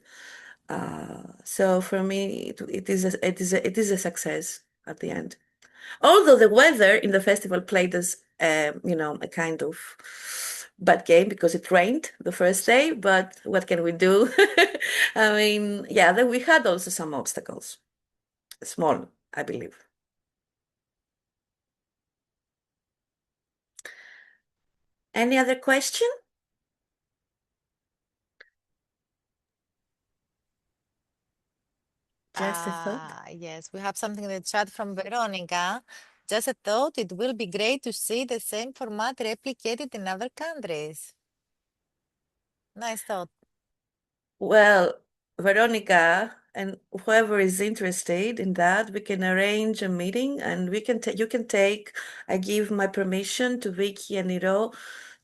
so for me it is a success at the end. Although the weather in the festival played us a kind of bad game because it rained the first day, but what can we do? I mean, yeah, then we had also some obstacles, small, I believe. Any other question? Just a thought. Yes, we have something in the chat from Veronica. Just a thought, it will be great to see the same format replicated in other countries. Nice thought. Well, Veronica and whoever is interested in that, we can arrange a meeting and you can take, I give my permission to Vicky and Niro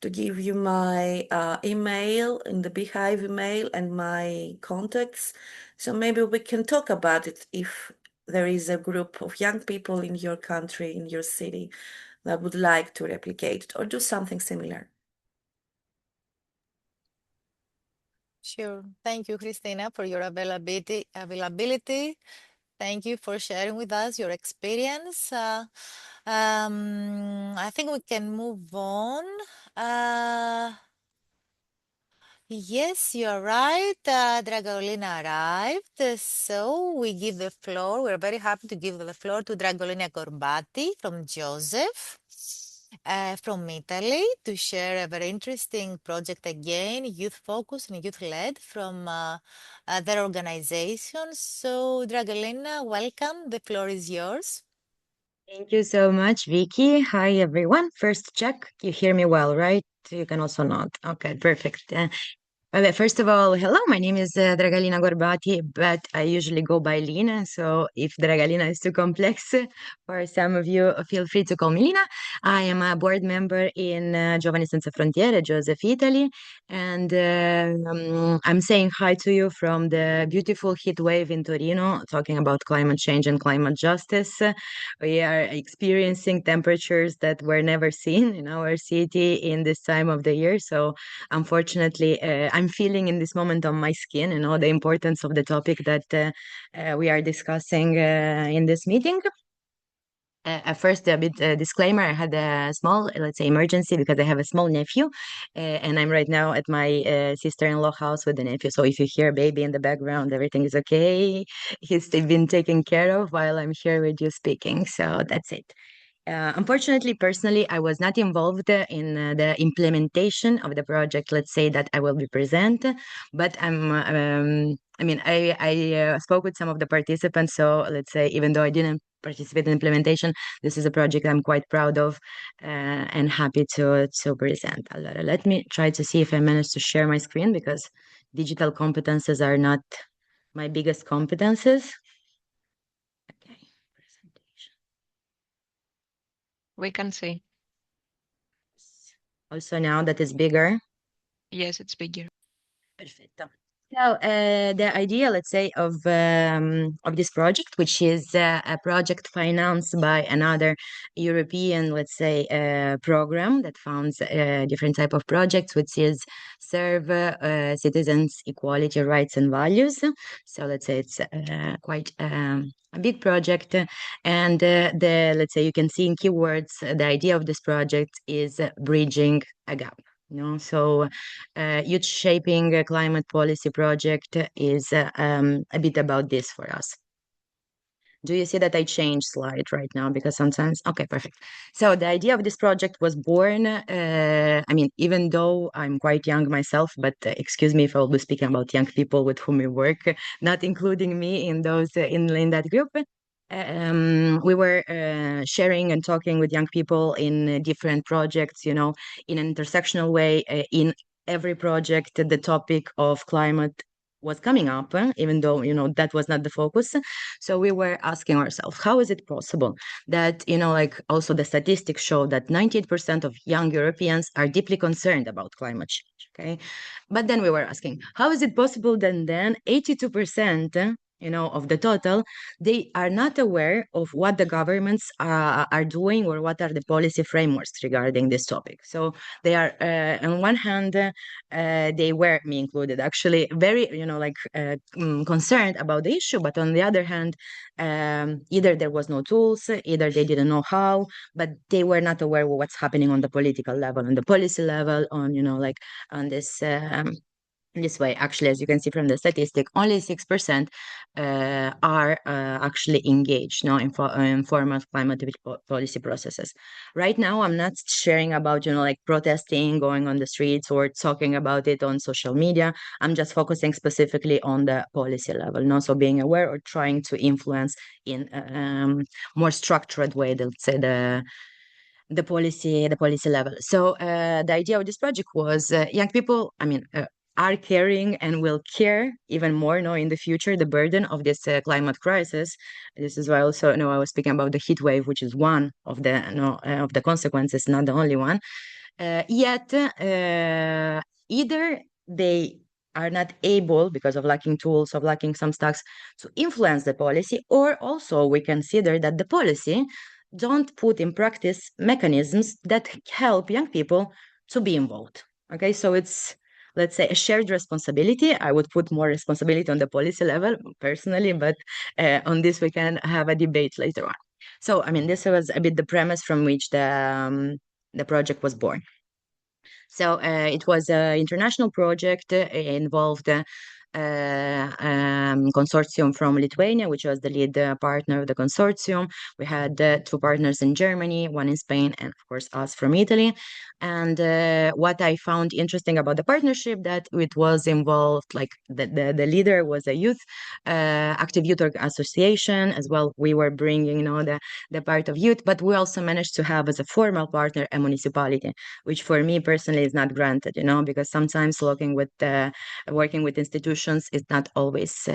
to give you my email in the Beehive email and my contacts. So maybe we can talk about it if there is a group of young people in your country, in your city, that would like to replicate it or do something similar. Sure. Thank you, Christina, for your availability. Thank you for sharing with us your experience. I think we can move on. Yes, you're right. Dragolina arrived. So we give the floor. We're very happy to give the floor to Dragolina Gorbati from Joseph. from Italy to share a very interesting project again, youth focused and youth led from their organization. So, Dragalina, welcome. The floor is yours. Thank you so much, Vicky. Hi, everyone. First check, you hear me well, right? You can also nod. Okay, perfect. First of all, hello, my name is Dragalina Gorbati, but I usually go by Lina. So if Dragalina is too complex for some of you, feel free to call me Lina. I am a board member in Giovani Senza Frontiere, Joseph, Italy. And I'm saying hi to you from the beautiful heat wave in Torino, talking about climate change and climate justice. We are experiencing temperatures that were never seen in our city in this time of the year. So unfortunately, I'm feeling in this moment on my skin, the importance of the topic that we are discussing in this meeting. At first, a bit disclaimer, I had a small, let's say, emergency because I have a small nephew, and I'm right now at my sister-in-law house with the nephew. So if you hear a baby in the background, everything is okay. He's been taken care of while I'm here with you speaking. So that's it. Unfortunately, personally, I was not involved in the implementation of the project, let's say, that I will be present, but I spoke with some of the participants. So let's say, even though I didn't participate in implementation, this is a project I'm quite proud of and happy to present. Allora, let me try to see if I manage to share my screen because digital competences are not my biggest competences. Okay, presentation. We can see. Also now that is bigger. Yes, it's bigger. Perfetto. So the idea, let's say, of this project, which is a project financed by another European, let's say, program that funds different type of projects, which is serve citizens' equality, rights, and values. So let's say it's quite a big project, and let's say you can see in keywords the idea of this project is bridging a gap. So Youth Shaping Climate Policy Project is a bit about this for us. Do you see that I change slide right now? Because sometimes, okay, perfect. So the idea of this project was born, even though I'm quite young myself, but excuse me if I will be speaking about young people with whom we work, not including me in those in that group. We were sharing and talking with young people in different projects, in an intersectional way. In every project, the topic of climate was coming up, even though, that was not the focus. So we were asking ourselves, how is it possible that, also the statistics show that 98% of young Europeans are deeply concerned about climate change, okay? But then we were asking, how is it possible that then 82%, of the total, they are not aware of what the governments are doing or what are the policy frameworks regarding this topic. So they are, on one hand, they were, me included, actually very, concerned about the issue. But on the other hand, either there was no tools, either they didn't know how, but they were not aware of what's happening on the political level, on the policy level, on, on this way. Actually, as you can see from the statistic, only 6% are actually engaged in formal climate policy processes. Right now, I'm not sharing about, protesting, going on the streets or talking about it on social media. I'm just focusing specifically on the policy level, so being aware or trying to influence in a more structured way, let's say, the policy level. So the idea of this project was young people, are carrying and will care even more in the future the burden of this climate crisis. This is why also I was speaking about the heat wave, which is one of the consequences, not the only one. Yet either they are not able, because of lacking tools, of lacking some stocks, to influence the policy, or also we consider that the policy don't put in practice mechanisms that help young people to be involved. Okay, so it's, let's say, a shared responsibility. I would put more responsibility on the policy level personally, but on this we can have a debate later on. So, this was a bit the premise from which the project was born. So it was an international project, involved consortium from Lithuania, which was the lead partner of the consortium. We had 2 partners in Germany, 1 in Spain, and of course us from Italy. And what I found interesting about the partnership, that it was involved, like the leader was a active youth association as well. We were bringing, the part of youth, but we also managed to have as a formal partner a municipality, which for me personally is not granted, because sometimes working with institutions is not always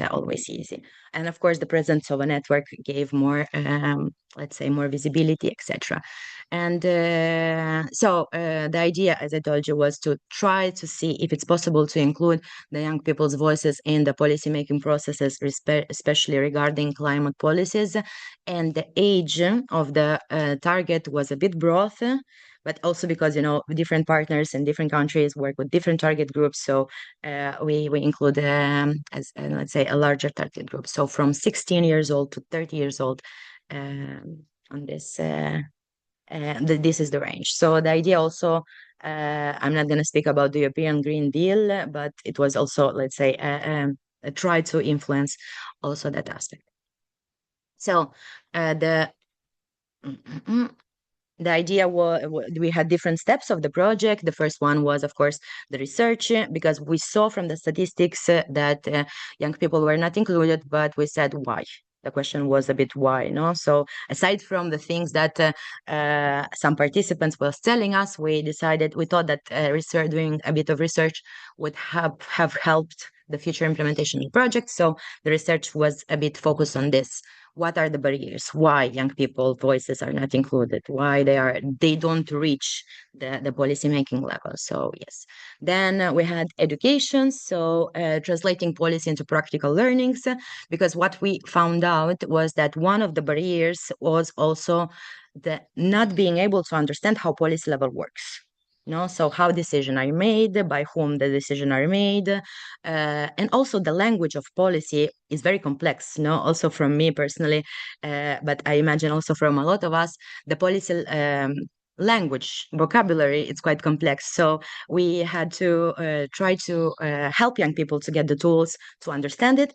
easy. And of course, the presence of a network gave more, let's say, more visibility, etc. And so the idea, as I told you, was to try to see if it's possible to include the young people's voices in the policymaking processes, especially regarding climate policies. And the age of the target was a bit broad, but also because, different partners in different countries work with different target groups. So we include, as let's say, a larger target group. So from 16 years old to 30 years old on this. This is the range. So the idea also, I'm not going to speak about the European Green Deal, but it was also, let's say, try to influence also that aspect. So the idea was, we had different steps of the project. The first one was, of course, the research, because we saw from the statistics that young people were not included, but we said why. The question was a bit why, So aside from the things that some participants were telling us, we thought that doing a bit of research would have helped the future implementation of the project. So the research was a bit focused on this. What are the barriers? Why young people voices are not included? Why they don't reach the policymaking level? So yes. Then we had education, so translating policy into practical learnings, because what we found out was that one of the barriers was also the not being able to understand how policy level works. So how decisions are made, by whom the decisions are made, and also the language of policy is very complex. Also from me personally, but I imagine also from a lot of us, the policy language vocabulary is quite complex. So we had to try to help young people to get the tools to understand it,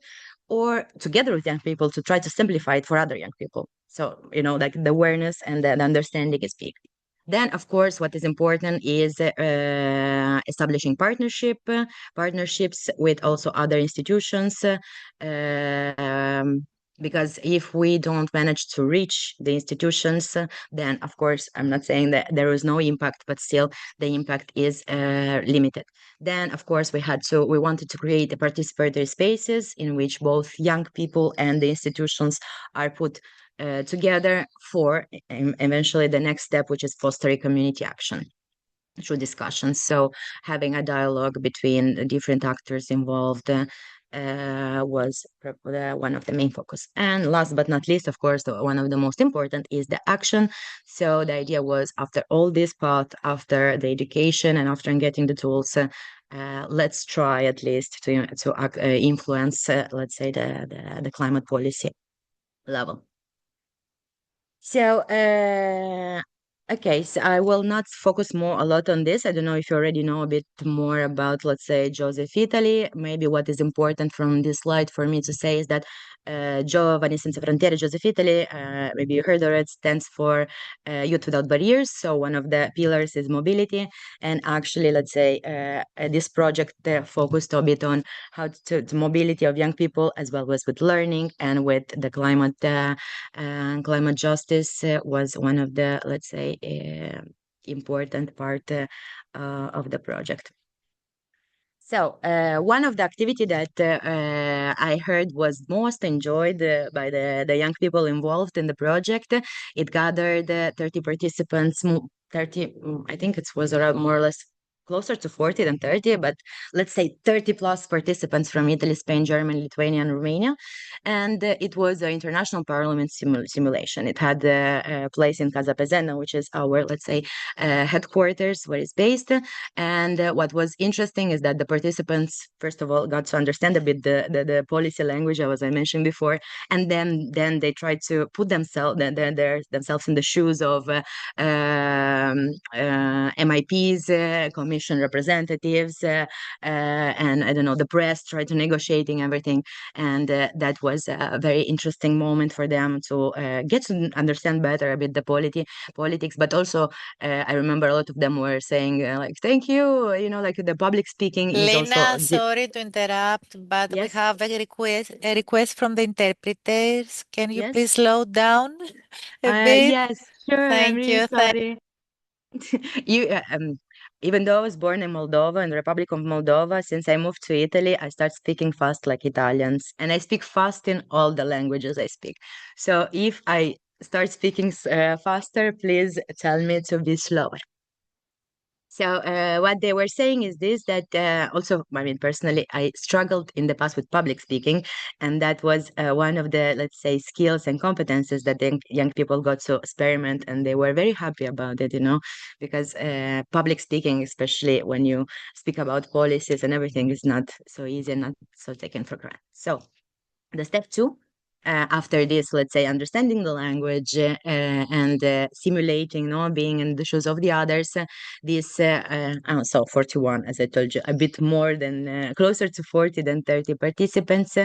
or together with young people to try to simplify it for other young people. So like the awareness and the understanding is big. Then, of course, what is important is establishing partnerships with also other institutions, because if we don't manage to reach the institutions, then, of course, I'm not saying that there is no impact, but still the impact is limited. Then, of course, we wanted to create a participatory spaces in which both young people and the institutions are put together for eventually the next step, which is fostering community action through discussions. So having a dialogue between the different actors involved was one of the main focus. And last but not least, of course, one of the most important is the action. So the idea was, after all this path, after the education and after getting the tools, let's try at least to influence, let's say, the climate policy level. So, okay, so I will not focus a lot on this. I don't know if you already know a bit more about, let's say, Joseph Italy. Maybe what is important from this slide for me to say is that Giovani Senza Frontiere, Joseph Italy, maybe you heard of it, stands for Youth Without Barriers. So one of the pillars is mobility. And actually, let's say, this project focused a bit on how to mobility of young people, as well as with learning and with the climate justice was one of the, let's say, important part of the project. So one of the activity that I heard was most enjoyed by the young people involved in the project, it gathered 30 participants, 30, I think it was around more or less closer to 40 than 30, but let's say 30 plus participants from Italy, Spain, Germany, Lithuania, and Romania. And it was an international parliament simulation. It had a place in Casa Pezena, which is our, let's say, headquarters where it's based. And what was interesting is that the participants, first of all, got to understand a bit the policy language, as I mentioned before, and then they tried to put themselves in the shoes of MIPs, commission representatives, and I don't know, the press tried to negotiating everything. And that was a very interesting moment for them to get to understand better a bit the politics. But also, I remember a lot of them were saying like, thank you, like the public speaking is also. Lena, sorry to interrupt, but we Yes. have a request from the interpreters. Can you Yes. please slow down a bit? Yes, sure. I'm Thank really you. sorry. Even though I was born in Moldova, in the Republic of Moldova, since I moved to Italy, I start speaking fast like Italians, and I speak fast in all the languages I speak. So if I start speaking faster, please tell me to be slower. So what they were saying is this, that also, I mean, personally, I struggled in the past with public speaking, and that was one of the, let's say, skills and competences that the young people got to experiment, and they were very happy about it, because public speaking, especially when you speak about policies and everything, is not so easy and not so taken for granted. So the step two, after this, let's say, understanding the language and simulating, being in the shoes of the others, so 41, as I told you, a bit more than, closer to 40 than 30 participants,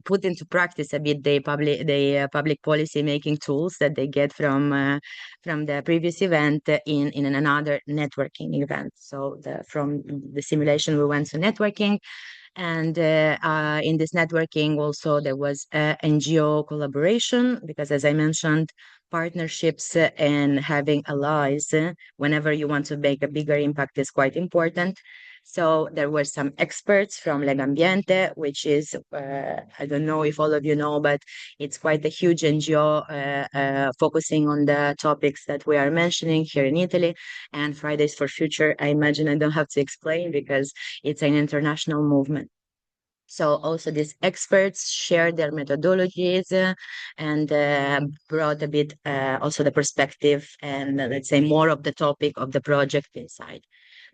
put into practice a bit the public policy making tools that they get from the previous event in another networking event. So from the simulation, we went to networking. And in this networking, also, there was NGO collaboration, because, as I mentioned, partnerships and having allies whenever you want to make a bigger impact is quite important. So there were some experts from Legambiente, which is, I don't know if all of you know, but it's quite a huge NGO focusing on the topics that we are mentioning here in Italy. And Fridays for Future, I imagine I don't have to explain, because it's an international movement. So also these experts shared their methodologies and brought a bit also the perspective and let's say more of the topic of the project inside.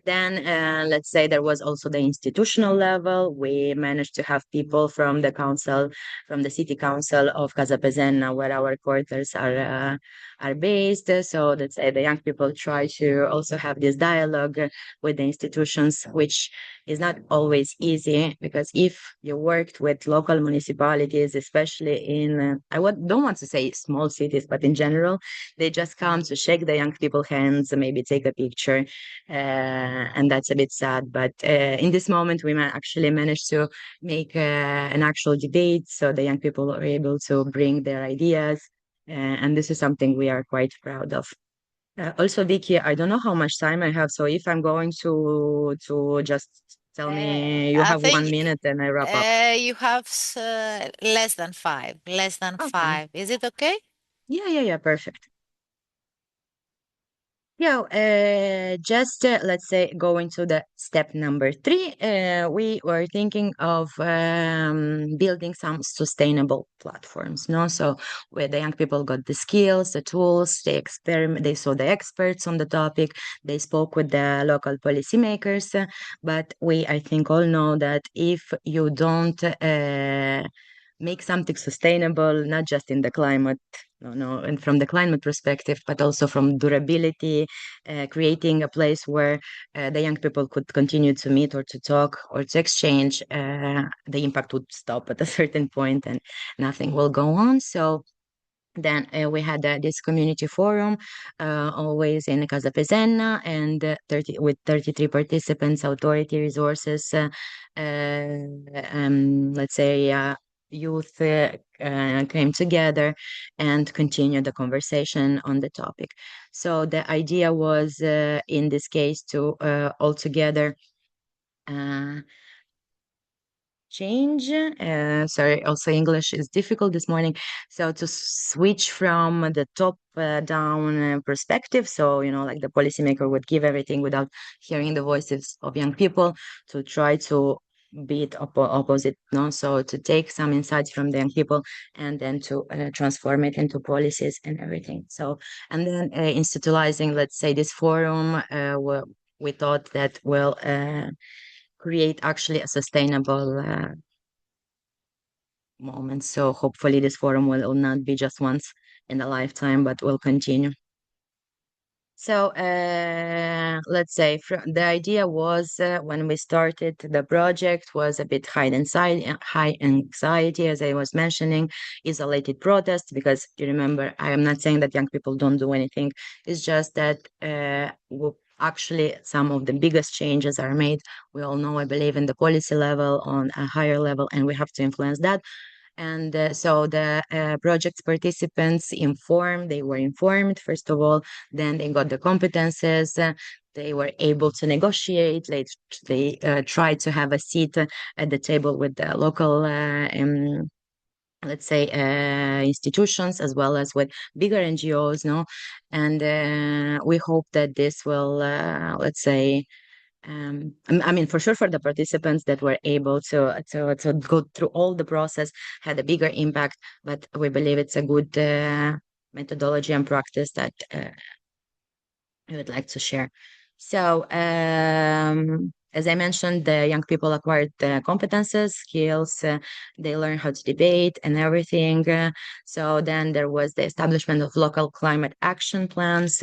Then let's say there was also the institutional level. We managed to have people from the council, from the city council of Casapesenna, where our quarters are based. So let's say the young people try to also have this dialogue with the institutions, which is not always easy, because if you worked with local municipalities, especially in, don't want to say small cities, but in general, they just come to shake the young people's hands, maybe take a picture, and that's a bit sad. But in this moment, we actually managed to make an actual debate, so the young people are able to bring their ideas, and this is something we are quite proud of. Also, Vicky, I don't know how much time I have, so if I'm going to just tell me you I have 1 think minute and I wrap up. you have less than five. Less than Okay. 5. Is it okay? Yeah, perfect. Yeah, just let's say going to the step number 3, we were thinking of building some sustainable platforms. No, so where the young people got the skills, the tools, they saw the experts on the topic, they spoke with the local policymakers. But I think, all know that if you don't make something sustainable, not just in the climate, and from the climate perspective, but also from durability, creating a place where the young people could continue to meet or to talk or to exchange, the impact would stop at a certain point and nothing will go on. So then we had this community forum, always in Casa Pesenna, and with 33 participants, authority, resources, let's say youth came together and continued the conversation on the topic. So the idea was, in this case, to all together change. Sorry, also English is difficult this morning. So to switch from the top down perspective, so, like the policymaker would give everything without hearing the voices of young people, to try to be it opposite, no? So to take some insights from the young people and then to transform it into policies and everything. So, and then institutionalizing, let's say, this forum, we thought that will create actually a sustainable moment. So hopefully this forum will not be just once in a lifetime, but will continue. So let's say the idea was when we started the project was a bit high anxiety, as I was mentioning, isolated protest, because you remember, I am not saying that young people don't do anything. It's just that actually some of the biggest changes are made. We all know, I believe, in the policy level, on a higher level, and we have to influence that. And so the project participants they were informed, first of all, then they got the competences, they were able to negotiate, they tried to have a seat at the table with the local let's say institutions, as well as with bigger NGOs, no? And we hope that this will, let's say, I mean, for sure, for the participants that were able to go through all the process, had a bigger impact. But we believe it's a good methodology and practice that I would like to share. So, as I mentioned, the young people acquired competences, skills, they learn how to debate and everything. So then there was the establishment of local climate action plans.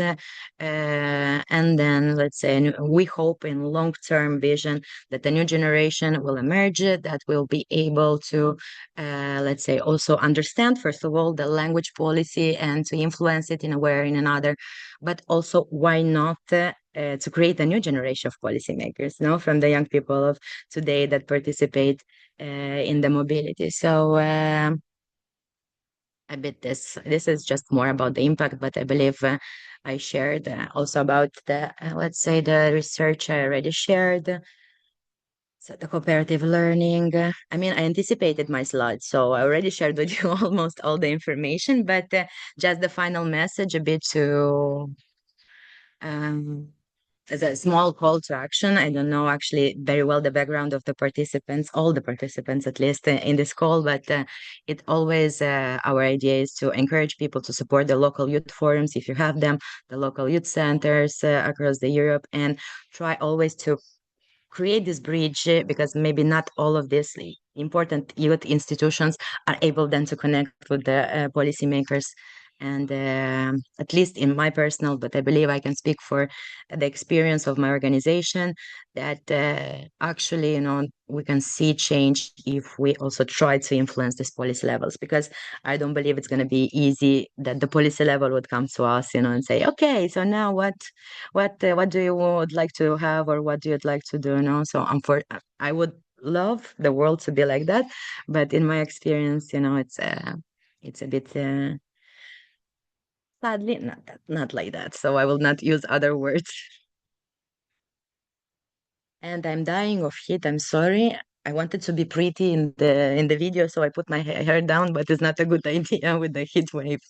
And then, let's say, we hope in long-term vision that the new generation will emerge, that will be able to, let's say, also understand, first of all, the language policy and to influence it in a way or in another, but also why not to create a new generation of policymakers, no, from the young people of today that participate in the mobility. So a bit this is just more about the impact, but I believe I shared also about the let's say the research I already shared. So the cooperative learning, I mean, I anticipated my slides, so I already shared with you almost all the information, but just the final message a bit to as a small call to action. I don't know actually very well the background of the participants, all the participants at least in this call, but it always, our idea is to encourage people to support the local youth forums, if you have them, the local youth centers across the Europe, and try always to create this bridge, because maybe not all of these important youth institutions are able then to connect with the policymakers. And at least in my personal, but I believe I can speak for the experience of my organization, that actually, we can see change if we also try to influence these policy levels, because I don't believe it's going to be easy that the policy level would come to us, and say, okay, so now what do you would like to have, or what do you like to do? So I would love the world to be like that, but in my experience, it's a bit sadly not like that. So I will not use other words. And I'm dying of heat. I'm sorry. I wanted to be pretty in the video, so I put my hair down, but it's not a good idea with the heat wave.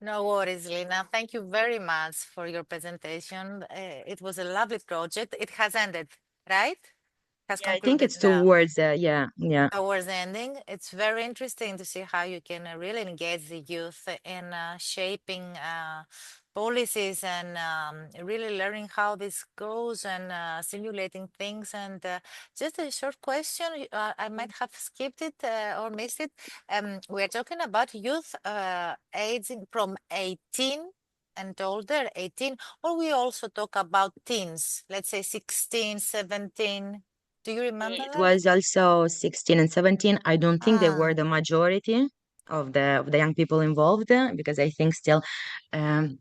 No worries, Lina. Thank you very much for your presentation. It was a lovely project. It has ended, right? Has Yeah, I think it's concluded now. towards yeah. Towards the ending. It's very interesting to see how you can really engage the youth in shaping policies and really learning how this goes and simulating things. And just a short question, I might have skipped it or missed it. We're talking about youth aging from 18 and older, 18, or we also talk about teens, let's say 16, 17. Do you remember It that? was also 16 and 17. I don't think they were Ah, the majority of the young people involved, because I think still, in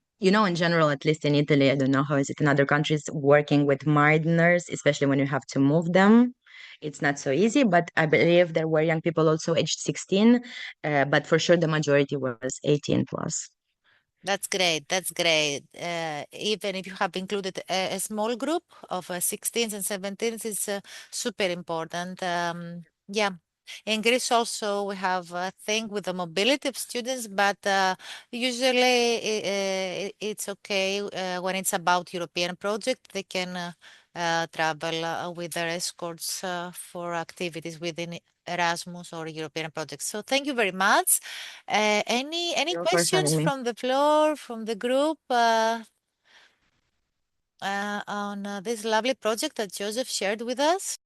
general, at least in Italy, I don't know how is it in other countries, working with minors, especially when you have to move them, it's not so easy. But I believe there were young people also aged 16, but for sure the majority was 18 plus. that's great. That's great. Even if you have included a small group of 16s and 17s, it's super important. Yeah. In Greece also we have a thing with the mobility of students, but usually it's okay when it's about European project. They can travel with their escorts for activities within Erasmus or European projects. So thank you very much. Any Thank you for having questions me. from the floor, from the group on this lovely project that Joseph shared with us?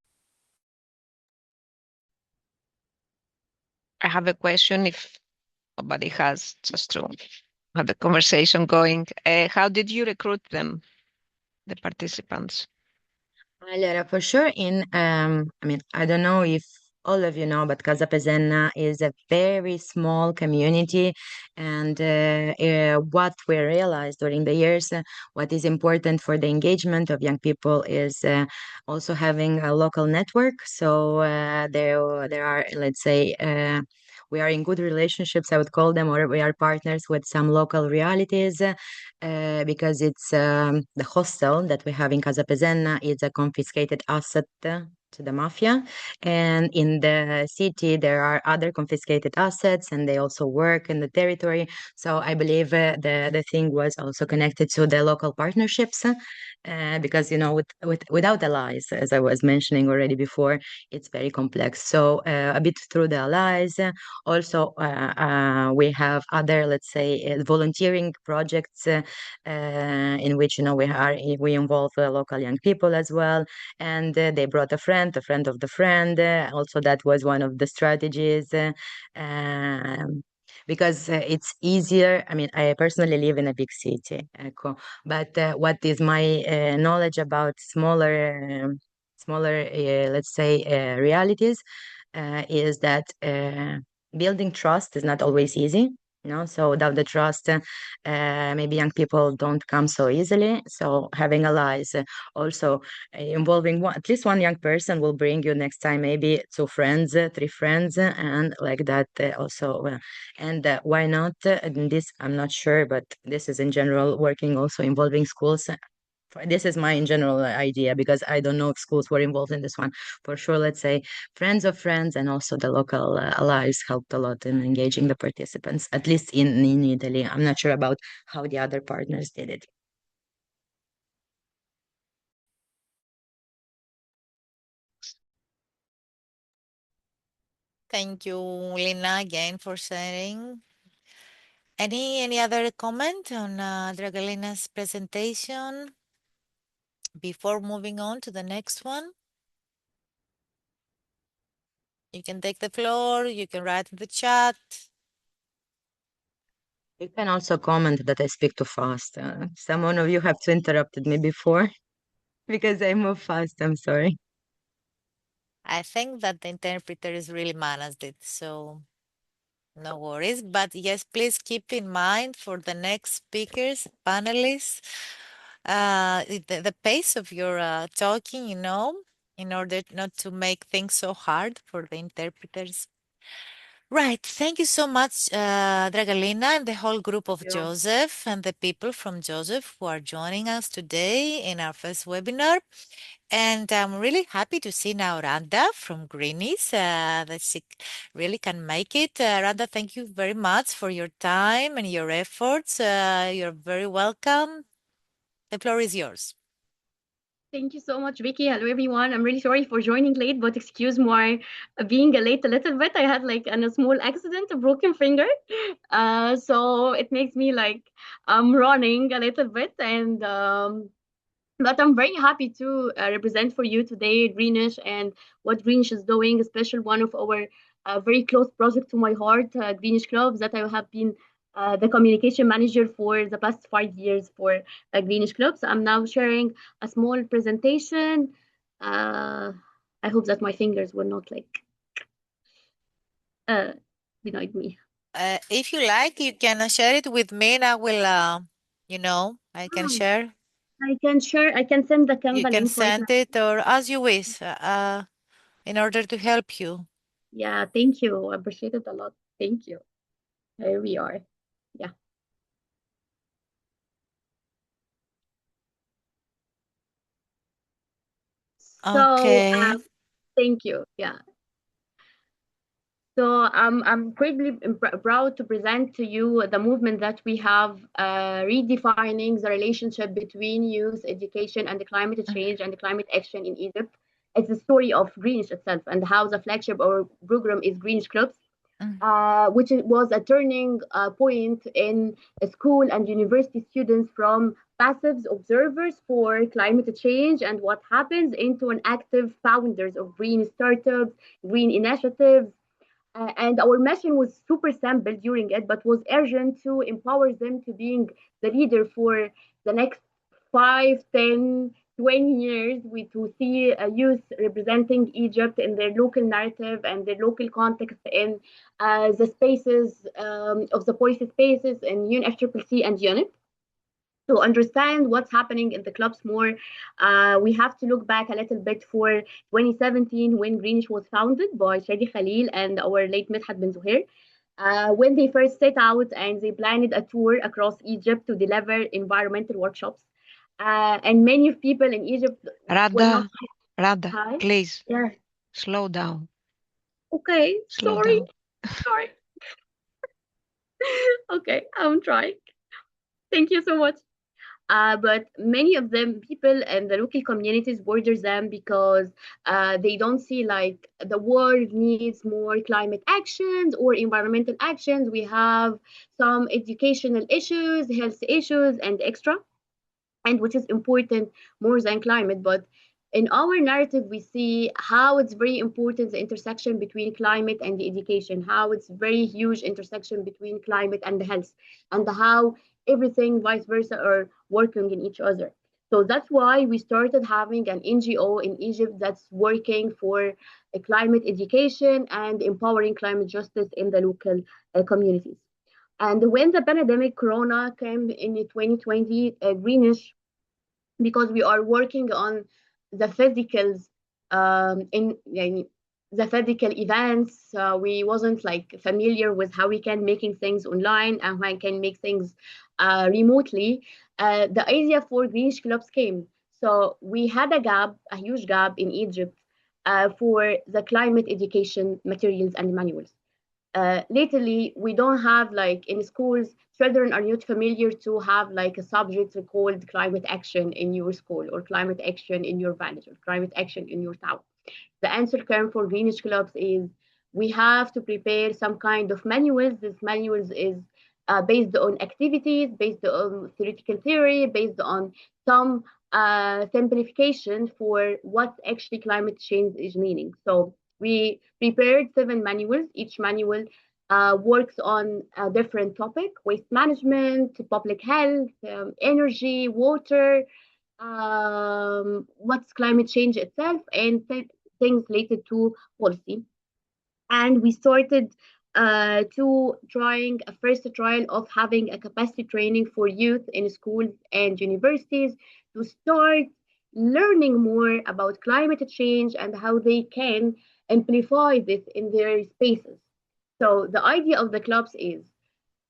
I have a question if nobody has, just to had the conversation going. How did you recruit them, the participants? Allora, for sure, I mean, I don't know if all of you know, but Casa Pesenna is a very small community. And what we realized during the years, what is important for the engagement of young people is also having a local network. So there are, let's say, we are in good relationships, I would call them, or we are partners with some local realities. Because it's the hostel that we have in Casa Pesenna is a confiscated asset to the mafia. And in the city, there are other confiscated assets, and they also work in the territory. So I believe the thing was also connected to the local partnerships. Because without allies, as I was mentioning already before, it's very complex. So a bit through the allies. Also, we have other, let's say, volunteering projects in which we involve local young people as well. And they brought a friend of the friend. Also, that was one of the strategies. Because it's easier. I mean, I personally live in a big city, ecco, but what is my knowledge about smaller, let's say, realities is that building trust is not always easy. So without the trust, maybe young people don't come so easily. So having allies, also involving at least one young person will bring you next time maybe two friends, three friends, and like that also. And why not? This I'm not sure, but this is in general working also involving schools. This is my in general idea, because I don't know if schools were involved in this one. For sure, let's say friends of friends and also the local allies helped a lot in engaging the participants, at least in Italy. I'm not sure about how the other partners did it. Thank you, Lina, again for sharing. Any other comment on Dragalina's presentation before moving on to the next one? You can take the floor, you can write in the chat. You can also comment that I speak too fast. Some of you have to interrupted me before because I move fast. I'm sorry. I think that the interpreters really managed it, so no worries. But yes, please keep in mind for the next speakers, panelists, the pace of your talking, in order not to make things so hard for the interpreters. Right. Thank you so much, Dragalina, and the whole group of Yeah. Joseph and the people from Joseph who are joining us today in our first webinar. And I'm really happy to see now Randa from Greenies, that she really can make it. Randa, thank you very much for your time and your efforts. You're very welcome. The floor is yours. Thank you so much, Vicky. Hello, everyone. I'm really sorry for joining late, but excuse my being late a little bit. I had a small accident, a broken finger. So it makes me I'm running a little bit, and but I'm very happy to represent for you today Greenish and what Greenish is doing, especially one of our very close project to my heart, Greenish Clubs, that I have been the communication manager for the past 5 years for Greenish Clubs. I'm now sharing a small presentation. I hope that my fingers will not uh, denied me. If you like, you can share it with me and I will, I can share. I can share. I can send the You Canva can link right now. send it or as you wish, in order to help you. Yeah, thank you. I appreciate it a lot. Thank you. Here we are. Yeah. So Okay. thank you. Yeah. So I'm greatly proud to present to you the movement that we have redefining the relationship between youth education and the climate change and the climate action in Egypt. It's the story of Greenish itself and how the flagship or program is Greenish Clubs, which was a turning point in school and university students from passive observers for climate change and what happens into an active founders of green startups, green initiatives, And our mission was super simple during it, but was urgent to empower them to being the leader for the next 5, 10, 20 years. We to see a youth representing Egypt in their local narrative and their local context in the spaces of the policy spaces in UNFCCC and UNIT. To understand what's happening in the clubs more, we have to look back a little bit for 2017 when Greenish was founded by Shadi Khalil and our late Midhat Ben Zuhair. When they first set out and they planned a tour across Egypt to deliver environmental workshops. And many of people in Egypt were not. Rada, Hi? please, Yeah. slow down. Okay, Slow sorry. down. Sorry. Okay, I'm trying. Thank you so much. But many of them, people and the local communities border them because they don't see like the world needs more climate actions or environmental actions. We have some educational issues, health issues, and extra, and which is important more than climate. But in our narrative, we see how it's very important the intersection between climate and the education, how it's very huge intersection between climate and the health, and how everything vice versa are working in each other. So that's why we started having an NGO in Egypt that's working for a climate education and empowering climate justice in the local communities. And when the pandemic corona came in 2020, Greenish, because we are working on the physicals in يعني, the physical events, we wasn't like familiar with how we can making things online and how we can make things remotely. The idea for Greenish clubs came. So we had a gap, a huge gap in Egypt for the climate education materials and manuals. Lately we don't have like in schools, children are not familiar to have like a subject called climate action in your school or climate action in your village or climate action in your town. The answer came for Greenish clubs is we have to prepare some kind of manuals. This manuals is based on activities, based on theoretical theory, based on some simplification for what actually climate change is meaning. So we prepared 7 manuals. Each manual works on a different topic: waste management, public health, energy, water, what's climate change itself, and things related to policy. And we started to trying a first trial of having a capacity training for youth in schools and universities to start learning more about climate change and how they can amplify this in their spaces. So the idea of the clubs is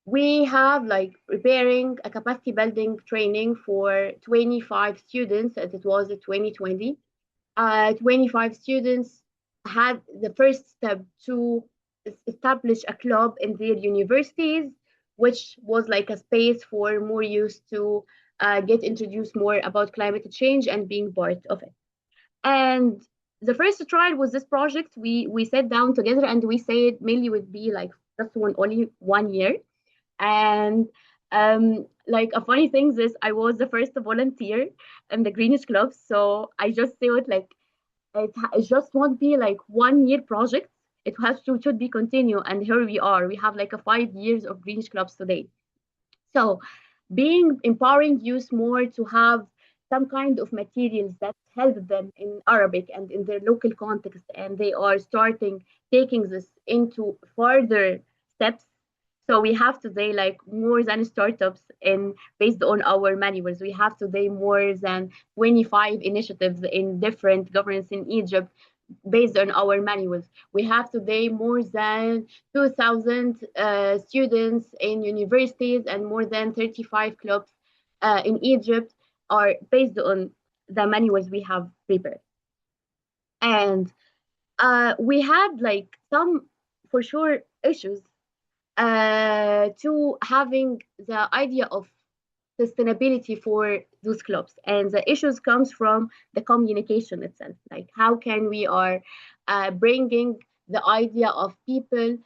we have like preparing a capacity building training for 25 students as it was in 2020. 25 students had the first step to establish a club in their universities, which was like a space for more youth to get introduced more about climate change and being part of it. And the first trial was this project. We sat down together and we said mainly would be like just only 1 year. And like a funny thing is I was the first volunteer in the Greenish Club. So I just thought like it just won't be like 1 year project. It has to should be continue. And here we are. We have like a 5 years of Greenish Clubs today. So being empowering youth more to have some kind of materials that help them in Arabic and in their local context, and they are starting taking this into further steps. So we have today like more than startups in based on our manuals. We have today more than 25 initiatives in different governments in Egypt based on our manuals. We have today more than 2,000 students in universities and more than 35 clubs in Egypt are based on the manuals we have prepared. And we had like some, for sure, issues to having the idea of sustainability for those clubs, and the issues comes from the communication itself, like how can we are bringing the idea of people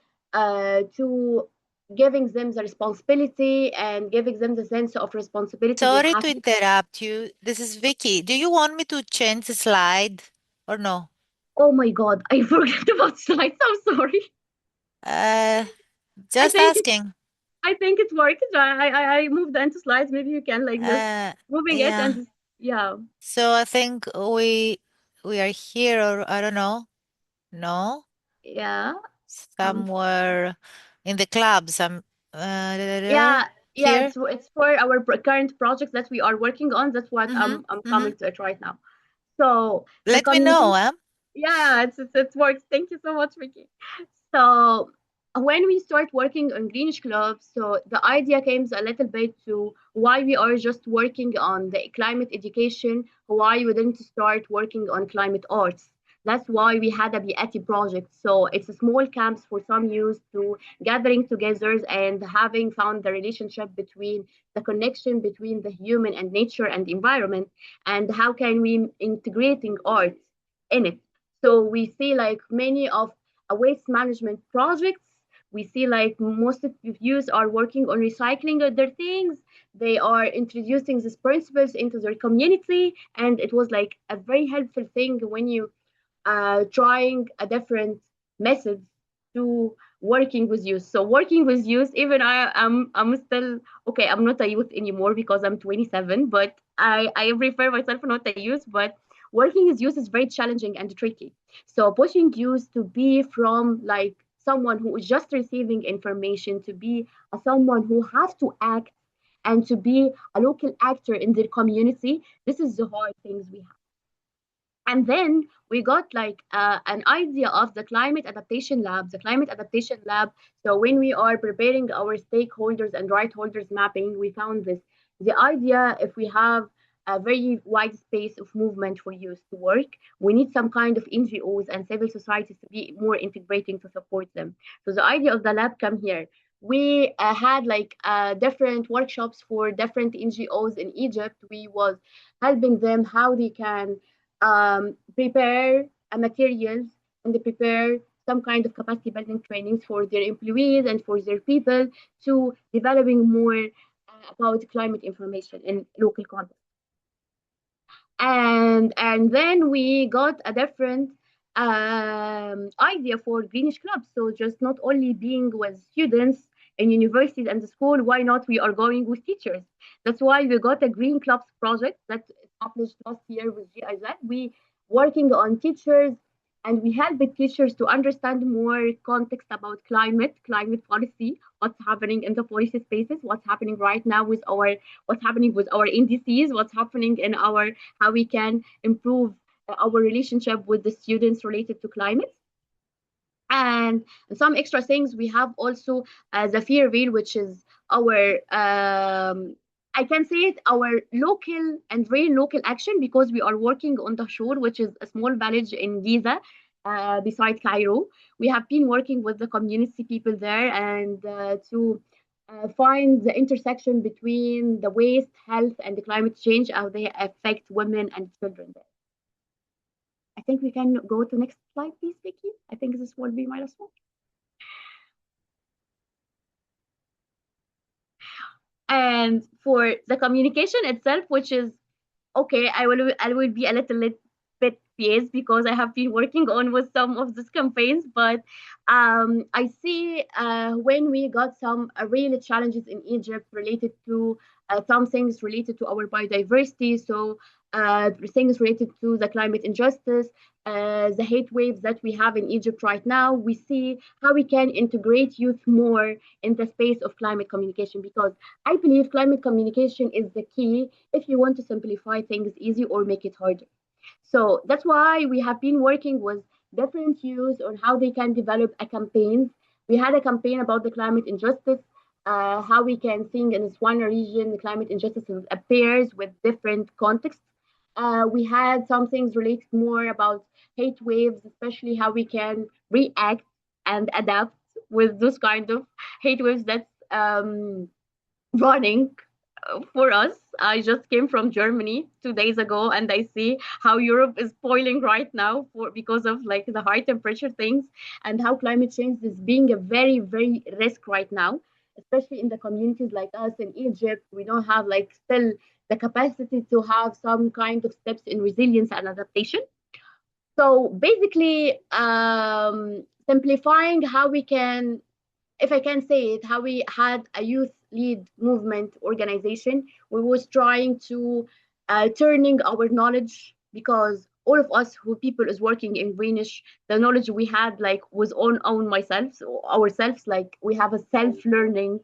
to giving them the responsibility and giving them the sense of responsibility they Sorry have to interrupt you. This is Vicky. Do you want me to change the slide or no? Oh my god, I forgot about slides, I'm sorry. Just think asking. I think it worked. I moved into slides. Maybe you can like just moving it Yeah. and just, yeah. So I think we are here, or I don't know. No, Yeah. somewhere in the club. Some Yeah, here. it's for our current projects that we are working on. That's what I'm coming to it right now. So the Let me know, communication, yeah, it works. Thank you so much, Vicky. So when we start working on Greenish Club, so the idea came a little bit to why we are just working on the climate education, why we didn't start working on climate arts. That's why we had a BIATI project. So it's a small camps for some youth to gathering together and having found the relationship between the connection between the human and nature and environment, and how can we integrating art in it. So we see like many of waste management projects. We see like most of the youth are working on recycling of their things. They are introducing these principles into their community, and it was like a very helpful thing when you trying a different methods to working with youth. So working with youth, even I'm still okay. I'm not a youth anymore because I'm 27, but I refer myself not a youth. But working with youth is very challenging and tricky. So pushing youth to be from like someone who is just receiving information to be someone who has to act and to be a local actor in their community. This is the hard things we have. And then we got like an idea of the climate adaptation lab. The climate adaptation lab, so when we are preparing our stakeholders and right holders mapping, we found this. The idea, if we have a very wide space of movement for youth to work, we need some kind of NGOs and civil societies to be more integrating to support them. So the idea of the lab come here. We had like different workshops for different NGOs in Egypt. We was helping them how they can prepare materials and they prepare some kind of capacity building trainings for their employees and for their people to developing more about climate information in local context. And then we got a different idea for greenish clubs. So just not only being with students in universities and the school, why not we are going with teachers? That's why we got a green clubs project that published last year with GIZ. We working on teachers and we help the teachers to understand more context about climate policy, what's happening in the policy spaces, what's happening right now with our what's happening with our indices, what's happening in our how we can improve our relationship with the students related to climate. And some extra things we have also the fear wheel, which is our I can say it our local and very local action because we are working on the shore, which is a small village in Giza, beside Cairo. We have been working with the community people there and to find the intersection between the waste, health, and the climate change, how they affect women and children there. I think we can go to next slide, please, Vicky. I think this will be my last one. And for the communication itself, which is okay, I will be a little bit biased because I have been working on with some of these campaigns, but I see when we got some real challenges in Egypt related to some things related to our biodiversity, so things related to the climate injustice, the hate waves that we have in Egypt right now, we see how we can integrate youth more in the space of climate communication because I believe climate communication is the key if you want to simplify things easy or make it harder. So that's why we have been working with different youth on how they can develop a campaign. We had a campaign about the climate injustice, how we can think in this one region the climate injustice appears with different contexts. We had some things related more about hate waves, especially how we can react and adapt with those kind of hate waves that's running for us. I just came from Germany 2 days ago, and I see how Europe is boiling right now for because of like the high temperature things, and how climate change is being a very, very risk right now, especially in the communities like us in Egypt. We don't have like still the capacity to have some kind of steps in resilience and adaptation. So basically, simplifying how we can, if I can say it, how we had a youth lead movement organization. We was trying to turning our knowledge, because all of us who people is working in Greenish, the knowledge we had like was on myself, so ourselves, like we have a self-learning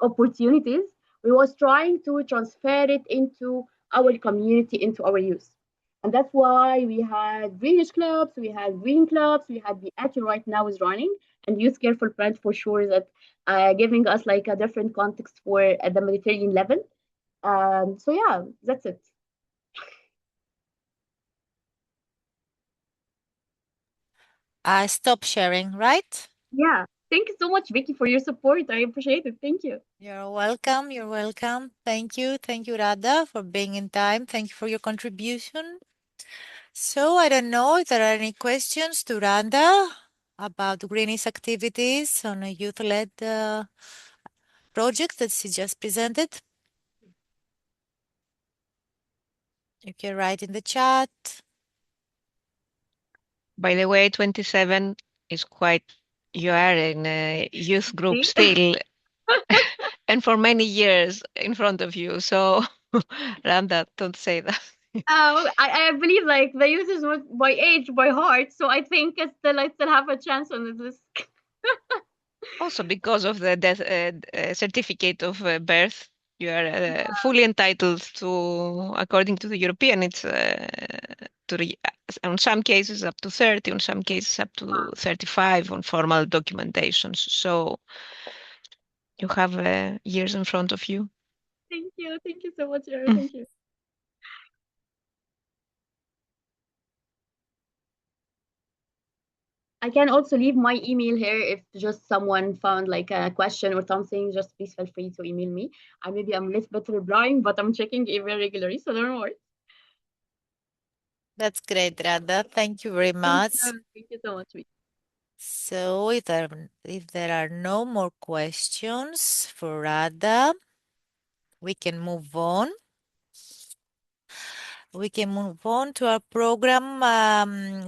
opportunities. We was trying to transfer it into our community, into our youth. And that's why we had greenish clubs, we had green clubs, we had the Ati right now is running, and Youthcare4planet for sure is that giving us like a different context for at the Mediterranean level. So yeah, that's it. I stop sharing, right? Yeah. Thank you so much, Vicky, for your support. I appreciate it. Thank you. You're welcome. You're welcome. Thank you. Thank you, Rada, for being in time. Thank you for your contribution. So I don't know if there are any questions to Randa about Greenish activities on a youth-led project that she just presented. You can write in the chat. By the way, 27 is quite, you are in a youth group See? still, and for many years in front of you. So, Randa, don't say that. I believe like the youth is not by age, by heart. So I think I still have a chance on this. Also, because of the death certificate of birth, you are fully entitled to, according to the European, it's in some cases up to 30, in some cases up to 35 on formal documentations. So you have years in front of you. Thank you. Thank you so much, Erin. Thank you. I can also leave my email here if just someone found like a question or something. Just please feel free to email me. Maybe I'm less better replying, but I'm checking email regularly, so don't worry. That's great, Rada. Thank you very much. Thank you so much. So if there are no more questions for Rada, we can move on. We can move on to our program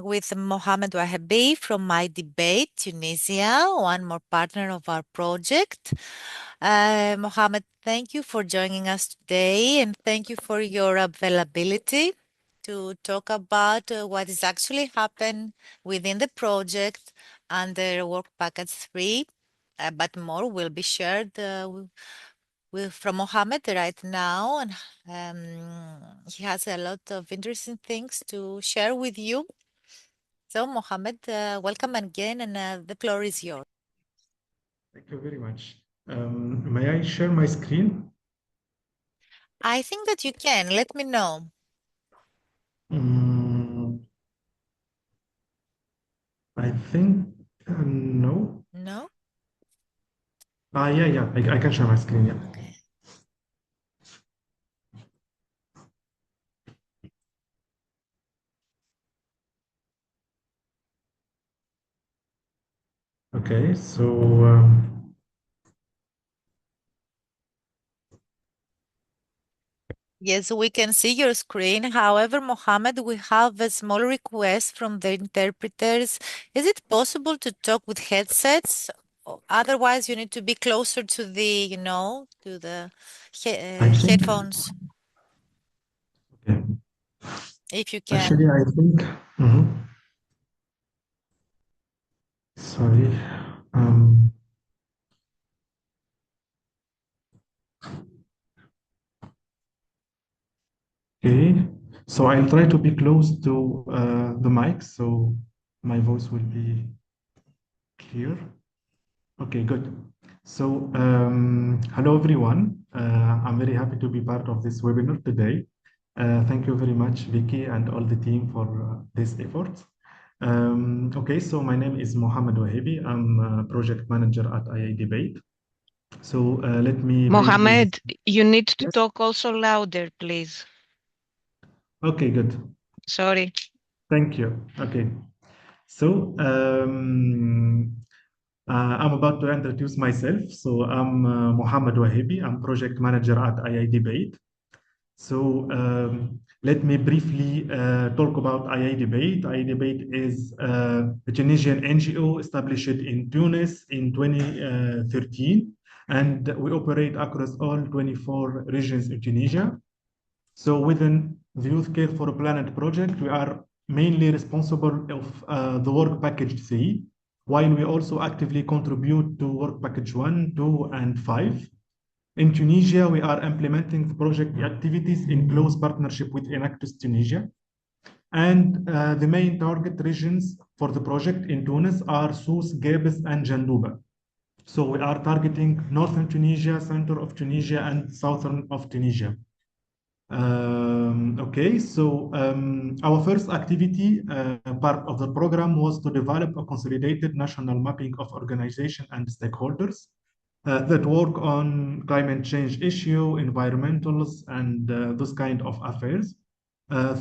with Mohamed Wahabi from My Debate, Tunisia, one more partner of our project. Mohamed, thank you for joining us today, and thank you for your availability to talk about what is actually happened within the project under Work Package 3, but more will be shared from Mohamed right now, and he has a lot of interesting things to share with you. So, Mohamed, welcome again, and the floor is yours. Thank you very much. May I share my screen? I think that you can. Let me know. I think no. No? Yeah, I can share my screen, yeah. Okay. Okay, so Yes, we can see your screen. However, Mohammed, we have a small request from the interpreters. Is it possible to talk with headsets? Otherwise, you need to be closer to the, to the headphones. Okay. If you can. Actually, I think. Sorry. Okay, so I'll try to be close to the mic so my voice will be clear. Okay, good. So, hello everyone. I'm very happy to be part of this webinar today. Thank you very much, Vicky, and all the team for this effort. Okay, so my name is Mohamed Wahibi. I'm a project manager at II Debate. So let me. Mohamed, you need to talk also louder, please. Okay, good. Sorry. Thank you. Okay. So I'm about to introduce myself. So I'm Mohamed Wahibi. I'm project manager at II Debate. So let me briefly talk about IA Debate. IA Debate is a Tunisian NGO established in Tunis in 2013, and we operate across all 24 regions in Tunisia. So within the Youthcare4planet project, we are mainly responsible of the work package 3, while we also actively contribute to work package 1, 2, and 5. In Tunisia, we are implementing the project activities in close partnership with Enactus Tunisia. And the main target regions for the project in Tunis are Sousse, Gebes, and Jandouba. So we are targeting northern Tunisia, center of Tunisia, and southern of Tunisia. Okay, so our first activity, part of the program, was to develop a consolidated national mapping of organization and stakeholders that work on climate change issue, environmentals, and those kind of affairs.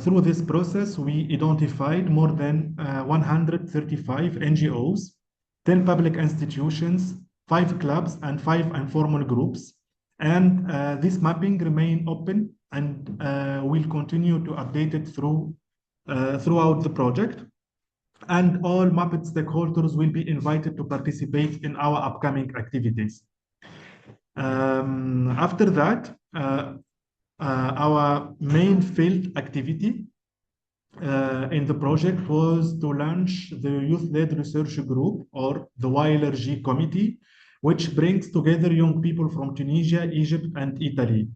Through this process, we identified more than 135 NGOs, 10 public institutions, 5 clubs, and 5 informal groups. And this mapping remain open and will continue to update it throughout the project. And all mapped stakeholders will be invited to participate in our upcoming activities. After that, our main field activity in the project was to launch the Youth-Led Research Group, or the YLRG Committee, which brings together young people from Tunisia, Egypt, and Italy.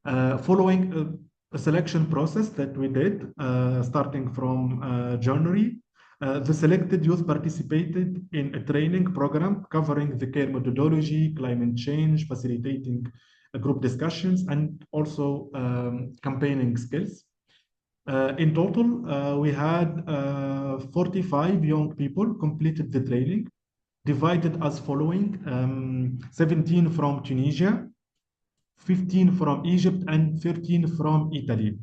Following a selection process that we did starting from January, the selected youth participated in a training program covering the care methodology, climate change, facilitating group discussions, and also campaigning skills. In total, we had 45 young people completed the training, divided as following: 17 from Tunisia, 15 from Egypt, and 13 from Italy.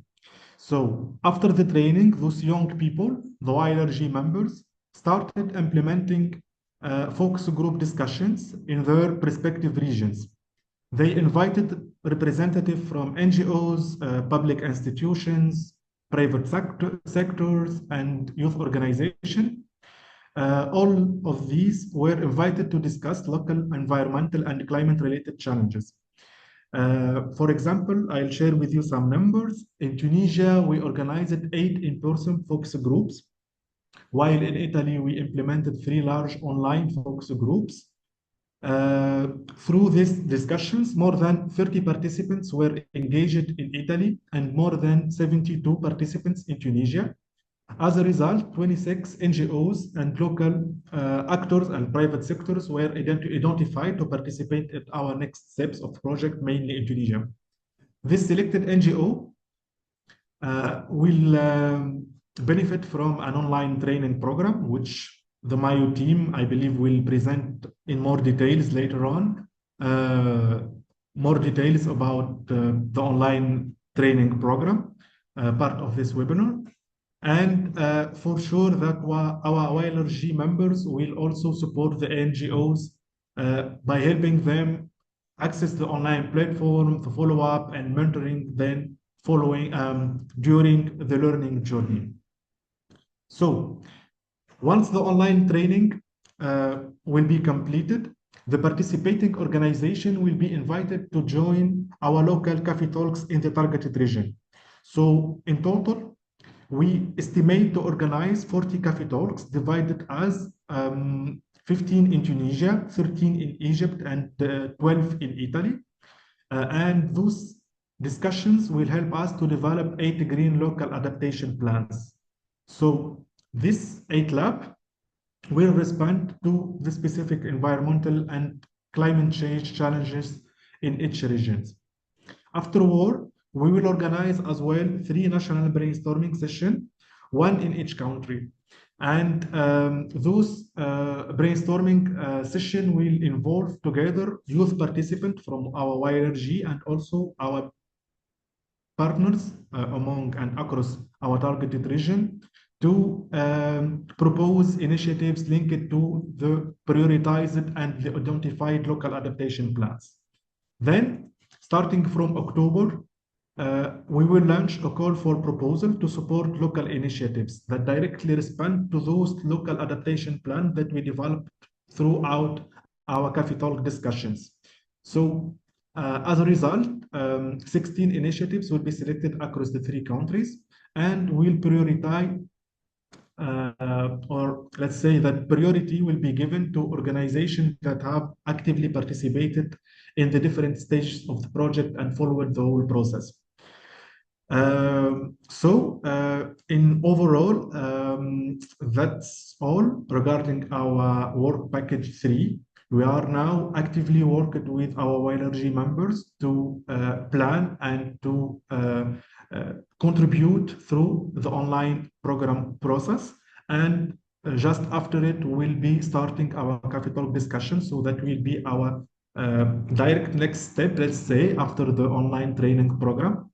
So after the training, those young people, the YLRG members, started implementing focus group discussions in their respective regions. They invited representatives from NGOs, public institutions, private sectors, and youth organizations. All of these were invited to discuss local environmental and climate-related challenges. For example, I'll share with you some numbers. In Tunisia, we organized 8 in-person focus groups, while in Italy, we implemented 3 large online focus groups. Through these discussions, more than 30 participants were engaged in Italy and more than 72 participants in Tunisia. As a result, 26 NGOs and local actors and private sectors were identified to participate in our next steps of project, mainly in Tunisia. This selected NGO will benefit from an online training program, which the Mayo team, I believe, will present in more details later on. More details about the online training program, part of this webinar. And for sure that our YLRG members will also support the NGOs by helping them access the online platform, the follow-up, and mentoring them during the learning journey. So once the online training will be completed, the participating organization will be invited to join our local Coffee Talks in the targeted region. So in total, we estimate to organize 40 Coffee Talks divided as 15 in Tunisia, 13 in Egypt, and 12 in Italy. And those discussions will help us to develop 8 green local adaptation plans. So this 8 lab will respond to the specific environmental and climate change challenges in each region. Afterward, we will organize as well 3 national brainstorming sessions, 1 in each country. And those brainstorming sessions will involve together youth participants from our YLRG and also our partners among and across our targeted region to propose initiatives linked to the prioritized and the identified local adaptation plans. Then, starting from October, we will launch a call for proposal to support local initiatives that directly respond to those local adaptation plans that we developed throughout our Cafe Talk discussions. So as a result, 16 initiatives will be selected across the 3 countries, and we'll prioritize or let's say that priority will be given to organizations that have actively participated in the different stages of the project and followed the whole process. In overall, that's all regarding our work package 3. We are now actively working with our YLRG members to plan and to contribute through the online program process. And just after it, we'll be starting our Cafe Talk discussion. So that will be our direct next step, let's say, after the online training program.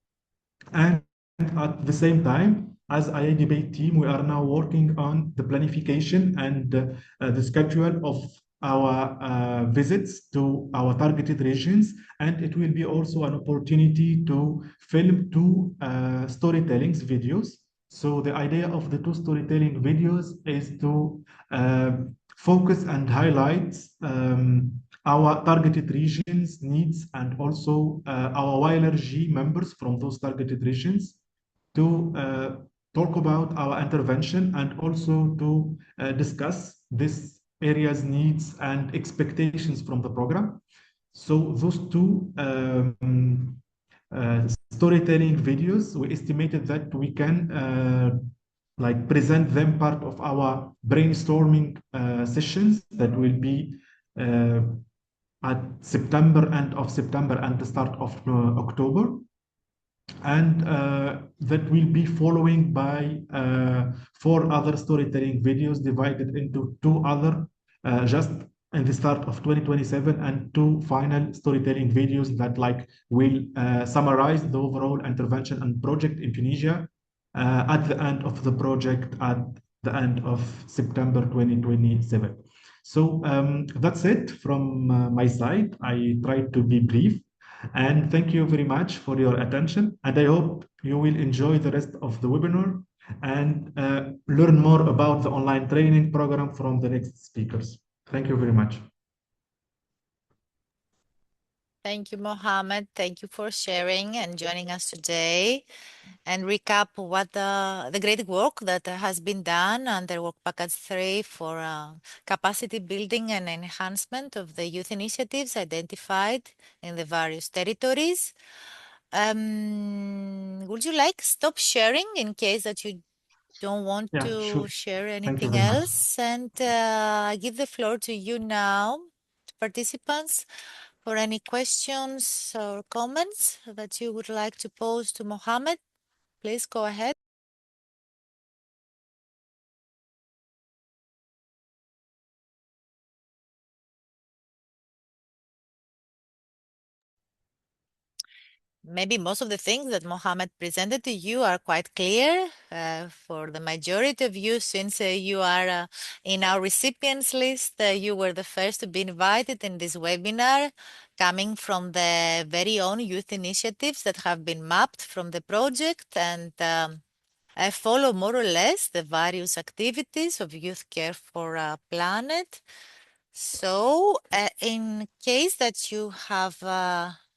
And at the same time, as IA debate team, we are now working on the planification and the schedule of our visits to our targeted regions. And it will be also an opportunity to film 2 storytellings videos. So the idea of the 2 storytelling videos is to focus and highlight our targeted regions needs and also our YLRG members from those targeted regions to talk about our intervention and also to discuss this area's needs and expectations from the program. So those 2 storytelling videos, we estimated that we can like present them part of our brainstorming sessions that will be at September, end of September and the start of October. And that will be following by 4 other storytelling videos divided into 2 other just in the start of 2027 and 2 final storytelling videos that like will summarize the overall intervention and project in Tunisia at the end of the project at the end of September 2027. So that's it from my side. I tried to be brief. And thank you very much for your attention. And I hope you will enjoy the rest of the webinar and learn more about the online training program from the next speakers. Thank you very much. Thank you, Mohammed. Thank you for sharing and joining us today and recap what the great work that has been done under Work Package 3 for capacity building and enhancement of the youth initiatives identified in the various territories. Would you like stop sharing in case that you don't want Yeah, to sure. share Thank you anything very much. else? And I give the floor to you now, participants, for any questions or comments that you would like to pose to Mohammed. Please go ahead. Maybe most of the things that Mohammed presented to you are quite clear for the majority of you, since you are in our recipients list. You were the first to be invited in this webinar, coming from the very own youth initiatives that have been mapped from the project and follow more or less the various activities of Youthcare4planet. So in case that you have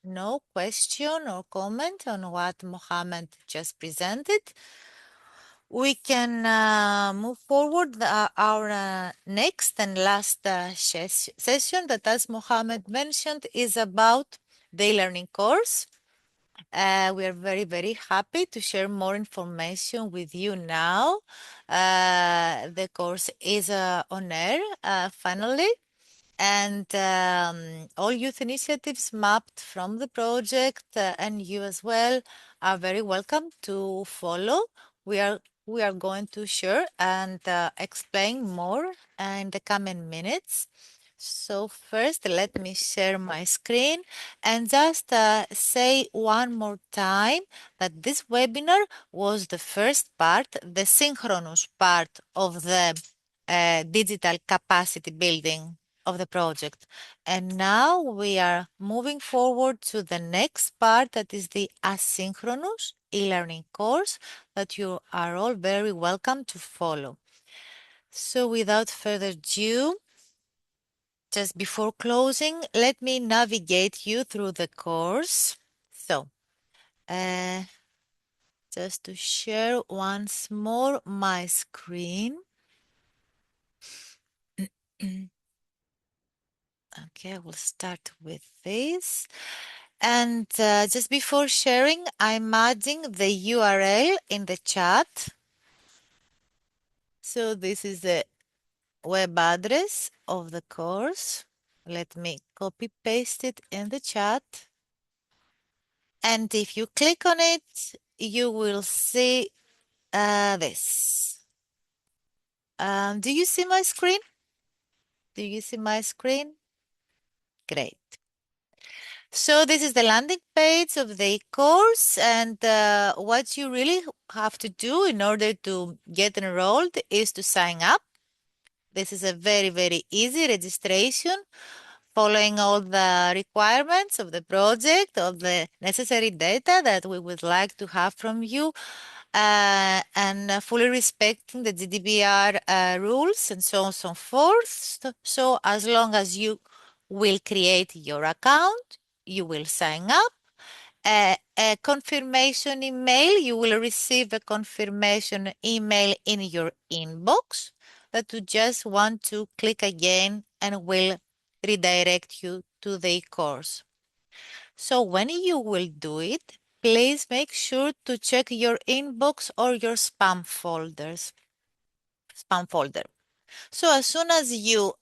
no question or comment on what Mohammed just presented, we can move forward our next and last session that, as Mohammed mentioned, is about the e-learning course. We are very, very happy to share more information with you now. The course is on air finally. And all youth initiatives mapped from the project and you as well are very welcome to follow. We are going to share and explain more in the coming minutes. So first, let me share my screen and just say one more time that this webinar was the first part, the synchronous part of the digital capacity building of the project. And now we are moving forward to the next part, that is the asynchronous e-learning course that you are all very welcome to follow. So without further ado, just before closing, let me navigate you through the course. So, just to share once more my screen. Okay, we'll start with this. And just before sharing, I'm adding the URL in the chat. So this is the web address of the course. Let me copy paste it in the chat. And if you click on it, you will see this. Do you see my screen? Do you see my screen? Great. So this is the landing page of the course, and what you really have to do in order to get enrolled is to sign up. This is a very, very easy registration, following all the requirements of the project, of the necessary data that we would like to have from you, and fully respecting the GDPR rules and so on and so forth. So as long as you will create your account, you will sign up. A confirmation email, you will receive a confirmation email in your inbox that you just want to click again and will redirect you to the course. So when you will do it, please make sure to check your inbox or your spam folder. So as soon as you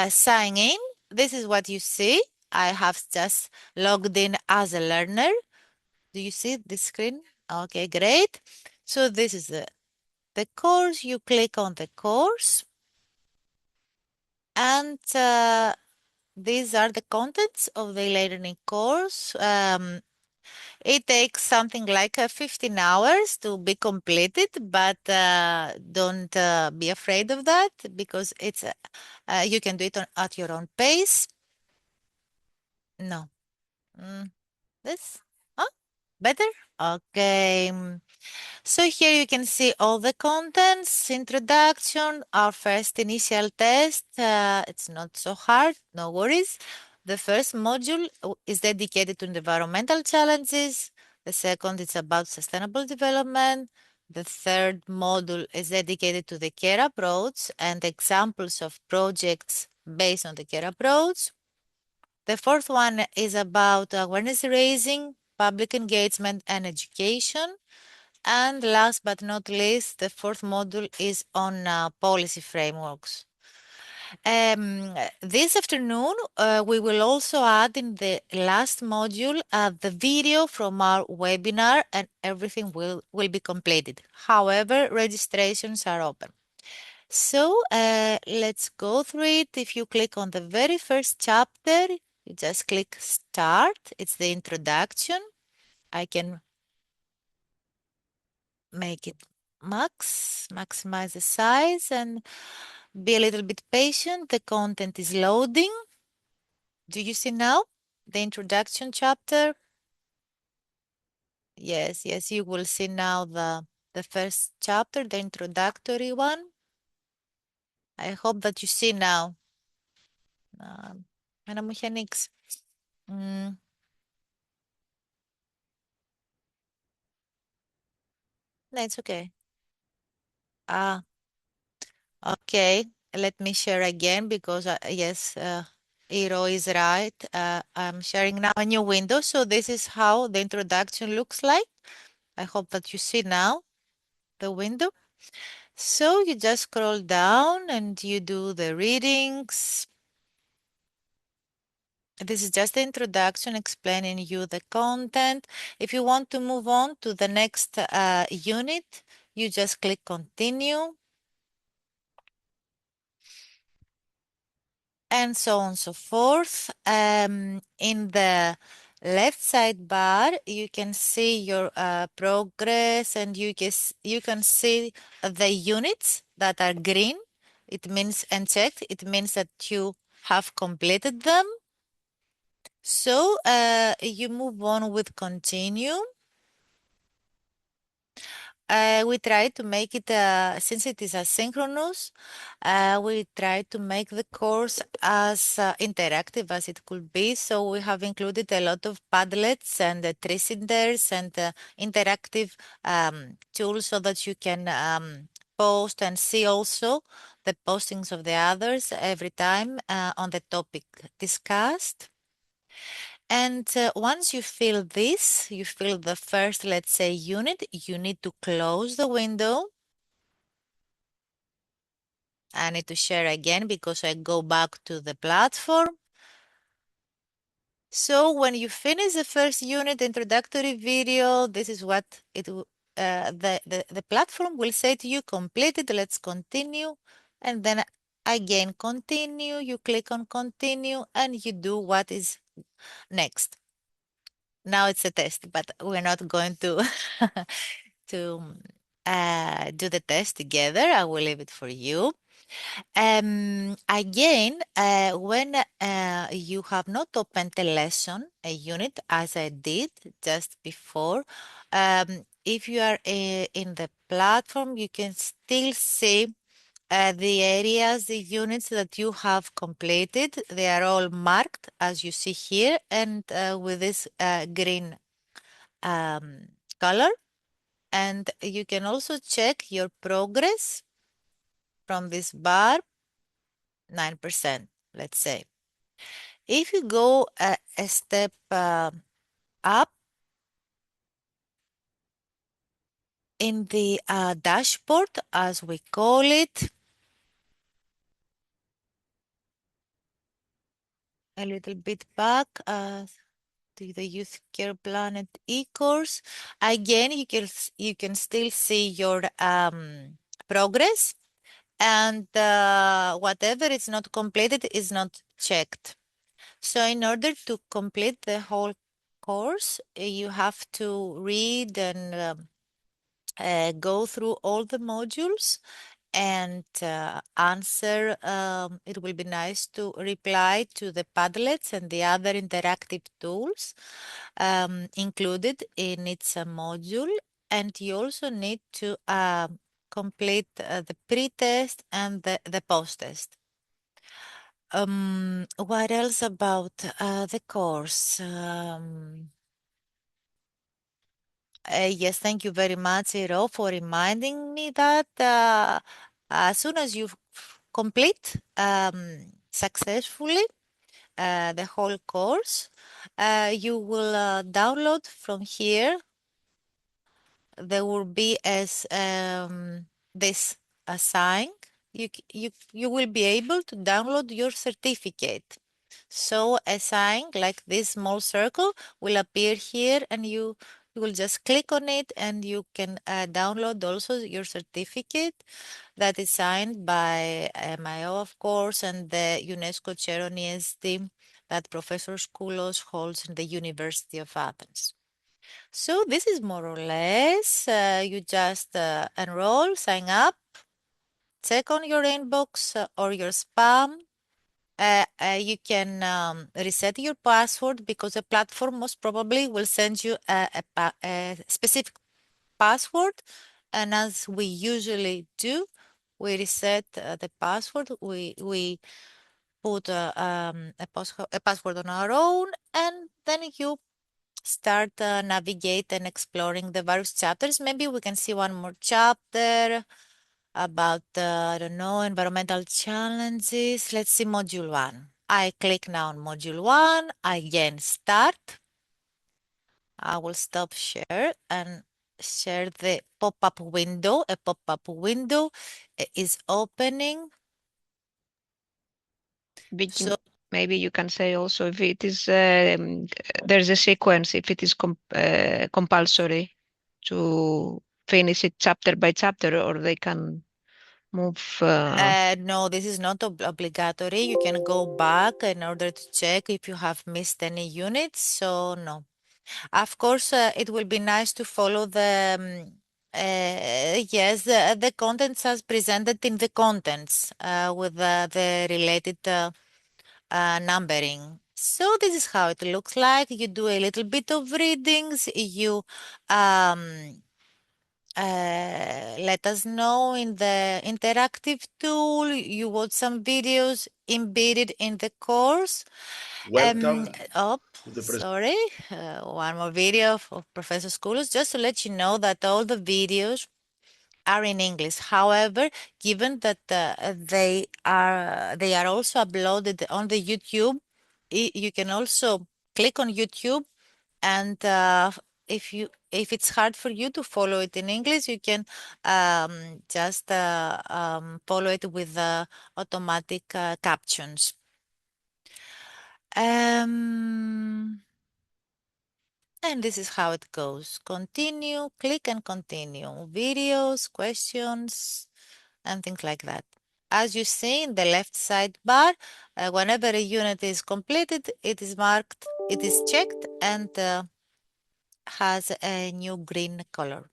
sign in, this is what you see. I have just logged in as a learner. Do you see the screen? Okay, great. So this is the course. You click on the course, and these are the contents of the learning course. It takes something like 15 hours to be completed, but don't be afraid of that, because it's you can do it at your own pace. No. This? Huh? Better? Okay. So here you can see all the contents, introduction, our first initial test. It's not so hard, no worries. The first module is dedicated to environmental challenges. The second is about sustainable development. The third module is dedicated to the care approach and examples of projects based on the care approach. The fourth one is about awareness raising, public engagement, and education. And last but not least, the fourth module is on policy frameworks. This afternoon, we will also add in the last module the video from our webinar, and everything will be completed. However, registrations are open. So let's go through it. If you click on the very first chapter, you just click start. It's the introduction. I can make it maximize the size, and be a little bit patient. The content is loading. Do you see now the introduction chapter? Yes, you will see now the first chapter, the introductory one. I hope that you see now. Ένα μου είχε ανοίξει. No, it's okay. Okay. Let me share again, because yes, Iro is right. I'm sharing now a new window. So this is how the introduction looks like. I hope that you see now the window. So you just scroll down and you do the readings. This is just the introduction explaining you the content. If you want to move on to the next unit, you just click continue. And so on and so forth. In the left sidebar, you can see your progress, and you can see the units that are green. it means unchecked, it means that you have completed them. So you move on with continue. We try to make it, since it is asynchronous, we try to make the course as interactive as it could be. So we have included a lot of Padlets and Tricinders and interactive tools so that you can post and see also the postings of the others every time on the topic discussed. And once you fill this, you fill the first, let's say, unit, you need to close the window. I need to share again because I go back to the platform. So when you finish the first unit introductory video, this is what the platform will say to you, completed, let's continue. And then again, continue, you click on continue and you do what is next. Now it's a test, but we're not going to to do the test together. I will leave it for you. Again, when you have not opened a lesson, a unit, as I did just before, if you are in the platform, you can still see the areas, the units that you have completed. They are all marked, as you see here, and with this green color. And you can also check your progress from this bar, 9%, let's say. If you go a step up in the dashboard, as we call it, a little bit back to the Youthcare4planet e-course, again, you can still see your progress, and whatever is not completed is not checked. So in order to complete the whole course, you have to read and go through all the modules and answer. It will be nice to reply to the Padlets and the other interactive tools included in its module. And you also need to complete the pre-test and the post-test. What else about the course? Yes, thank you very much, Iro, for reminding me that as soon as you complete successfully the whole course, you will download from here. There will be as this sign. You will be able to download your certificate. So a sign like this small circle will appear here, and you will just click on it, and you can download also your certificate that is signed by MIO, of course, and the UNESCO chair on ESD that Professor Skoulos holds in the University of Athens. So this is more or less, you just enroll, sign up, check on your inbox or your spam. You can reset your password because the platform most probably will send you a specific password. And as we usually do, we reset the password. We put a password on our own, and then you start navigate and exploring the various chapters. Maybe we can see one more chapter about, I don't know, environmental challenges. Let's see module 1. I click now on module 1, again start. I will stop share and share the pop-up window. A pop-up window is opening. So maybe you can say also if it is there's a sequence, if it is compulsory to finish it chapter by chapter, or they can move. No, this is not obligatory. You can go back in order to check if you have missed any units. So no. Of course, it will be nice to follow Yes, the contents as presented in the contents with the related numbering. So this is how it looks like. You do a little bit of readings. You let us know in the interactive tool. You watch some videos embedded in the course. Welcome Sorry, one more video of Professor Skoulos, just to let you know that all the videos are in English. However, given that they are also uploaded on the YouTube, you can also click on YouTube, and if it's hard for you to follow it in English, you can just follow it with automatic captions. And this is how it goes. Continue, click and continue. Videos, questions, and things like that. As you see in the left sidebar, whenever a unit is completed, it is marked, it is checked, and has a new green color.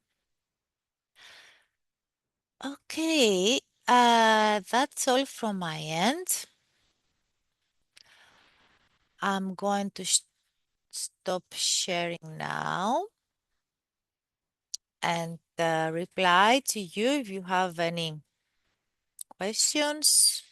Okay, that's all from my end. I'm going to stop sharing now and reply to you if you have any questions.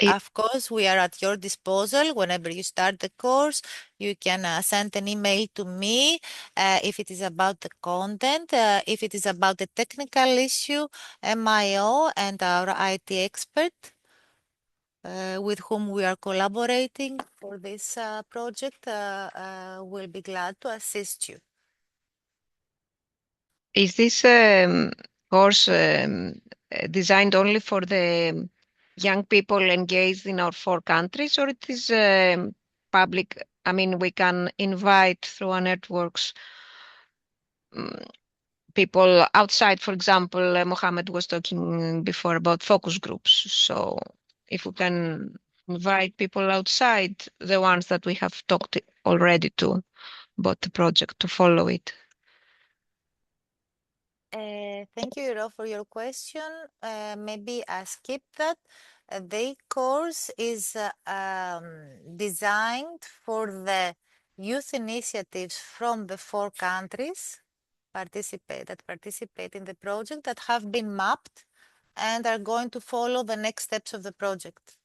Of course, we are at your disposal. Whenever you start the course, you can send an email to me if it is about the content, if it is about the technical issue, MIO and our IT expert with whom we are collaborating for this project will be glad to assist you. Is this course designed only for the young people engaged in our 4 countries, or it is public? I mean, we can invite through our networks people outside. For example, Mohammed was talking before about focus groups. So if we can invite people outside, the ones that we have talked already to about the project, to follow it. Thank you, Iro, for your question. Maybe I skip that. The course is designed for the youth initiatives from the 4 countries that participate in the project, that have been mapped and are going to follow the next steps of the project.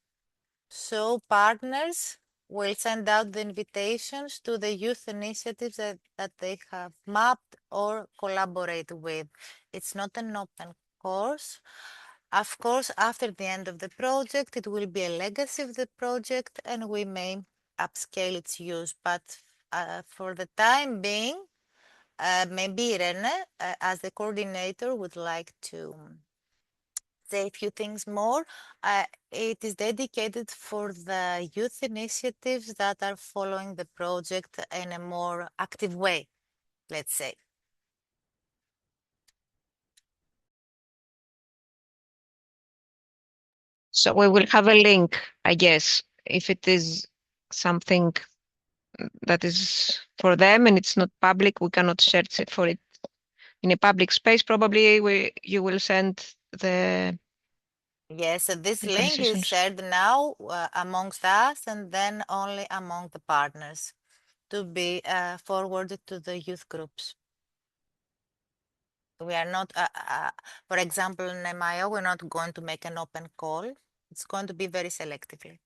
So partners will send out the invitations to the youth initiatives that they have mapped or collaborate with. It's not an open course. Of course, after the end of the project, it will be a legacy of the project and we may upscale its use. But for the time being, maybe Irene, as the coordinator, would like to say a few things more. It is dedicated for the youth initiatives that are following the project in a more active way, let's say. So we will have a link, I guess, if it is something that is for them and it's not public, we cannot search it for it in a public space. Probably you will send the Yes, so this link is organizations. shared now amongst us and then only among the partners to be forwarded to the youth groups. We are not, for example, in MIO, we're not going to make an open call. It's going to be very selectively.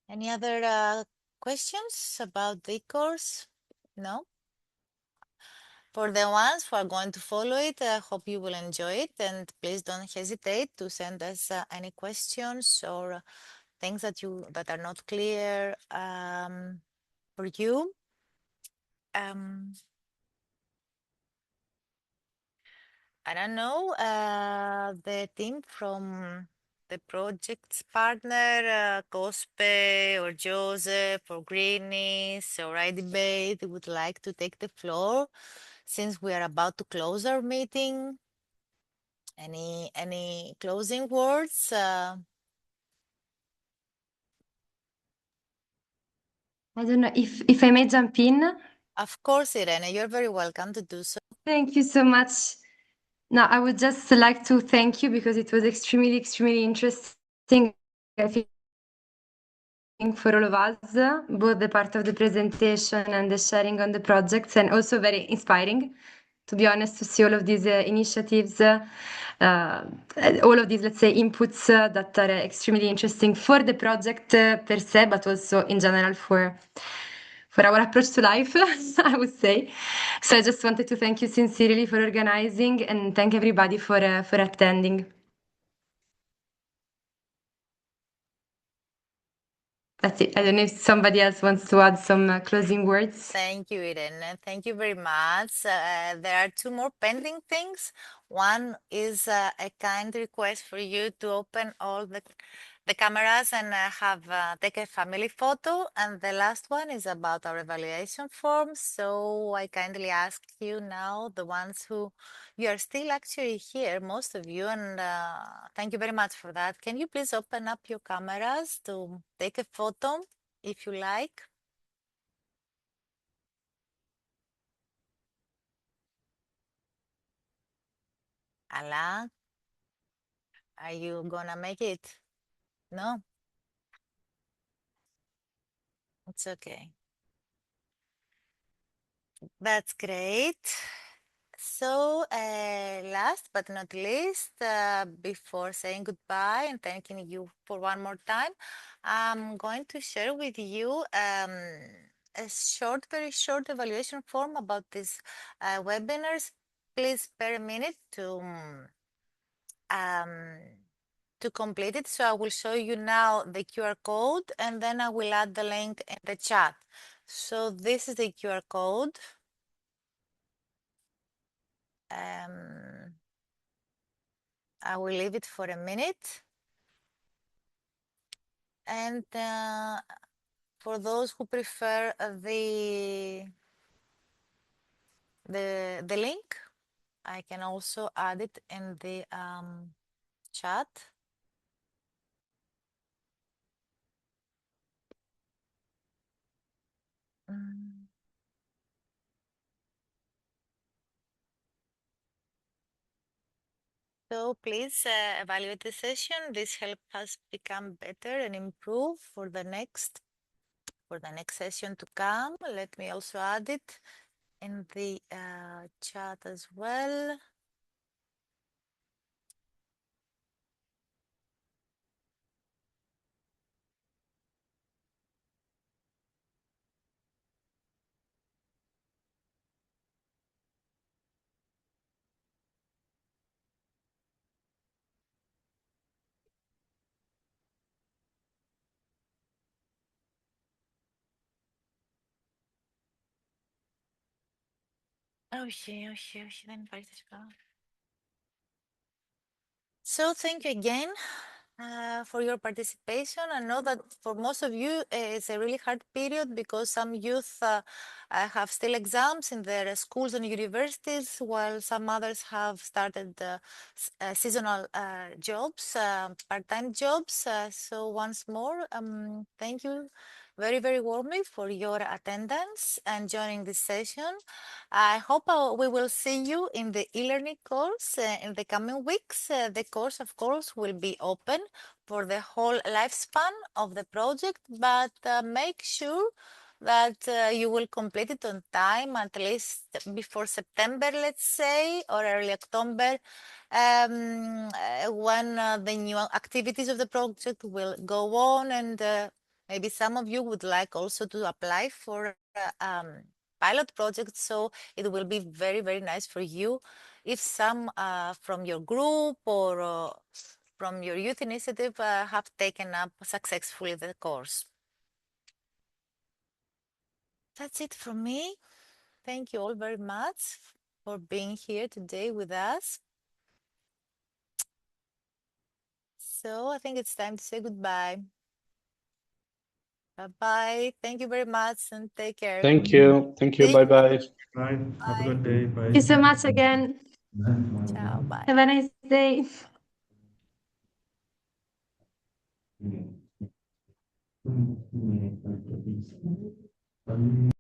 Any other questions about the course? No? For the ones who are going to follow it, I hope you will enjoy it, and please don't hesitate to send us any questions or things that are not clear for you. I don't know, the team from the project's partner, Cospe or Joseph or Greenies or iDebate would like to take the floor since we are about to close our meeting. Any closing words? I don't know if I may jump in. Of course, Irene, you're very welcome to do so. Thank you so much. Now, I would just like to thank you because it was extremely, extremely interesting, I think, for all of us, both the part of the presentation and the sharing on the projects, and also very inspiring, to be honest, to see all of these initiatives, all of these, let's say, inputs that are extremely interesting for the project per se, but also in general for our approach to life, I would say. So I just wanted to thank you sincerely for organizing and thank everybody for attending. That's it. I don't know if somebody else wants to add some closing words. Thank you, Irene. Thank you very much. There are two more pending things. One is a kind request for you to open all the cameras and take a family photo. And the last one is about our evaluation forms. So I kindly ask you now, the ones who you are still actually here, most of you, and thank you very much for that. Can you please open up your cameras to take a photo if you like? Ala, are you gonna make it? No? It's okay. That's great. So, last but not least, before saying goodbye and thanking you for one more time, I'm going to share with you a short, very short evaluation form about these webinars. Please spare a minute to complete it. So I will show you now the QR code and then I will add the link in the chat. So this is the QR code. I will leave it for a minute. And for those who prefer the link, I can also add it in the chat. So please evaluate the session. This helps us become better and improve for the next session to come. Let me also add it in the chat as well. Δεν υπάρχει θετικά. So thank you again for your participation. I know that for most of you it's a really hard period because some youth have still exams in their schools and universities, while some others have started seasonal jobs, part-time jobs. So once more, thank you very, very warmly for your attendance and joining this session. I hope we will see you in the e-learning course in the coming weeks. The course, of course, will be open for the whole lifespan of the project, but make sure that you will complete it on time, at least before September, let's say, or early October, when the new activities of the project will go on, and maybe some of you would like also to apply for pilot projects, so it will be very, very nice for you if some from your group or from your youth initiative have taken up successfully the course. That's it from me. Thank you all very much for being here today with us. So I think it's time to say goodbye. Bye-bye. Thank you very much and take care. Thank you. Thank you. Bye-bye. Bye. Have a good day. Bye. Thank you so much again. Ciao. Bye. Have a nice day. Um,